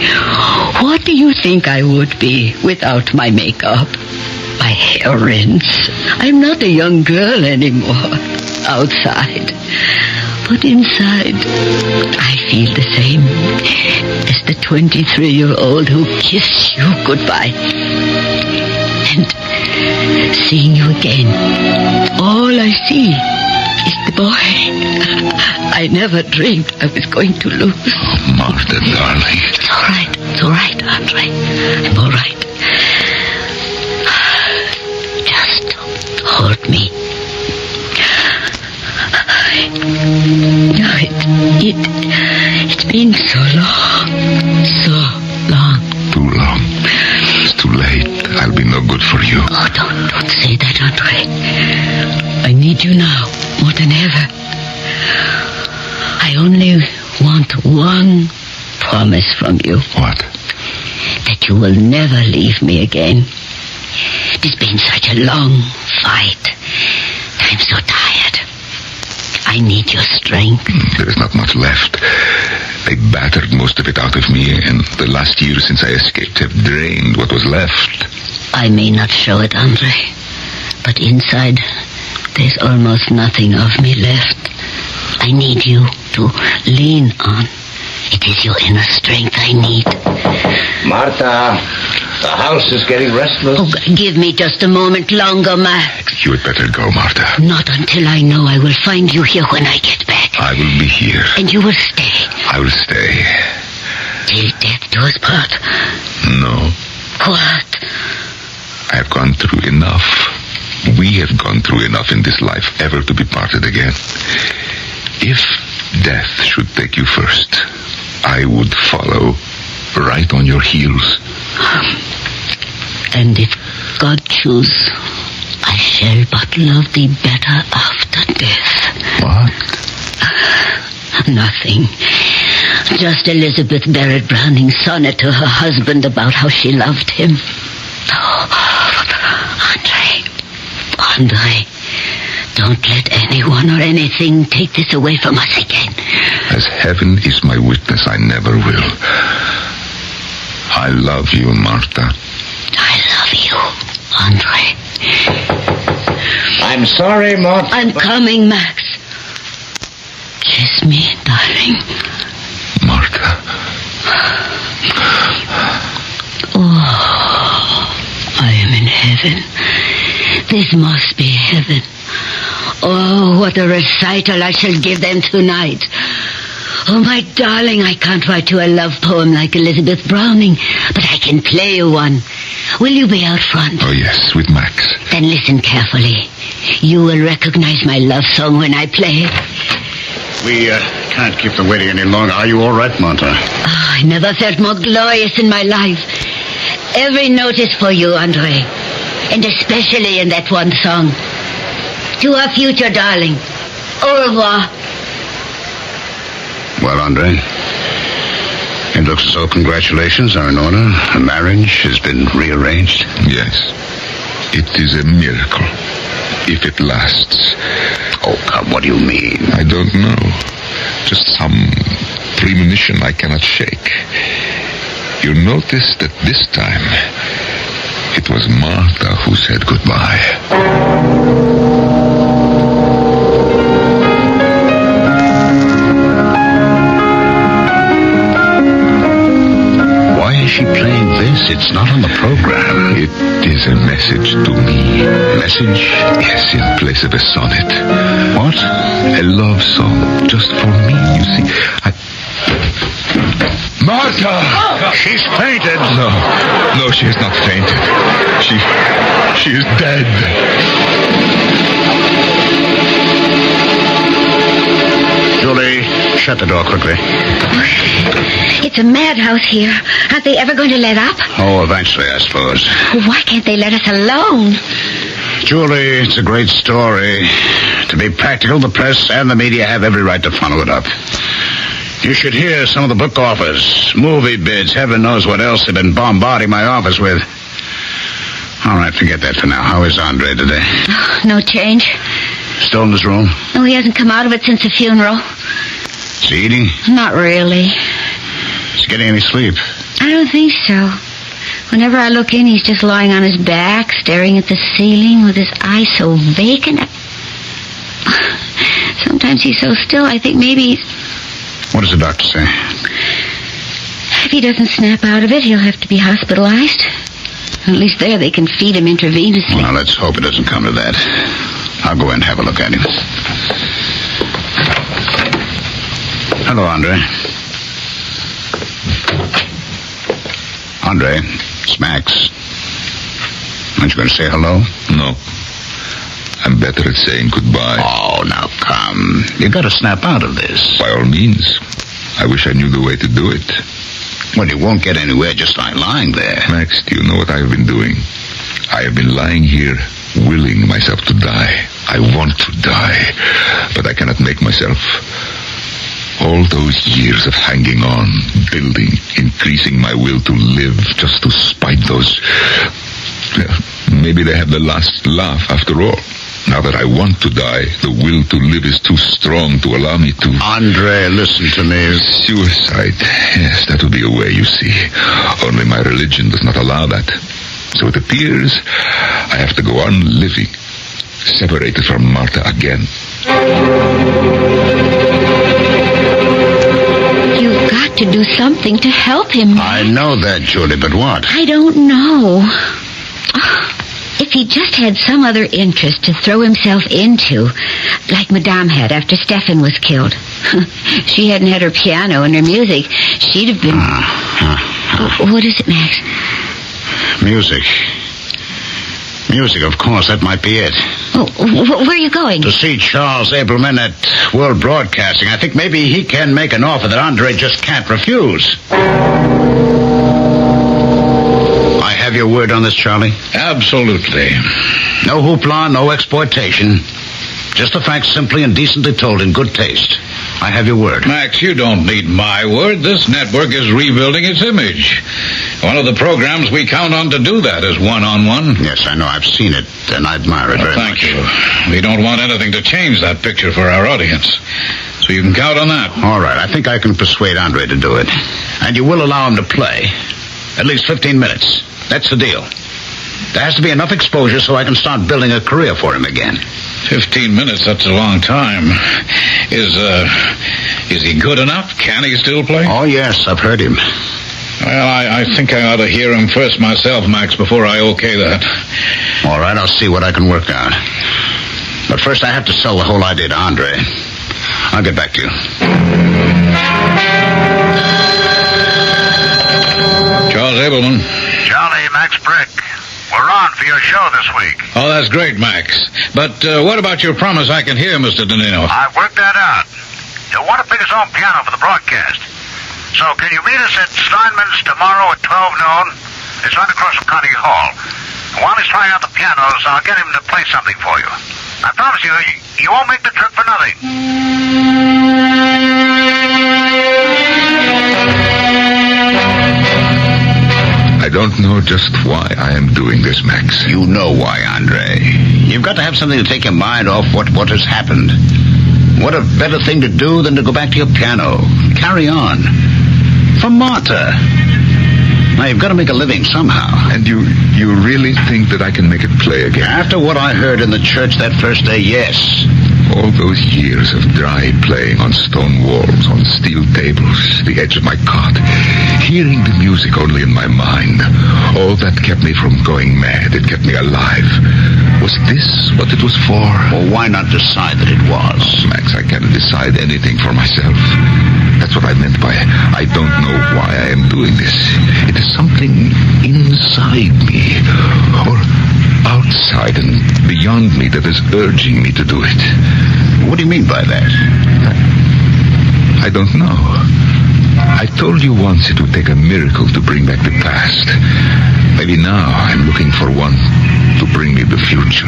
what do you think I would be without my makeup? My hair rinse. I'm not a young girl anymore. Outside. But inside, I feel the same as the 23-year-old who kissed you goodbye. And seeing you again, all I see is the boy I never dreamed I was going to lose. Oh, Martha, darling. It's all right. It's all right, Andre. I'm all right. Just hold me. It's been so long. So long. Too long. It's too late. I'll be no good for you. Oh, don't say that, Andre. I need you now more than ever. I only want one promise from you. What? That you will never leave me again. It has been such a long fight. I'm so tired. I need your strength. There is not much left. They battered most of it out of me, and the last year since I escaped have drained what was left. I may not show it, Andre, but inside there's almost nothing of me left. I need you to lean on. It is your inner strength I need. Martha, the house is getting restless. Oh, give me just a moment longer, Max. You had better go, Martha. Not until I know I will find you here when I get back. I will be here. And you will stay. I will stay. Till death do us part. No. What? I have gone through enough. We have gone through enough in this life ever to be parted again. If death should take you first, I would follow right on your heels. And if God choose, I shall but love thee better after death. What? Nothing. Just Elizabeth Barrett Browning's sonnet to her husband about how she loved him. Oh, Andre, don't let anyone or anything take this away from us again. As heaven is my witness, I never will. I love you, Martha. I love you, Andre. I'm sorry, Martha. I'm coming, Max. Kiss me, darling. Martha. Oh, I am in heaven. This must be heaven. Oh, what a recital I shall give them tonight. Oh, my darling, I can't write you a love poem like Elizabeth Browning, but I can play you one. Will you be out front? Oh, yes, with Max. Then listen carefully. You will recognize my love song when I play it. We can't keep them waiting any longer. Are you all right, Martha? Oh, I never felt more glorious in my life. Every note is for you, Andre. And especially in that one song. To our future, darling. Au revoir. Well, Andre, it looks as though congratulations are in order. The marriage has been rearranged. Yes. It is a miracle. If it lasts. Oh, come, what do you mean? I don't know. Just some premonition I cannot shake. You notice that this time it was Martha who said goodbye. Why is she playing this? It's not on the program. It is a message to me. A message? Yes, in place of a sonnet. What? A love song, just for me, you see. Martha! Oh, she's fainted. No, she has not fainted. She is dead. Julie, Shut the door quickly. It's a madhouse here. Aren't they ever going to let up? Oh, eventually, I suppose. Why can't they let us alone? Julie, it's a great story. To be practical, the press and the media have every right to follow it up. You should hear some of the book offers, movie bids, heaven knows what else they've been bombarding my office with. All right, forget that for now. How is Andre today? Oh, no change. Still in his room? No, he hasn't come out of it since the funeral. Is he eating? Not really. Is he getting any sleep? I don't think so. Whenever I look in, he's just lying on his back, staring at the ceiling with his eyes so vacant. Sometimes he's so still, I think maybe he's... What does the doctor say? If he doesn't snap out of it, he'll have to be hospitalized. At least there they can feed him intravenously. Well, let's hope it doesn't come to that. I'll go in and have a look at him. Hello, Andre. Andre, it's Max. Aren't you going to say hello? No. I'm better at saying goodbye. Oh, now come. You got to snap out of this. By all means. I wish I knew the way to do it. Well, you won't get anywhere just by lying there. Max, do you know what I have been doing? I have been lying here, willing myself to die. I want to die, but I cannot make myself. All those years of hanging on, building, increasing my will to live just to spite those... Maybe they have the last laugh after all. Now that I want to die, the will to live is too strong to allow me to... Andre, listen to me. Suicide. Yes, that would be a way, you see. Only my religion does not allow that. So it appears I have to go on living, separated from Martha again. You've got to do something to help him. I know that, Julie, but what? I don't know. If he just had some other interest to throw himself into, like Madame had after Stefan was killed. She hadn't had her piano and her music. She'd have been... What is it, Max? Music. Music, of course, that might be it. Oh, where are you going? To see Charles Abelman at World Broadcasting. I think maybe he can make an offer that Andre just can't refuse. I have your word on this, Charlie? Absolutely. No hoopla, no exploitation. Just the facts simply and decently told in good taste. I have your word. Max, you don't need my word. This network is rebuilding its image. One of the programs we count on to do that is one-on-one. Yes, I know. I've seen it, and I admire it very much. Thank you. We don't want anything to change that picture for our audience. So you can count on that. All right. I think I can persuade Andre to do it. And you will allow him to play. At least 15 minutes. That's the deal. There has to be enough exposure so I can start building a career for him again. 15 minutes, that's a long time. Is he good enough? Can he still play? Oh, yes, I've heard him. Well, I think I ought to hear him first myself, Max, before I okay that. All right, I'll see what I can work out. But first I have to sell the whole idea to Andre. I'll get back to you. Charles Abelman. Charlie, Max Brick. We're on for your show this week. Oh, that's great, Max. But what about your promise I can hear, Mr. Danino? I've worked that out. You'll want to pick his own piano for the broadcast. So can you meet us at Steinman's tomorrow at 12 noon? It's right across from Carnegie Hall. And while he's trying out the pianos, I'll get him to play something for you. I promise you, you won't make the trip for nothing. I don't know just why I am doing this, Max. You know why, Andre. You've got to have something to take your mind off what has happened. What a better thing to do than to go back to your piano. Carry on. For Martha. Now, you've got to make a living somehow. And you really think that I can make it play again? After what I heard in the church that first day, yes. All those years of dry playing on stone walls, on steel tables, the edge of my cot, hearing the music only in my mind, all that kept me from going mad. It kept me alive. Was this what it was for? Well, why not decide that it was? Oh, Max, I can't decide anything for myself. That's what I meant by I don't know why I am doing this. It is something inside me, or outside and beyond me that is urging me to do it. What do you mean by that? I don't know. I told you once it would take a miracle to bring back the past. Maybe now I'm looking for one to bring me the future.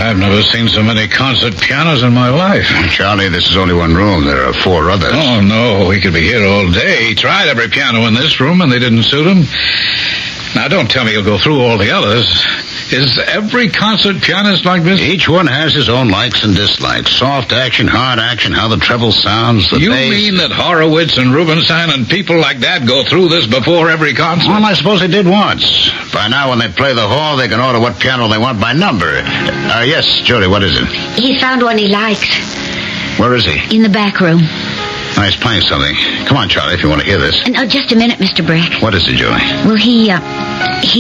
I've never seen so many concert pianos in my life. Charlie, this is only one room. There are 4 others. Oh, no, we could be here all day. He tried every piano in this room, and they didn't suit him. Now, don't tell me you'll go through all the others. Is every concert pianist like this? Each one has his own likes and dislikes. Soft action, hard action, how the treble sounds, the You bass. mean that Horowitz and Rubinstein and people like that go through this before every concert? Well, I suppose they did once. By now, when they play the hall, they can order what piano they want by number. Yes, Judy, what is it? He's found one he likes. Where is he? In the back room. Oh, he's playing something. Come on, Charlie, if you want to hear this. No, just a minute, Mr. Breck. What is it, Julie? Well, he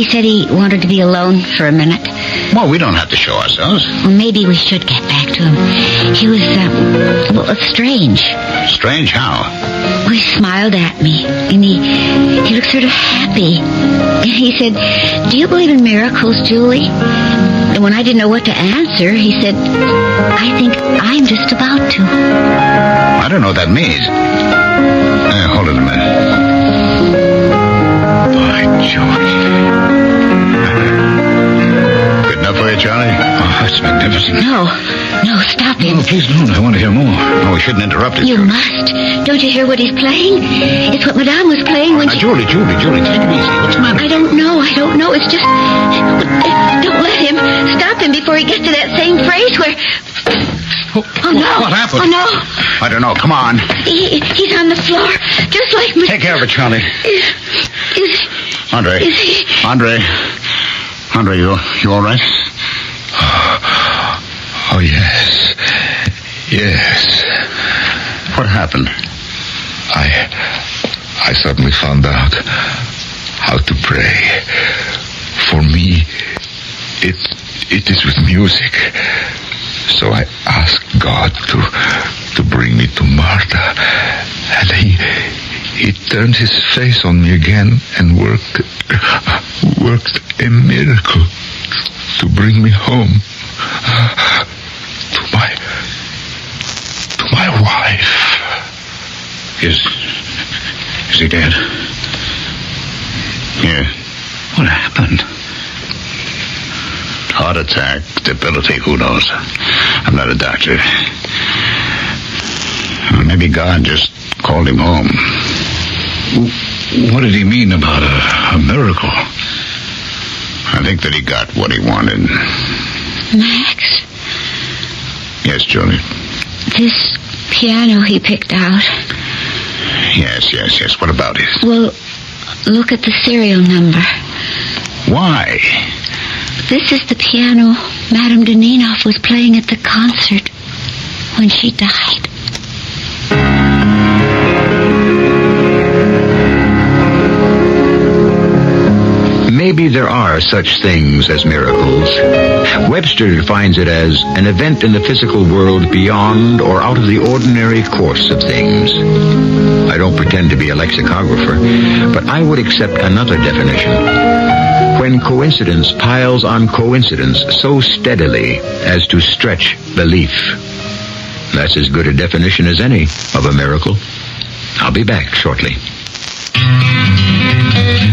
said he wanted to be alone for a minute. Well, we don't have to show ourselves. Well, maybe we should get back to him. He was, strange. Strange how? Well, he smiled at me, and he looked sort of happy. And he said, "Do you believe in miracles, Julie?" And when I didn't know what to answer, he said, "I think I'm just about to." I don't know what that means. Hold it a minute. By George. Good enough for you, Charlie? Oh, that's magnificent. No, stop him. Oh, please don't. I want to hear more. No, we shouldn't interrupt it. You must. Don't you hear what he's playing? It's what Madame was playing when she... Julie, take it easy. What's the matter? I don't know. It's just... Don't let him. Stop him before he gets to that same phrase where... Oh, no. What happened? Oh, no. I don't know. Come on. He's on the floor, just like... Take care of it, Charlie. Andre. Is he... Andre, you all right? Oh, yes. Yes. What happened? I suddenly found out how to pray. For me, it is with music. So I asked God to bring me to Martha. And he turned his face on me again and worked a miracle to bring me home. To my wife. Is he dead? Yeah. What happened? Heart attack, debility, who knows? I'm not a doctor. Maybe God just called him home. What did he mean about a miracle? I think that he got what he wanted. Max? Yes, Julie? This piano he picked out. Yes. What about it? Well, look at the serial number. Why? This is the piano Madame Deninoff was playing at the concert when she died. Maybe there are such things as miracles. Webster defines it as an event in the physical world beyond or out of the ordinary course of things. I don't pretend to be a lexicographer, but I would accept another definition. When coincidence piles on coincidence so steadily as to stretch belief. That's as good a definition as any of a miracle. I'll be back shortly.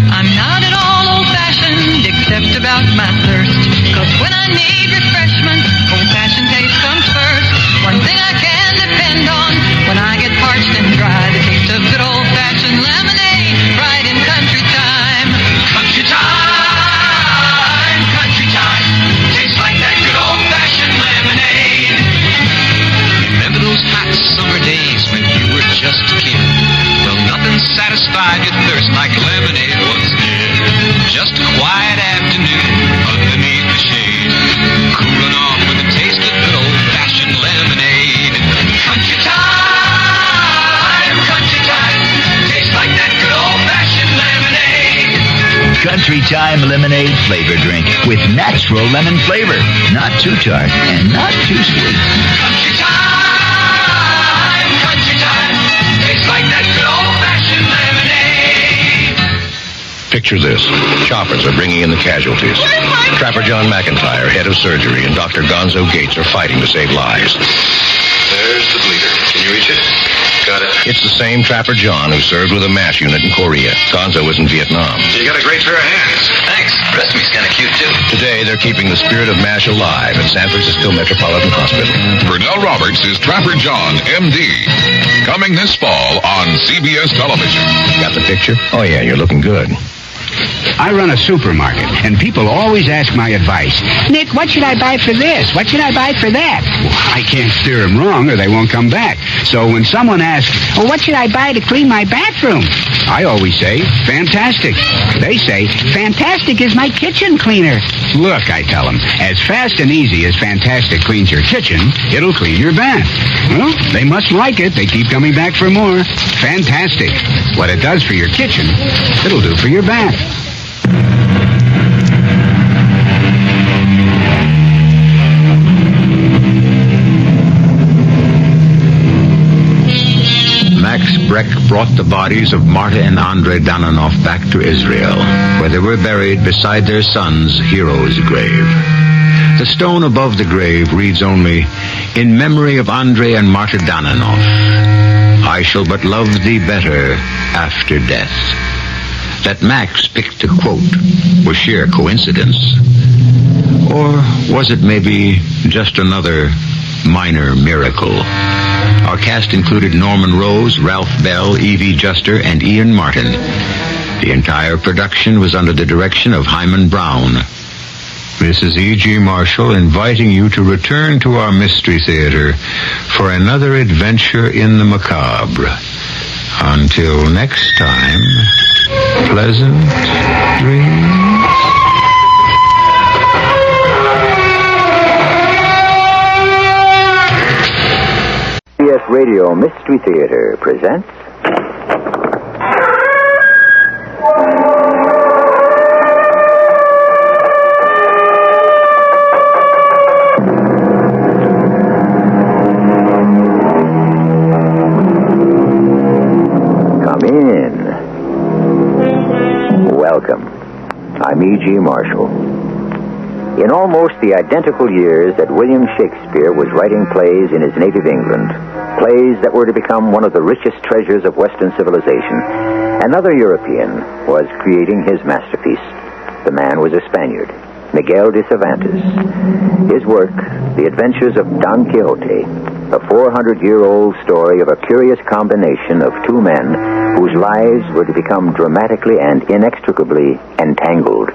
I'm not at all old-fashioned, except about my thirst. 'Cause when I need refreshment, old-fashioned taste comes first. One thing I can depend on, when I get parched and dry, the taste of good old-fashioned lemonade, right in country time. Country time, country time, tastes like that good old-fashioned lemonade. Remember those hot summer days when you were just a kid? Well, nothing satisfied your thirst like lemonade once did. Just a quiet afternoon underneath the shade, cooling off with a taste of good old-fashioned lemonade. Country time, tastes like that good old-fashioned lemonade. Country Time Lemonade flavor drink with natural lemon flavor. Not too tart and not too sweet. Country time, tastes like that good old-fashioned lemonade. Picture this. Choppers are bringing in the casualties. Trapper John McIntyre, head of surgery, and Dr. Gonzo Gates are fighting to save lives. There's the bleeder. Can you reach it? Got it. It's the same Trapper John who served with a MASH unit in Korea. Gonzo was in Vietnam. You got a great pair of hands. Thanks. The rest of me's kind of cute, too. Today, they're keeping the spirit of MASH alive at San Francisco Metropolitan Hospital. Brunel Roberts is Trapper John, M.D. Coming this fall on CBS television. Got the picture? Oh, yeah, you're looking good. I run a supermarket, and people always ask my advice. Nick, what should I buy for this? What should I buy for that? Well, I can't steer them wrong, or they won't come back. So when someone asks, well, what should I buy to clean my bathroom? I always say, fantastic. They say, fantastic is my kitchen cleaner. Look, I tell them, as fast and easy as Fantastic cleans your kitchen, it'll clean your bath. Well, they must like it. They keep coming back for more. Fantastic. What it does for your kitchen, it'll do for your bath. Max Breck brought the bodies of Marta and Andrei Dananov back to Israel, where they were buried beside their son's hero's grave. The stone above the grave reads only, "In memory of Andrei and Marta Dananov, I shall but love thee better after death." That Max picked the quote was sheer coincidence. Or was it maybe just another minor miracle? Our cast included Norman Rose, Ralph Bell, Evie Juster, and Ian Martin. The entire production was under the direction of Hyman Brown. This is E.G. Marshall inviting you to return to our Mystery Theater for another adventure in the macabre. Until next time, pleasant dreams. CBS Radio Mystery Theater presents Come in. Welcome. I'm E.G. Marshall. In almost the identical years that William Shakespeare was writing plays in his native England, plays that were to become one of the richest treasures of Western civilization, another European was creating his masterpiece. The man was a Spaniard, Miguel de Cervantes. His work, The Adventures of Don Quixote, a 400-year-old story of a curious combination of two men whose lives were to become dramatically and inextricably entangled.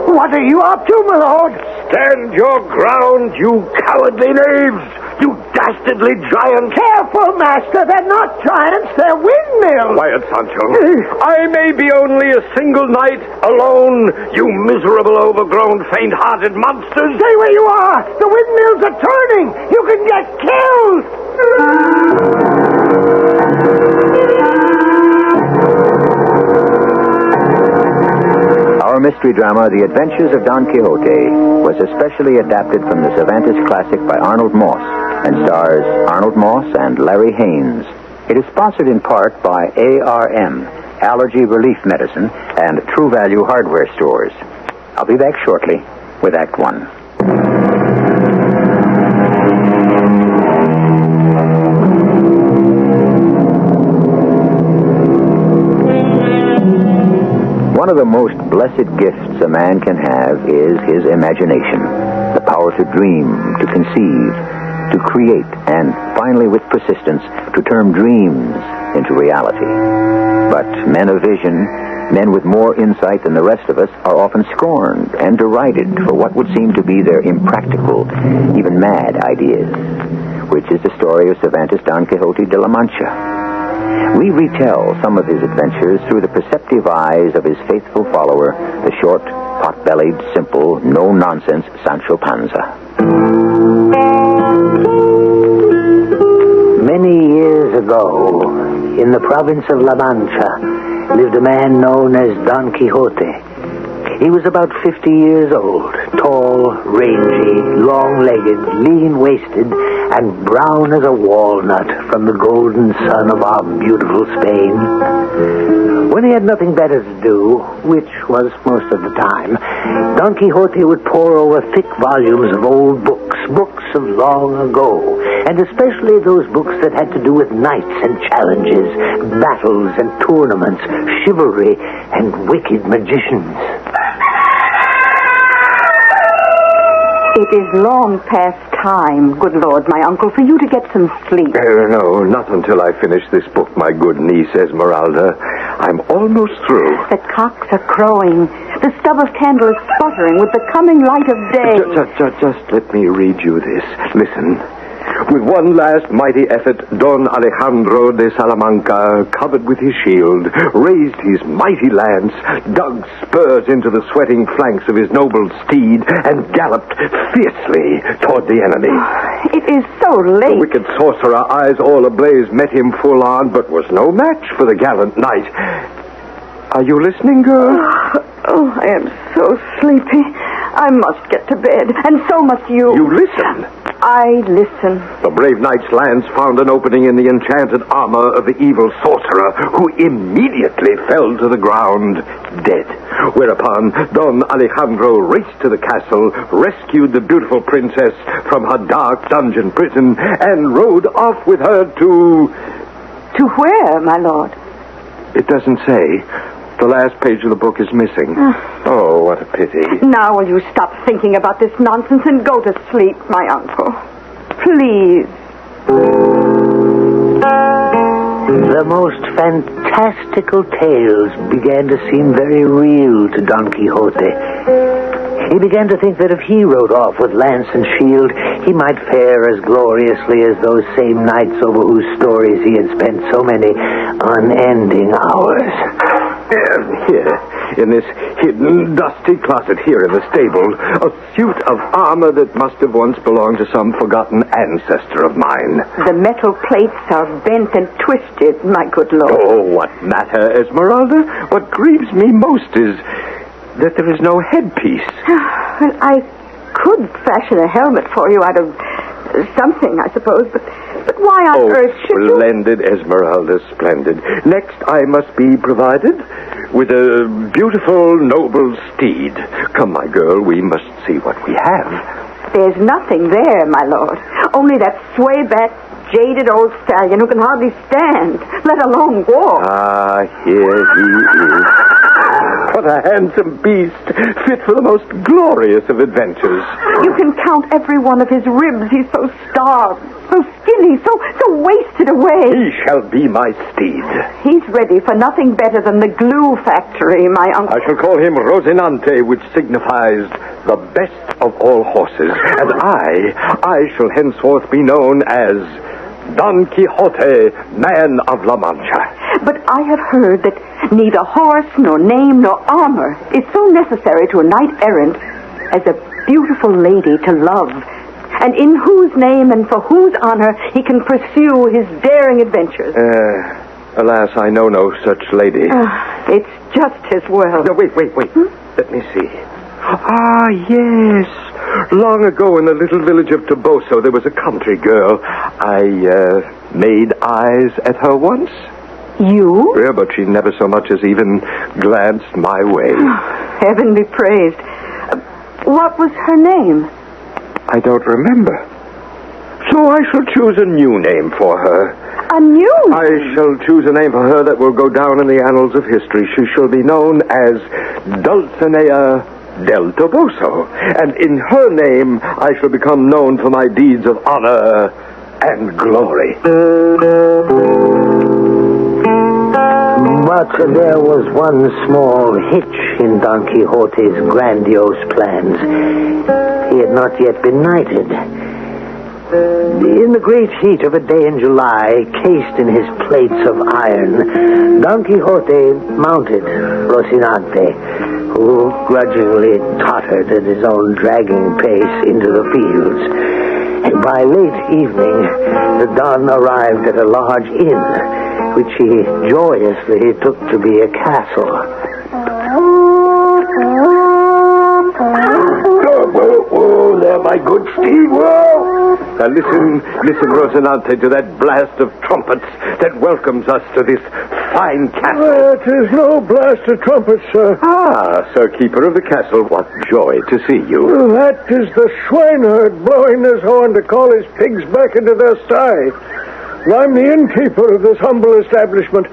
What are you up to, my lord? Stand your ground, you cowardly knaves! You dastardly giants! Careful, master! They're not giants, they're windmills! Quiet, Sancho. I may be only a single knight, alone, you miserable, overgrown, faint-hearted monsters! Stay where you are! The windmills are turning! You can get killed! Our mystery drama, The Adventures of Don Quixote, was especially adapted from the Cervantes classic by Arnold Moss and stars Arnold Moss and Larry Haynes. It is sponsored in part by ARM, Allergy Relief Medicine, and True Value Hardware Stores. I'll be back shortly with Act One. One of the most blessed gifts a man can have is his imagination. The power to dream, to conceive, to create, and finally with persistence, to turn dreams into reality. But men of vision, men with more insight than the rest of us, are often scorned and derided for what would seem to be their impractical, even mad ideas, which is the story of Cervantes' Don Quixote de la Mancha. We retell some of his adventures through the perceptive eyes of his faithful follower, the short, pot-bellied, simple, no-nonsense Sancho Panza. Many years ago, in the province of La Mancha, lived a man known as Don Quixote. He was about 50 years old, tall, rangy, long-legged, lean-waisted, and brown as a walnut from the golden sun of our beautiful Spain. When he had nothing better to do, which was most of the time, Don Quixote would pore over thick volumes of old books of long ago, and especially those books that had to do with knights and challenges, battles and tournaments, chivalry and wicked magicians. It is long past time, good Lord, my uncle, for you to get some sleep. No, not until I finish this book, my good niece Esmeralda. I'm almost through. The cocks are crowing. The stub of candle is sputtering with the coming light of day. Just let me read you this. Listen. With one last mighty effort, Don Alejandro de Salamanca, covered with his shield, raised his mighty lance, dug spurs into the sweating flanks of his noble steed, and galloped fiercely toward the enemy. It is so late. The wicked sorcerer, eyes all ablaze, met him full on, but was no match for the gallant knight. Are you listening, girl? Oh, I am so sleepy. I must get to bed, and so must you. You listen. I listen. The brave knight's lance found an opening in the enchanted armor of the evil sorcerer, who immediately fell to the ground, dead. Whereupon Don Alejandro raced to the castle, rescued the beautiful princess from her dark dungeon prison, and rode off with her to... To where, my lord? It doesn't say. The last page of the book is missing. Oh, what a pity. Now will you stop thinking about this nonsense and go to sleep, my uncle? Please. The most fantastical tales began to seem very real to Don Quixote. He began to think that if he rode off with lance and shield, he might fare as gloriously as those same knights over whose stories he had spent so many unending hours. Here, in this hidden, dusty closet here in the stable, a suit of armor that must have once belonged to some forgotten ancestor of mine. The metal plates are bent and twisted, my good lord. Oh, what matter, Esmeralda? What grieves me most is that there is no headpiece. Well, I could fashion a helmet for you out of something, I suppose, but why on earth should you... Splendid, Esmeralda, splendid. Next, I must be provided with a beautiful, noble steed. Come, my girl, we must see what we have. There's nothing there, my lord. Only that sway-back, jaded old stallion who can hardly stand, let alone walk. Ah, here he is. What a handsome beast, fit for the most glorious of adventures. You can count every one of his ribs. He's so starved, so skinny, so wasted away. He shall be my steed. He's ready for nothing better than the glue factory, my uncle. I shall call him Rosinante, which signifies the best of all horses. And I shall henceforth be known as Don Quixote, man of La Mancha. But I have heard that neither horse, nor name, nor armor is so necessary to a knight-errant as a beautiful lady to love, and in whose name and for whose honor he can pursue his daring adventures. Alas, I know no such lady. It's just his world. No, wait. Let me see. Ah, yes. Long ago in the little village of Toboso, there was a country girl. I made eyes at her once. You? Yeah, but she never so much as even glanced my way. Heaven be praised. What was her name? I don't remember. So I shall choose a new name for her. A new name? I shall choose a name for her that will go down in the annals of history. She shall be known as Dulcinea del Toboso. And in her name, I shall become known for my deeds of honor and glory. But there was one small hitch in Don Quixote's grandiose plans. He had not yet been knighted. In the great heat of a day in July, cased in his plates of iron, Don Quixote mounted Rocinante, who grudgingly tottered at his own dragging pace into the fields. And by late evening, the Don arrived at a large inn, which he joyously took to be a castle. my good steed. Whoa! Now listen, Rosinante, to that blast of trumpets that welcomes us to this fine castle. That is no blast of trumpets, sir. Ah, Sir Keeper of the castle, what joy to see you. That is the swineherd blowing his horn to call his pigs back into their sty. I'm the innkeeper of this humble establishment.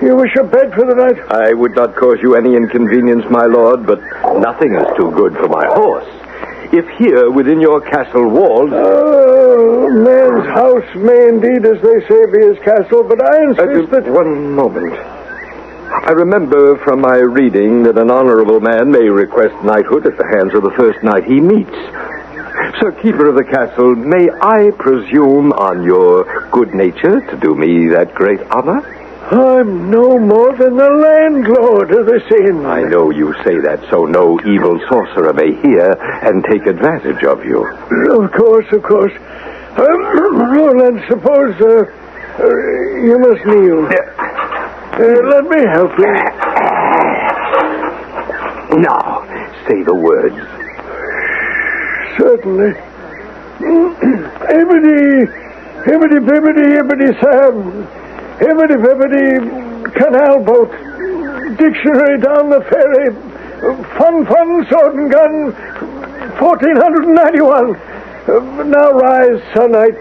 You wish a bed for the night? I would not cause you any inconvenience, my lord, but nothing is too good for my horse. If here, within your castle walls... Oh, man's house may indeed, as they say, be his castle, but I insist that... One moment. I remember from my reading that an honorable man may request knighthood at the hands of the first knight he meets. Sir Keeper of the castle, may I presume on your good nature to do me that great honor? I'm no more than the landlord of this inn. I know you say that so no evil sorcerer may hear and take advantage of you. Of course. Roland, suppose you must kneel. Let me help you. Now, say the words. Certainly. Hibbity-bibbity-sam. Hibbity-bibbity, canal boat, dictionary down the ferry, fun, sword and gun, 1491. Now rise, Sir Knight.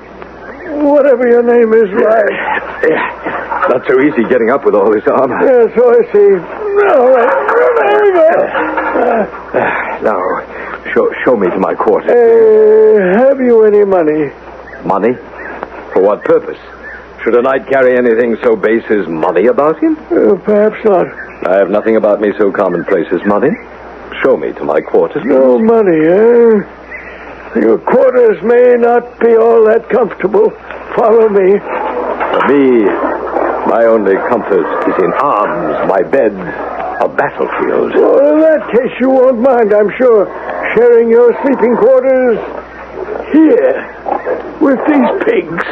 Whatever your name is, rise. Not so easy getting up with all this armor. Yeah, so I see. All right, there we go. Now, show me to my quarters. Have you any money? Money? For what purpose? Should a knight carry anything so base as money about him? Perhaps not. I have nothing about me so commonplace as money. Show me to my quarters. No money, eh? Your quarters may not be all that comfortable. Follow me. For me, my only comfort is in arms, my bed, a battlefield. Well, in that case, you won't mind, I'm sure, sharing your sleeping quarters here with these pigs.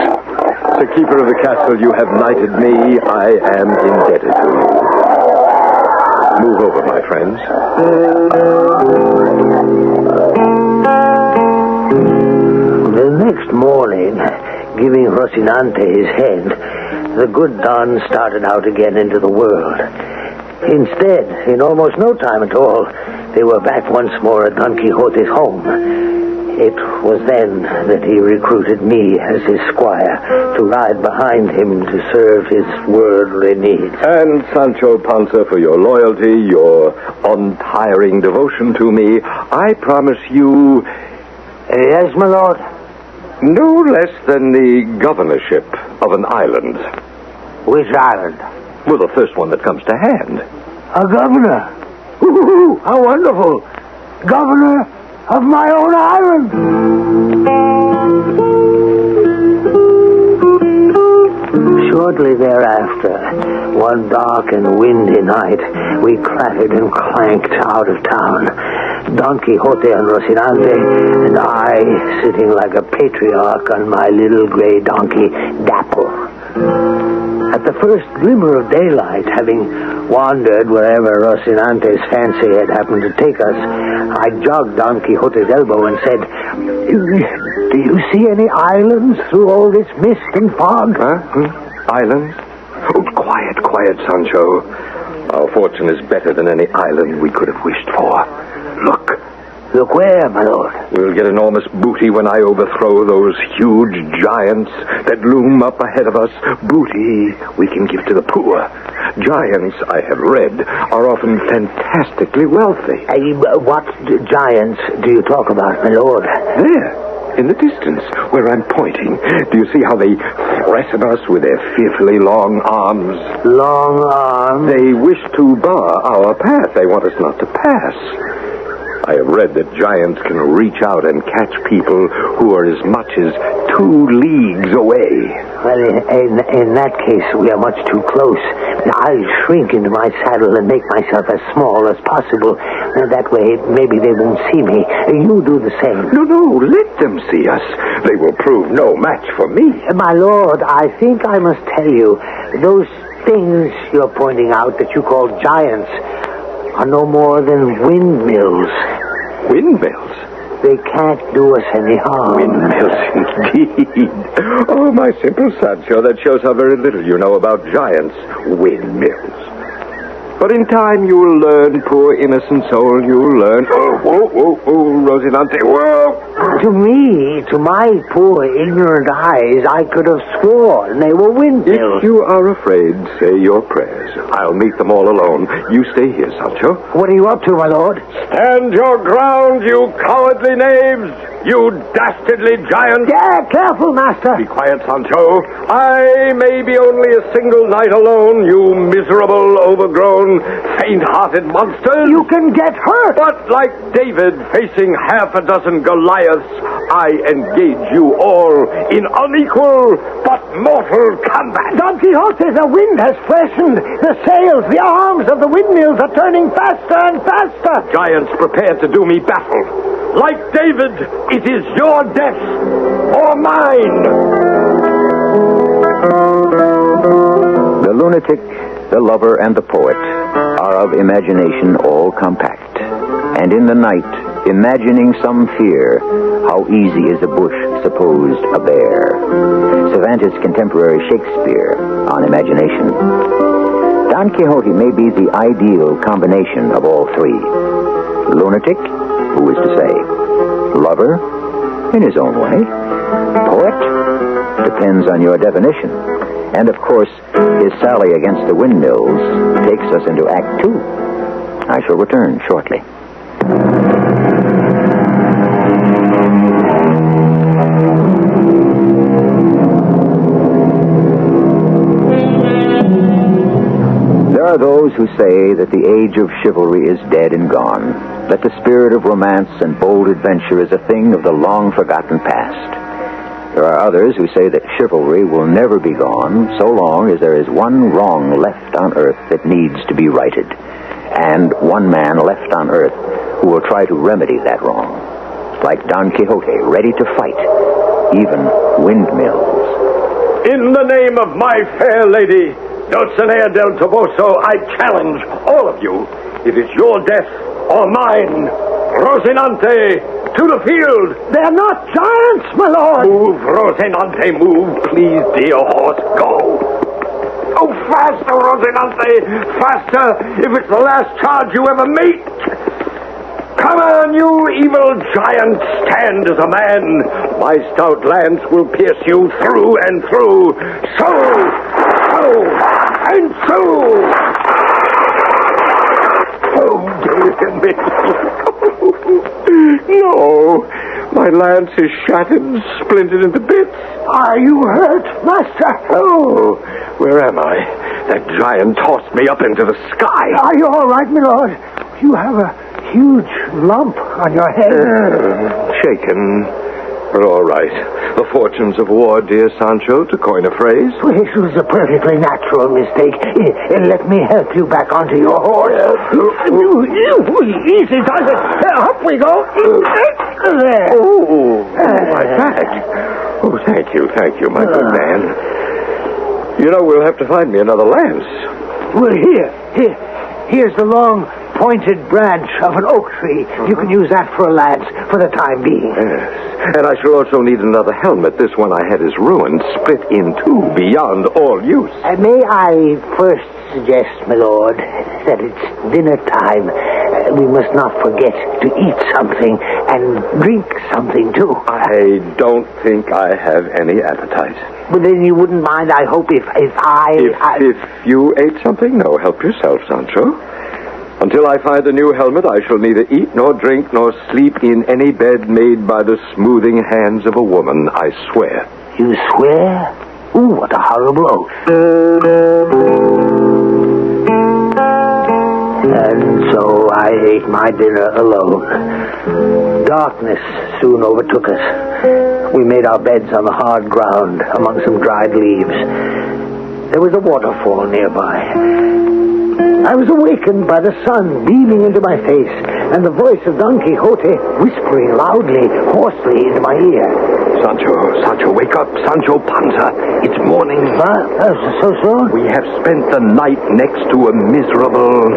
Sir Keeper of the castle, you have knighted me. I am indebted to you. Move over, my friends. The next morning, giving Rocinante his hand, the good Don started out again into the world. Instead, in almost no time at all, they were back once more at Don Quixote's home. It was then that he recruited me as his squire to ride behind him to serve his worldly needs. And Sancho Panza, for your loyalty, your untiring devotion to me, I promise you... Yes, my lord? No less than the governorship of an island. Which island? Well, the first one that comes to hand. A governor? Ooh, how wonderful! Governor of my own island! Shortly thereafter, one dark and windy night, we clattered and clanked out of town. Don Quixote and Rocinante, and I sitting like a patriarch on my little gray donkey, Dapple. At the first glimmer of daylight, having wandered wherever Rocinante's fancy had happened to take us, I jogged Don Quixote's elbow and said, "Do you see any islands through all this mist and fog?" Islands? Oh, quiet, Sancho. Our fortune is better than any island we could have wished for. Look. Look where, my lord? We'll get enormous booty when I overthrow those huge giants that loom up ahead of us. Booty we can give to the poor. Giants, I have read, are often fantastically wealthy. What giants do you talk about, my lord? There, in the distance, where I'm pointing. Do you see how they threaten us with their fearfully long arms? Long arms? They wish to bar our path. They want us not to pass. I have read that giants can reach out and catch people who are as much as 2 leagues away. Well, in that case, we are much too close. I'll shrink into my saddle and make myself as small as possible. That way, maybe they won't see me. You do the same. No, let them see us. They will prove no match for me. My lord, I think I must tell you, those things you're pointing out that you call giants are no more than windmills. Windmills? they can't do us any harm. Windmills, indeed. Oh, my simple Sancho, that shows how very little you know about giants. Windmills. But in time you'll learn, poor innocent soul, you'll learn. Oh, Rosinante, whoa! To me, to my poor ignorant eyes, I could have sworn they were windmills. If you are afraid, say your prayers. I'll meet them all alone. You stay here, Sancho. What are you up to, my lord? Stand your ground, you cowardly knaves! You dastardly giants! Yeah, careful, master. Be quiet, Sancho. I may be only a single night alone, you miserable, overgrown, faint-hearted monsters. You can get hurt. But like David facing half a dozen Goliaths, I engage you all in unequal but mortal combat. Don Quixote, the wind has freshened. The sails, the arms of the windmills are turning faster and faster. Giants, prepare to do me battle. Like David, it is your death or mine. The lunatic, the lover, and the poet are of imagination all compact. And in the night, imagining some fear, how easy is a bush supposed a bear. Cervantes' contemporary Shakespeare on imagination. Don Quixote may be the ideal combination of all three. Lunatic, who is to say? Lover, in his own way. Poet, depends on your definition. And, of course, his sally against the windmills takes us into Act 2. I shall return shortly. There are those who say that the age of chivalry is dead and gone, that the spirit of romance and bold adventure is a thing of the long-forgotten past. There are others who say that chivalry will never be gone so long as there is one wrong left on earth that needs to be righted, and one man left on earth who will try to remedy that wrong, like Don Quixote, ready to fight, even windmills. In the name of my fair lady, Dulcinea del Toboso, I challenge all of you. It is your death or mine. Rosinante, to the field. They're not giants, my lord. Move, Rosinante, move. Please, dear horse, go. Oh, faster, Rosinante, faster, if it's the last charge you ever make. Come on, you evil giant, stand as a man. My stout lance will pierce you through and through. And so. Oh, dear me. No, my lance is shattered and splintered into bits. Are you hurt, master? Oh, where am I? That giant tossed me up into the sky. Are you all right, my lord? You have a huge lump on your head. Shaken, but all right. The fortunes of war, dear Sancho, to coin a phrase. It was a perfectly natural mistake. Let me help you back onto your horse. Easy, does it? Up we go. There. Oh, my back. Oh, thank you, my good man. You know, we'll have to find me another lance. Well, here's the long, pointed branch of an oak tree. You can use that for a lance for the time being. Yes. And I shall also need another helmet. This one I had is ruined, split in two, beyond all use. May I first suggest, my lord, that it's dinner time. We must not forget to eat something and drink something, too. I don't think I have any appetite. But then you wouldn't mind, I hope, if If you ate something? No, help yourself, Sancho. Until I find a new helmet, I shall neither eat nor drink nor sleep in any bed made by the smoothing hands of a woman, I swear. You swear? Ooh, what a horrible oath. And so I ate my dinner alone. Darkness soon overtook us. We made our beds on the hard ground among some dried leaves. There was a waterfall nearby. I was awakened by the sun beaming into my face and the voice of Don Quixote whispering loudly, hoarsely into my ear. Sancho, wake up. Sancho Panza. It's morning. So soon? We have spent the night next to a miserable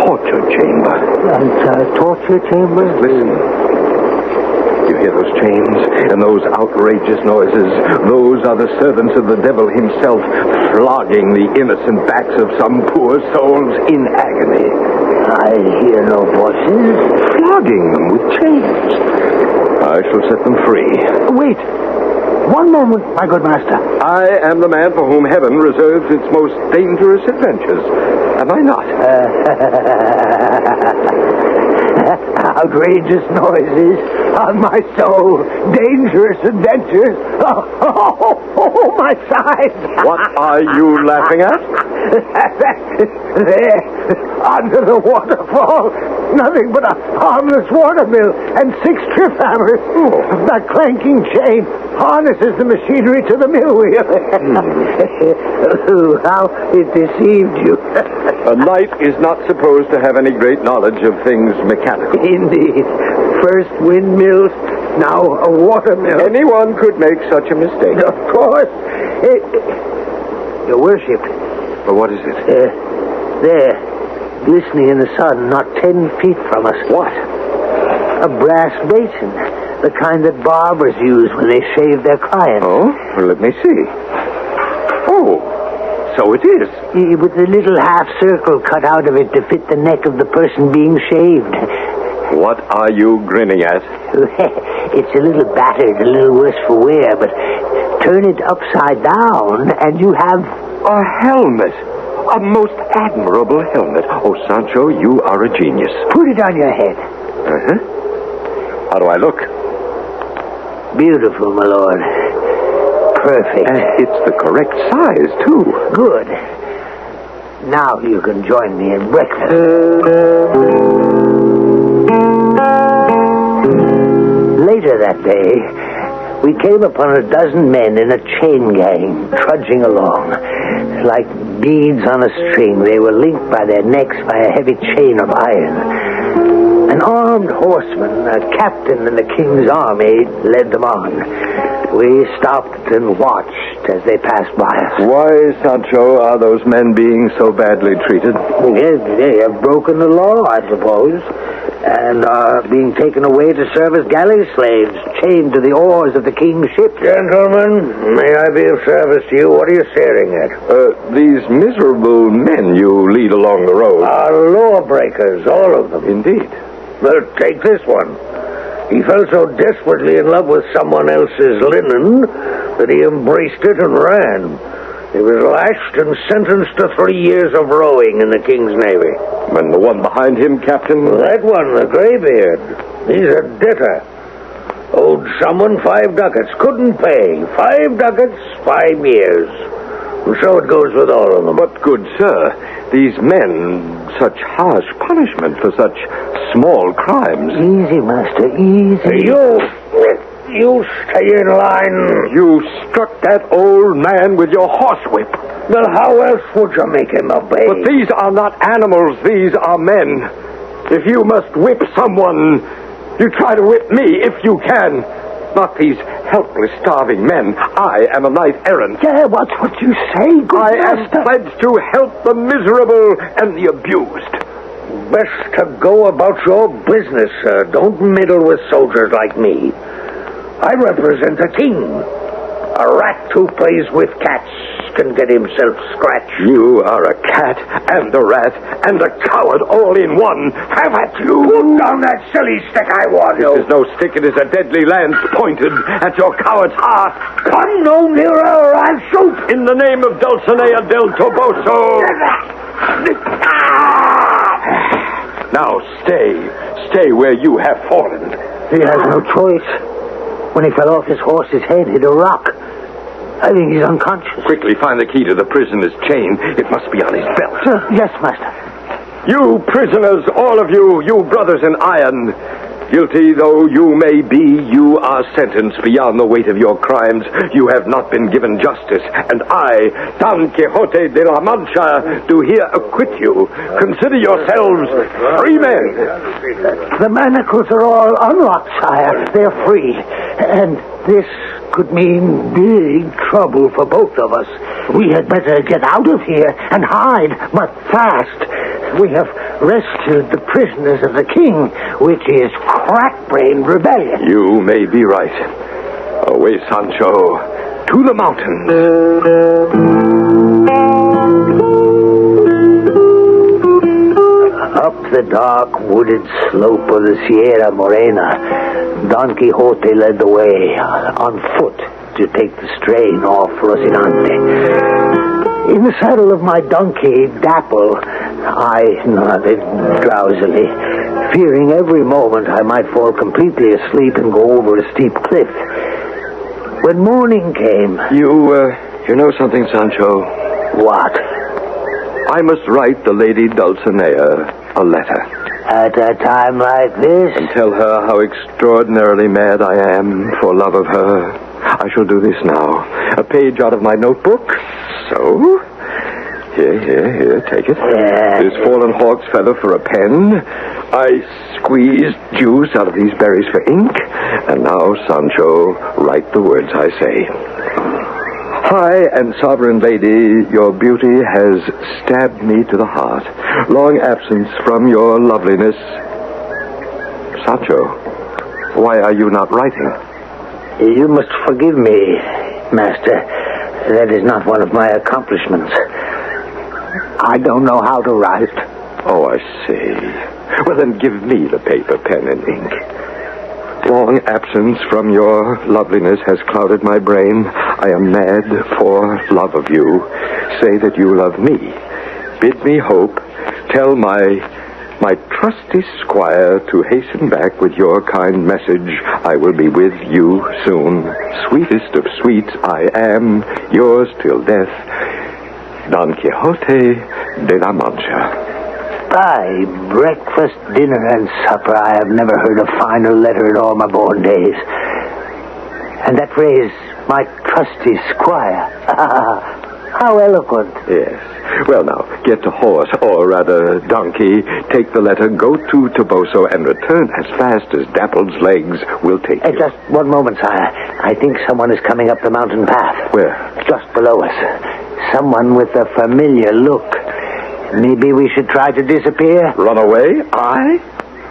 torture chamber. Torture chamber? Listen. hear those chains and those outrageous noises? Those are the servants of the devil himself, flogging the innocent backs of some poor souls in agony. I hear no voices. Flogging them with chains. I shall set them free. Wait. One moment, my good master. I am the man for whom heaven reserves its most dangerous adventures. Am I not? Outrageous noises on my soul. Dangerous adventures. Oh, my sides. What are you laughing at? There, under the waterfall, nothing but a harmless watermill and 6 trip hammers. Oh. That clanking chain harnesses the machinery to the mill wheel. How it deceived you. A knight is not supposed to have any great knowledge of things mechanical. Indeed. First windmills, now a watermill. Anyone could make such a mistake. Of course. Your worship. But what is it? There, glistening in the sun, not 10 feet from us. What? A brass basin. The kind that barbers use when they shave their clients. Oh? Well, let me see. Oh, so it is. With a little half circle cut out of it to fit the neck of the person being shaved. What are you grinning at? It's a little battered, a little worse for wear, but turn it upside down and you have... A helmet. A most admirable helmet. Oh, Sancho, you are a genius. Put it on your head. Uh-huh. How do I look? Beautiful, my lord. Perfect. And it's the correct size, too. Good. Now you can join me in breakfast. Later that day, we came upon a dozen men in a chain gang trudging along. Like beads on a string, they were linked by their necks by a heavy chain of iron. An armed horseman, a captain in the king's army, led them on. We stopped and watched as they passed by us. Why, Sancho, are those men being so badly treated? Yes, they have broken the law, I suppose, and are being taken away to serve as galley slaves, chained to the oars of the king's ship. Gentlemen, may I be of service to you? What are you staring at? These miserable men you lead along the road. Are lawbreakers, all of them. Indeed. Well, take this one. He fell so desperately in love with someone else's linen that he embraced it and ran. He was lashed and sentenced to 3 years of rowing in the King's Navy. And the one behind him, Captain? That one, the graybeard. He's a debtor. Owed someone 5 ducats. Couldn't pay. 5 ducats, 5 years. And so it goes with all of them. But, good sir, these men, such harsh punishment for such small crimes. Easy, master, easy. You stay in line. You struck that old man with your horsewhip. Well, how else would you make him obey? But these are not animals, these are men. If you must whip someone, you try to whip me if you can. Not these helpless, starving men. I am a knight-errant. Yeah, what's what you say, good I master? am pledged to help the miserable and the abused. Best to go about your business, sir. Don't meddle with soldiers like me. I represent a king. A rat who plays with cats can get himself scratched. You are a cat and a rat and a coward all in one. Have at you. Put down that silly stick, I warn you. It is no stick, it is a deadly lance pointed at your coward's heart. Come no nearer or I'll shoot. In the name of Dulcinea del Toboso. Now stay where you have fallen. He has no choice. When he fell off his horse's head, hit a rock. I think he's unconscious. Quickly find the key to the prisoner's chain. It must be on his belt. Yes, master. You prisoners, all of you, you brothers in iron, guilty though you may be, you are sentenced beyond the weight of your crimes. You have not been given justice, and I, Don Quixote de la Mancha, do here acquit you. Consider yourselves free men. The manacles are all unlocked, sire. They're free. And this could mean big trouble for both of us. We had better get out of here and hide, but fast. We have rescued the prisoners of the king, which is crack-brained rebellion. You may be right. Away, Sancho, to the mountains. Up the dark, wooded slope of the Sierra Morena, Don Quixote led the way on foot to take the strain off Rocinante. In the saddle of my donkey, Dapple, I nodded drowsily, fearing every moment I might fall completely asleep and go over a steep cliff. When morning came... You know something, Sancho? What? I must write the Lady Dulcinea a letter. At a time like this? And tell her how extraordinarily mad I am for love of her. I shall do this now. A page out of my notebook. So, here, take it. This fallen hawk's feather for a pen. I squeezed juice out of these berries for ink. And now, Sancho, write the words I say. High and sovereign lady, your beauty has stabbed me to the heart. Long absence from your loveliness. Sancho, why are you not writing? You must forgive me, Master. That is not one of my accomplishments. I don't know how to write. Oh, I see. Well, then give me the paper, pen, and ink. Long absence from your loveliness has clouded my brain. I am mad for love of you. Say that you love me. Bid me hope. Tell my trusty squire to hasten back with your kind message. I will be with you soon. Sweetest of sweets, I am yours till death, Don Quixote de la Mancha. By breakfast, dinner, and supper, I have never heard a finer letter in all my born days. And that phrase, my trusty squire. How eloquent. Yes. Well, now, get to horse, or rather, donkey. Take the letter, go to Toboso, and return as fast as Dappled's legs will take you. Just one moment, sire. I think someone is coming up the mountain path. Where? Just below us. Someone with a familiar look. Maybe we should try to disappear? Run away? I?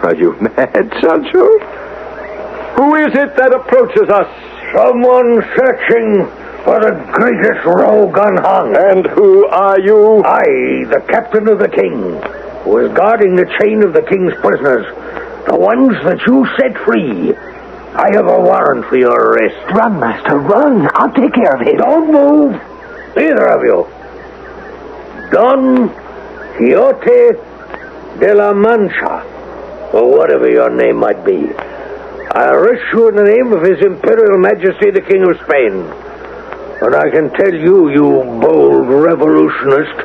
Are you mad, Sancho? Who is it that approaches us? Someone searching for the greatest rogue unhung. And who are you? I, the captain of the king, who is guarding the chain of the king's prisoners, the ones that you set free. I have a warrant for your arrest. Run, Master, run. I'll take care of him. Don't move, either of you. Don Quixote de la Mancha, or whatever your name might be. I arrest you in the name of His Imperial Majesty the King of Spain. And I can tell you, you bold revolutionist,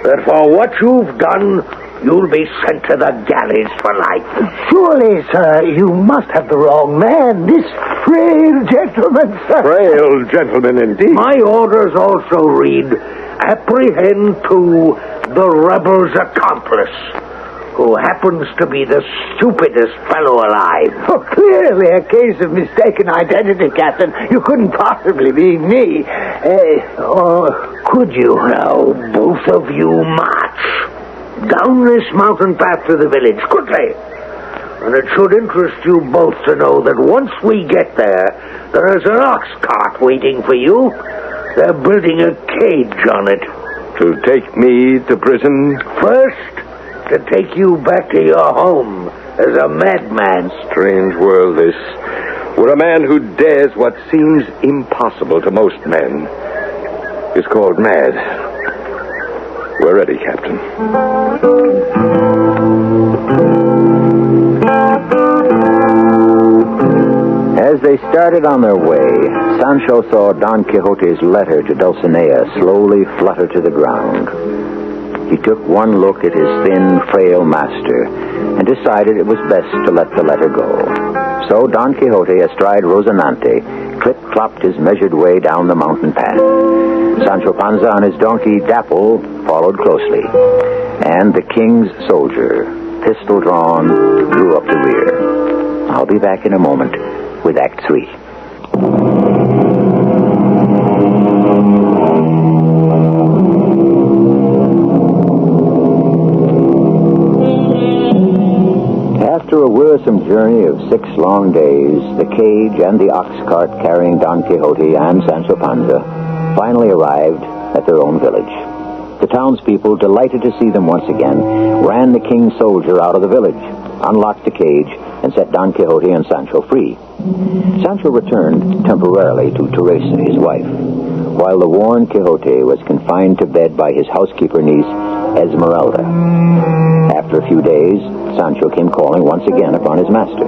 that for what you've done, you'll be sent to the galleys for life. Surely, sir, you must have the wrong man. This frail gentleman, sir. Frail gentleman, indeed. My orders also read, apprehend to the rebel's accomplice, who happens to be the stupidest fellow alive. Oh, clearly a case of mistaken identity, Captain. You couldn't possibly be me. Or could you? Now, both of you march down this mountain path to the village, quickly. And it should interest you both to know that once we get there is an ox cart waiting for you. They're building a cage on it. To take me to prison? First, to take you back to your home as a madman. Strange world, this. Where a man who dares what seems impossible to most men is called mad. We're ready, Captain. As they started on their way, Sancho saw Don Quixote's letter to Dulcinea slowly flutter to the ground. He took one look at his thin, frail master and decided it was best to let the letter go. So Don Quixote, astride Rocinante, clip-clopped his measured way down the mountain path. Sancho Panza on his donkey, Dapple, followed closely. And the king's soldier, pistol drawn, drew up the rear. I'll be back in a moment with Act 3. journey of 6 long days, the cage and the ox cart carrying Don Quixote and Sancho Panza finally arrived at their own village. The townspeople, delighted to see them once again, ran the king's soldier out of the village, unlocked the cage, and set Don Quixote and Sancho free. Sancho returned temporarily to Teresa, his wife, while the worn Quixote was confined to bed by his housekeeper niece, Esmeralda. After a few days, Sancho came calling once again upon his master.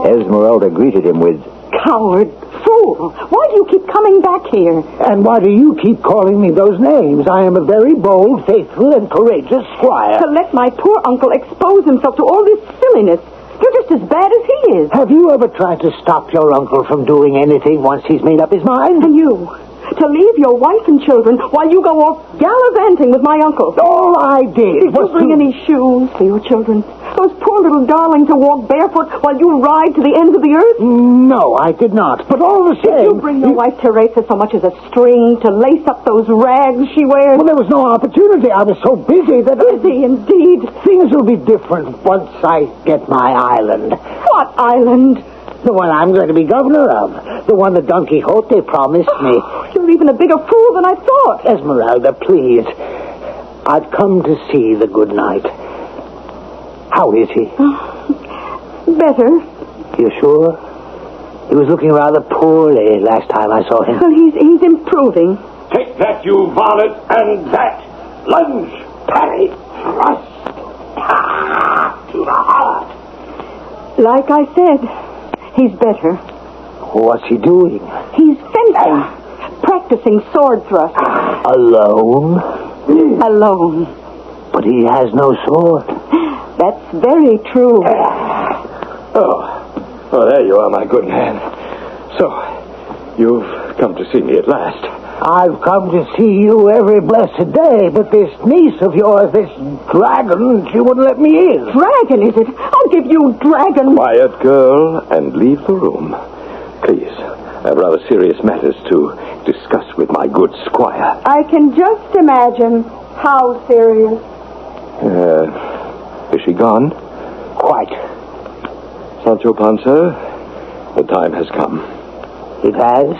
Esmeralda greeted him with, "Coward, fool! Why do you keep coming back here?" And why do you keep calling me those names? I am a very bold, faithful, and courageous squire. To let my poor uncle expose himself to all this silliness. You're just as bad as he is. Have you ever tried to stop your uncle from doing anything once he's made up his mind? And you, to leave your wife and children while you go off gallivanting with my uncle. All I did was bring any shoes for your children? Those poor little darlings to walk barefoot while you ride to the ends of the earth? No, I did not. But all the same... Did you bring your wife Teresa so much as a string to lace up those rags she wears? Well, there was no opportunity. I was so busy that... Busy, indeed. Things will be different once I get my island. What island? The one I'm going to be governor of. The one that Don Quixote promised me. You're even a bigger fool than I thought. Esmeralda, please. I've come to see the good knight. How is he? Better. You sure? He was looking rather poorly last time I saw him. Well, he's improving. Take that, you varlet, and that. Lunge, parry, thrust. To the heart. Like I said, he's better. What's he doing? He's fencing. Practicing sword thrusts. Alone? Alone. But he has no sword. That's very true. Oh, there you are, my good man. So, you've come to see me at last. I've come to see you every blessed day, but this niece of yours, this dragon, she wouldn't let me in. Dragon, is it? I'll give you dragon. Quiet, girl, and leave the room. Please, I have rather serious matters to discuss with my good squire. I can just imagine how serious. Is she gone? Quite. Sancho Panza, the time has come. It has?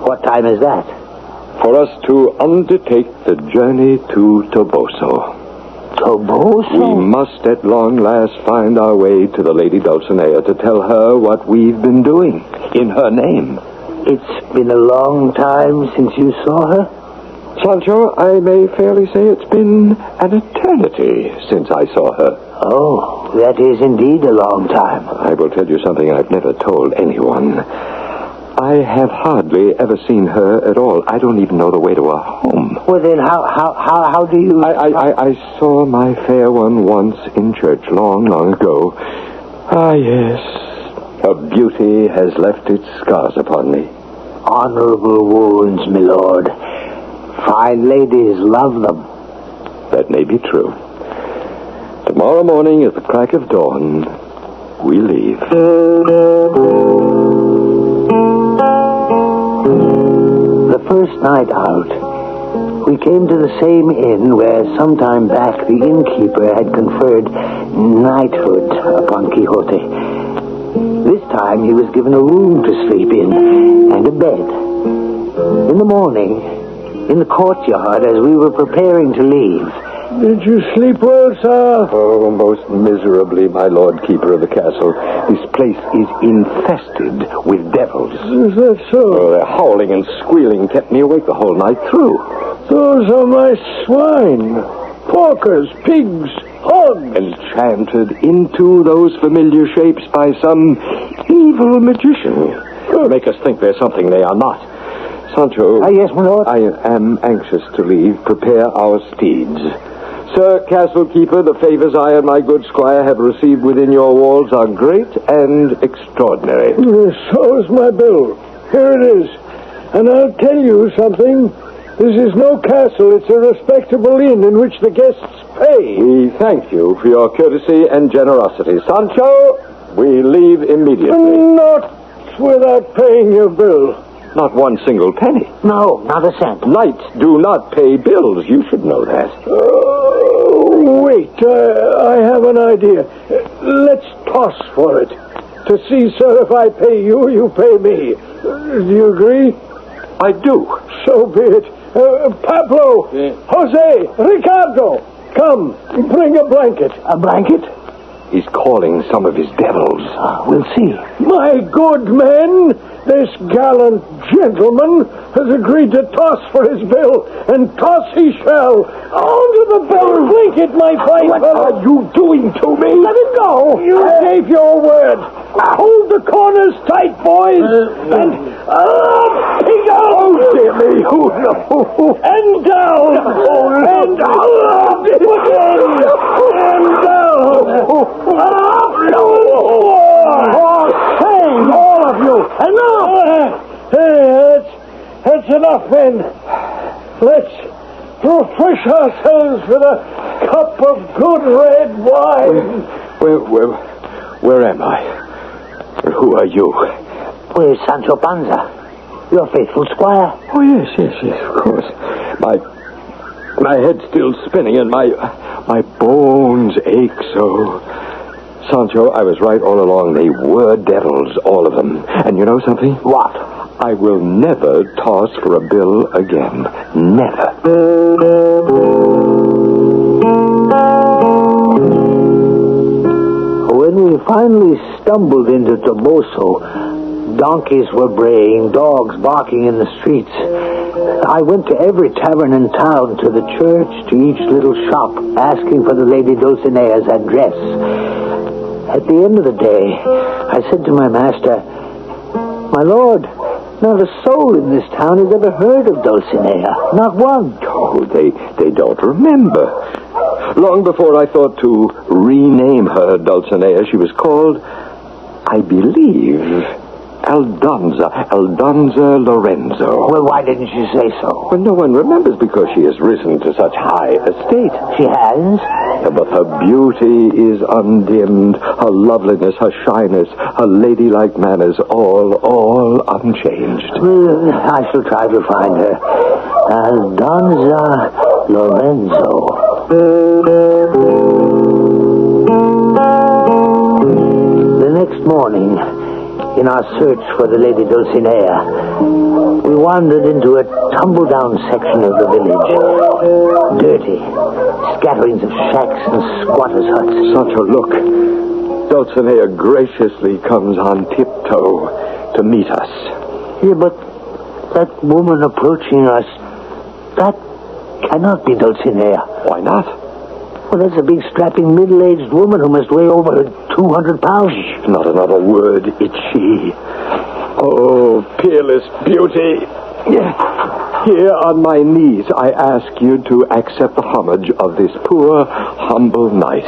What time is that? For us to undertake the journey to Toboso. Toboso? We must at long last find our way to the Lady Dulcinea to tell her what we've been doing in her name. It's been a long time since you saw her? Sancho, I may fairly say it's been an eternity since I saw her. Oh, that is indeed a long time. I will tell you something I've never told anyone. I have hardly ever seen her at all. I don't even know the way to her home. Well, then how do you... I saw my fair one once in church long ago. Ah, yes. Her beauty has left its scars upon me. Honorable wounds, my lord. Fine ladies love them. That may be true. Tomorrow morning at the crack of dawn, we leave. The first night out, we came to the same inn where sometime back the innkeeper had conferred knighthood upon Quixote. This time he was given a room to sleep in and a bed. In the morning, in the courtyard as we were preparing to leave... Did you sleep well, sir? Oh, most miserably, my lord keeper of the castle. This place is infested with devils. Is that so? Oh, their howling and squealing kept me awake the whole night through. Those are my swine. Porkers, pigs, hogs. Enchanted into those familiar shapes by some evil magician. Make us think they're something they are not. Sancho. Yes, my lord. I am anxious to leave. Prepare our steeds. Sir Castle Keeper, the favors I and my good squire have received within your walls are great and extraordinary. So is my bill. Here it is. And I'll tell you something. This is no castle. It's a respectable inn in which the guests pay. We thank you for your courtesy and generosity. Sancho, we leave immediately. Not without paying your bill. Not one single penny. No, not a cent. Knights do not pay bills. You should know that. Oh, Wait, I have an idea. Let's toss for it. To see, sir, if I pay you, you pay me. Do you agree? I do. So be it. Pablo, Jose, Ricardo, come, bring a blanket. A blanket? He's calling some of his devils. We'll see. My good men, this gallant gentleman has agreed to toss for his bill, and toss he shall. Onto the blanket, my fine fellow. What are you doing to me? Let it go. You gave your word. Hold the corners tight, boys. And pig out. Oh, dear me. Oh, no. And down. And up. And down. Oh, shame, all of you. Enough. That's enough, men. Let's refresh ourselves with a cup of good red wine. Where am I? Who are you? Where's Sancho Panza? Your faithful squire. Oh, yes, of course. My head's still spinning and my bones ache so. Sancho, I was right all along. They were devils, all of them. And you know something? What? I will never toss for a bill again. Never. When we finally stumbled into Toboso, donkeys were braying, dogs barking in the streets. I went to every tavern in town, to the church, to each little shop, asking for the Lady Dulcinea's address. At the end of the day, I said to my master, "My lord, not a soul in this town has ever heard of Dulcinea. Not one." Oh, they don't remember. Long before I thought to rename her Dulcinea, she was called, I believe, Aldonza Lorenzo. Well, why didn't you say so? Well, no one remembers because she has risen to such high estate. She has? But her beauty is undimmed, her loveliness, her shyness, her ladylike manners, all unchanged. Well, I shall try to find her. Aldonza Lorenzo. The next morning, in our search for the Lady Dulcinea, we wandered into a tumble-down section of the village. Dirty. Scatterings of shacks and squatters' huts. Sancho, look. Dulcinea graciously comes on tiptoe to meet us. Yeah, but that woman approaching us, that cannot be Dulcinea. Why not? Well, that's a big, strapping, middle-aged woman who must weigh over 200 pounds. Not another word. It's she. Oh, peerless beauty. Here on my knees, I ask you to accept the homage of this poor, humble knight.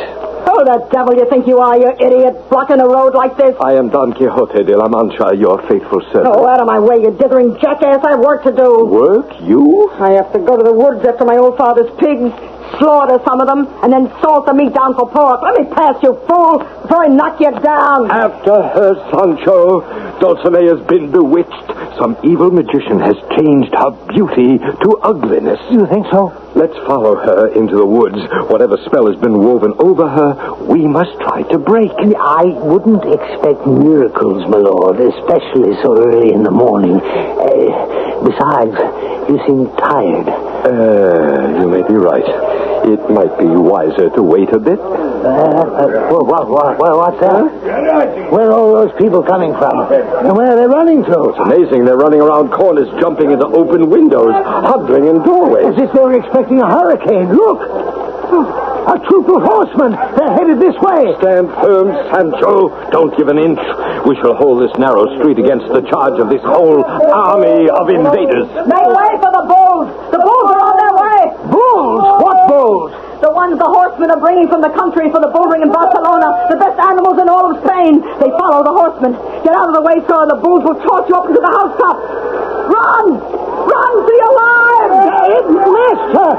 Oh, the devil you think you are, you idiot, blocking a road like this? I am Don Quixote de la Mancha, your faithful servant. Oh, out of my way, you dithering jackass. I have work to do. Work? You? I have to go to the woods after my old father's pigs, slaughter some of them, and then salt the meat down for pork. Let me pass, you fool, before I knock you down. After her, Sancho. Dulcinea's been bewitched. Some evil magician has changed her beauty to ugliness. You think so? Let's follow her into the woods. Whatever spell has been woven over her, we must try to break. I wouldn't expect miracles, my lord, especially so early in the morning. Besides, you seem tired. You may be right. It might be wiser to wait a bit. What's that? Where are all those people coming from? And where are they running to? It's amazing. They're running around corners, jumping into open windows, hovering in doorways. As if they were expecting a hurricane. Look! A troop of horsemen. They're headed this way. Stand firm, Sancho. Don't give an inch. We shall hold this narrow street against the charge of this whole army of invaders. Make way for the bulls. The bulls are on their way. Bulls? What bulls? The ones the horsemen are bringing from the country for the bull ring in Barcelona. The best animals in all of Spain. They follow the horsemen. Get out of the way, sir. The bulls will toss you up into the housetop. Run! Run for your lives! Master!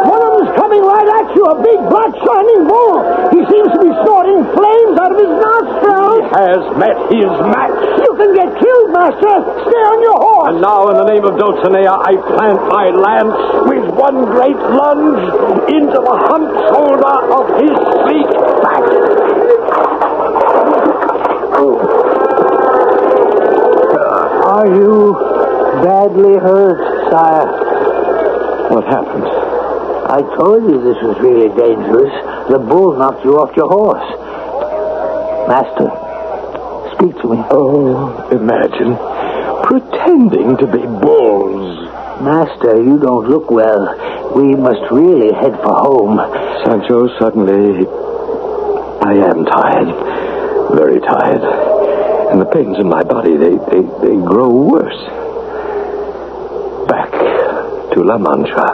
One of them's coming coming right at you, a big, black, shining bull. He seems to be snorting flames out of his nostrils. He has met his match. You can get killed, Master. Stay on your horse. And now, in the name of Dulcinea, I plant my lance with one great lunge into the hump shoulder of his sleek back. Are you badly hurt, sire? What happened? I told you this was really dangerous. The bull knocked you off your horse. Master, speak to me. Oh, imagine. Pretending to be bulls. Master, you don't look well. We must really head for home. Sancho, suddenly, I am tired. Very tired. And the pains in my body, they grow worse. Back to La Mancha.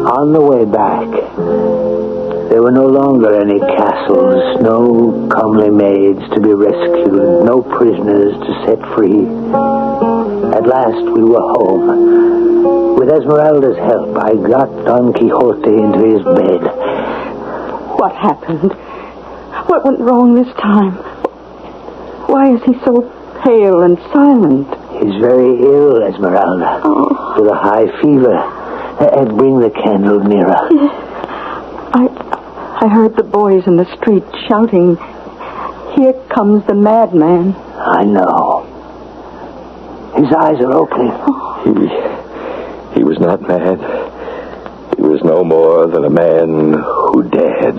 On the way back, there were no longer any castles, no comely maids to be rescued, no prisoners to set free. At last we were home. With Esmeralda's help, I got Don Quixote into his bed. What happened? What went wrong this time? Why is he so pale and silent? He's very ill, Esmeralda. Oh. With a high fever. Bring the candle nearer. I heard the boys in the street shouting, "Here comes the madman." I know. His eyes are opening. He was not mad. He was no more than a man who dared.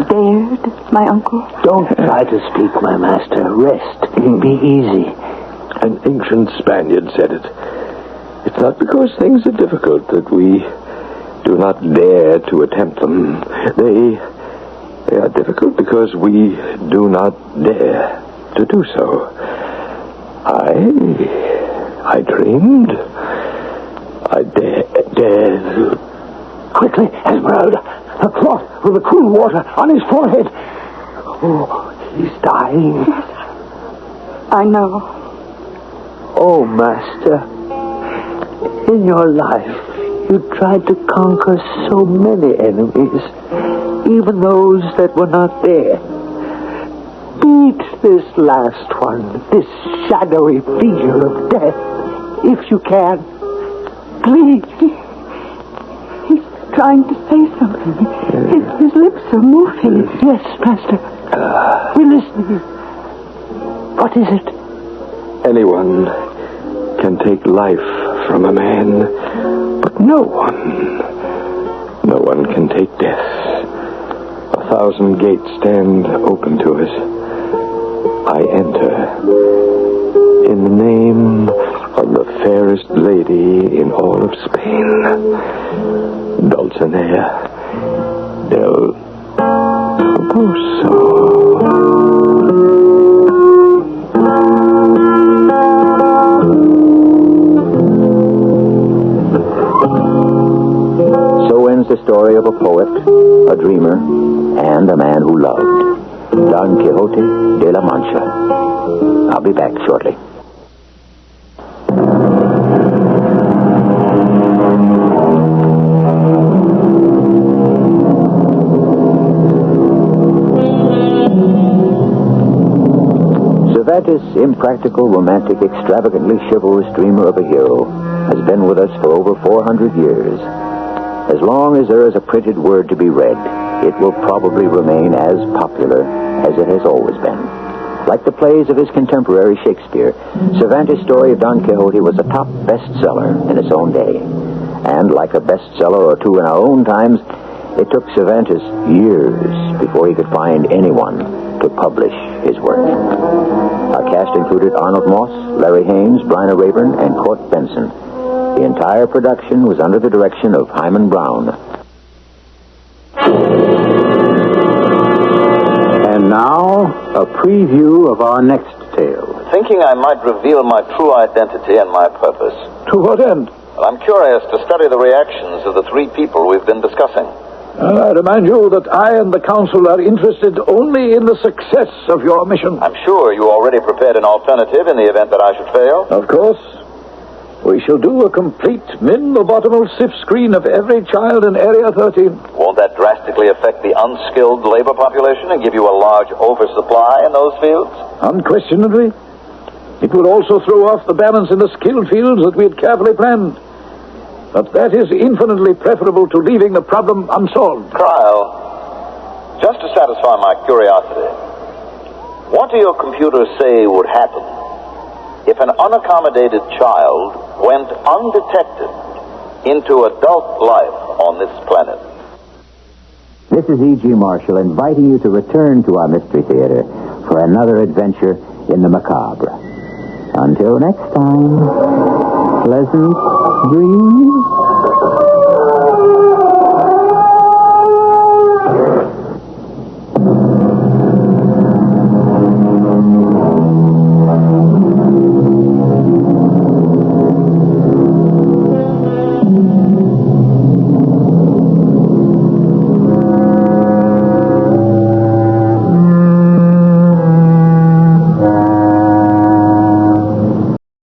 Dared, my uncle? Don't try to speak, my master. Rest. Be easy. An ancient Spaniard said it. It's not because things are difficult that we do not dare to attempt them. They are difficult because we do not dare to do so. I dreamed. I dared. Quickly, Esmeralda. The cloth with the cool water on his forehead. Oh, he's dying. Yes, I know. Oh, Master. In your life, you tried to conquer so many enemies, even those that were not there. Beat this last one, this shadowy figure of death, if you can. Please. He's trying to say something. His lips are moving. Yes, Master. We're listening. What is it? Anyone can take life from a man, but no one can take death. 1,000 gates stand open to us. I enter in the name of the fairest lady in all of Spain, Dulcinea del Toboso. The story of a poet, a dreamer, and a man who loved. Don Quixote de la Mancha. I'll be back shortly. Cervantes' impractical, romantic, extravagantly chivalrous dreamer of a hero has been with us for over 400 years. As long as there is a printed word to be read, it will probably remain as popular as it has always been. Like the plays of his contemporary Shakespeare, Cervantes' story of Don Quixote was a top bestseller in its own day. And like a bestseller or two in our own times, it took Cervantes years before he could find anyone to publish his work. Our cast included Arnold Moss, Larry Haynes, Bryna Rayburn, and Court Benson. The entire production was under the direction of Hyman Brown. And now, a preview of our next tale. Thinking I might reveal my true identity and my purpose. To what end? Well, I'm curious to study the reactions of the three people we've been discussing. I remind you that I and the council are interested only in the success of your mission. I'm sure you already prepared an alternative in the event that I should fail. Of course. We shall do a complete min-lobotomal sift screen of every child in Area 13. Won't that drastically affect the unskilled labor population and give you a large oversupply in those fields? Unquestionably. It will also throw off the balance in the skilled fields that we had carefully planned. But that is infinitely preferable to leaving the problem unsolved. Kyle, just to satisfy my curiosity, what do your computers say would happen if an unaccommodated child went undetected into adult life on this planet? This is E.G. Marshall inviting you to return to our Mystery Theater for another adventure in the macabre. Until next time, pleasant dreams.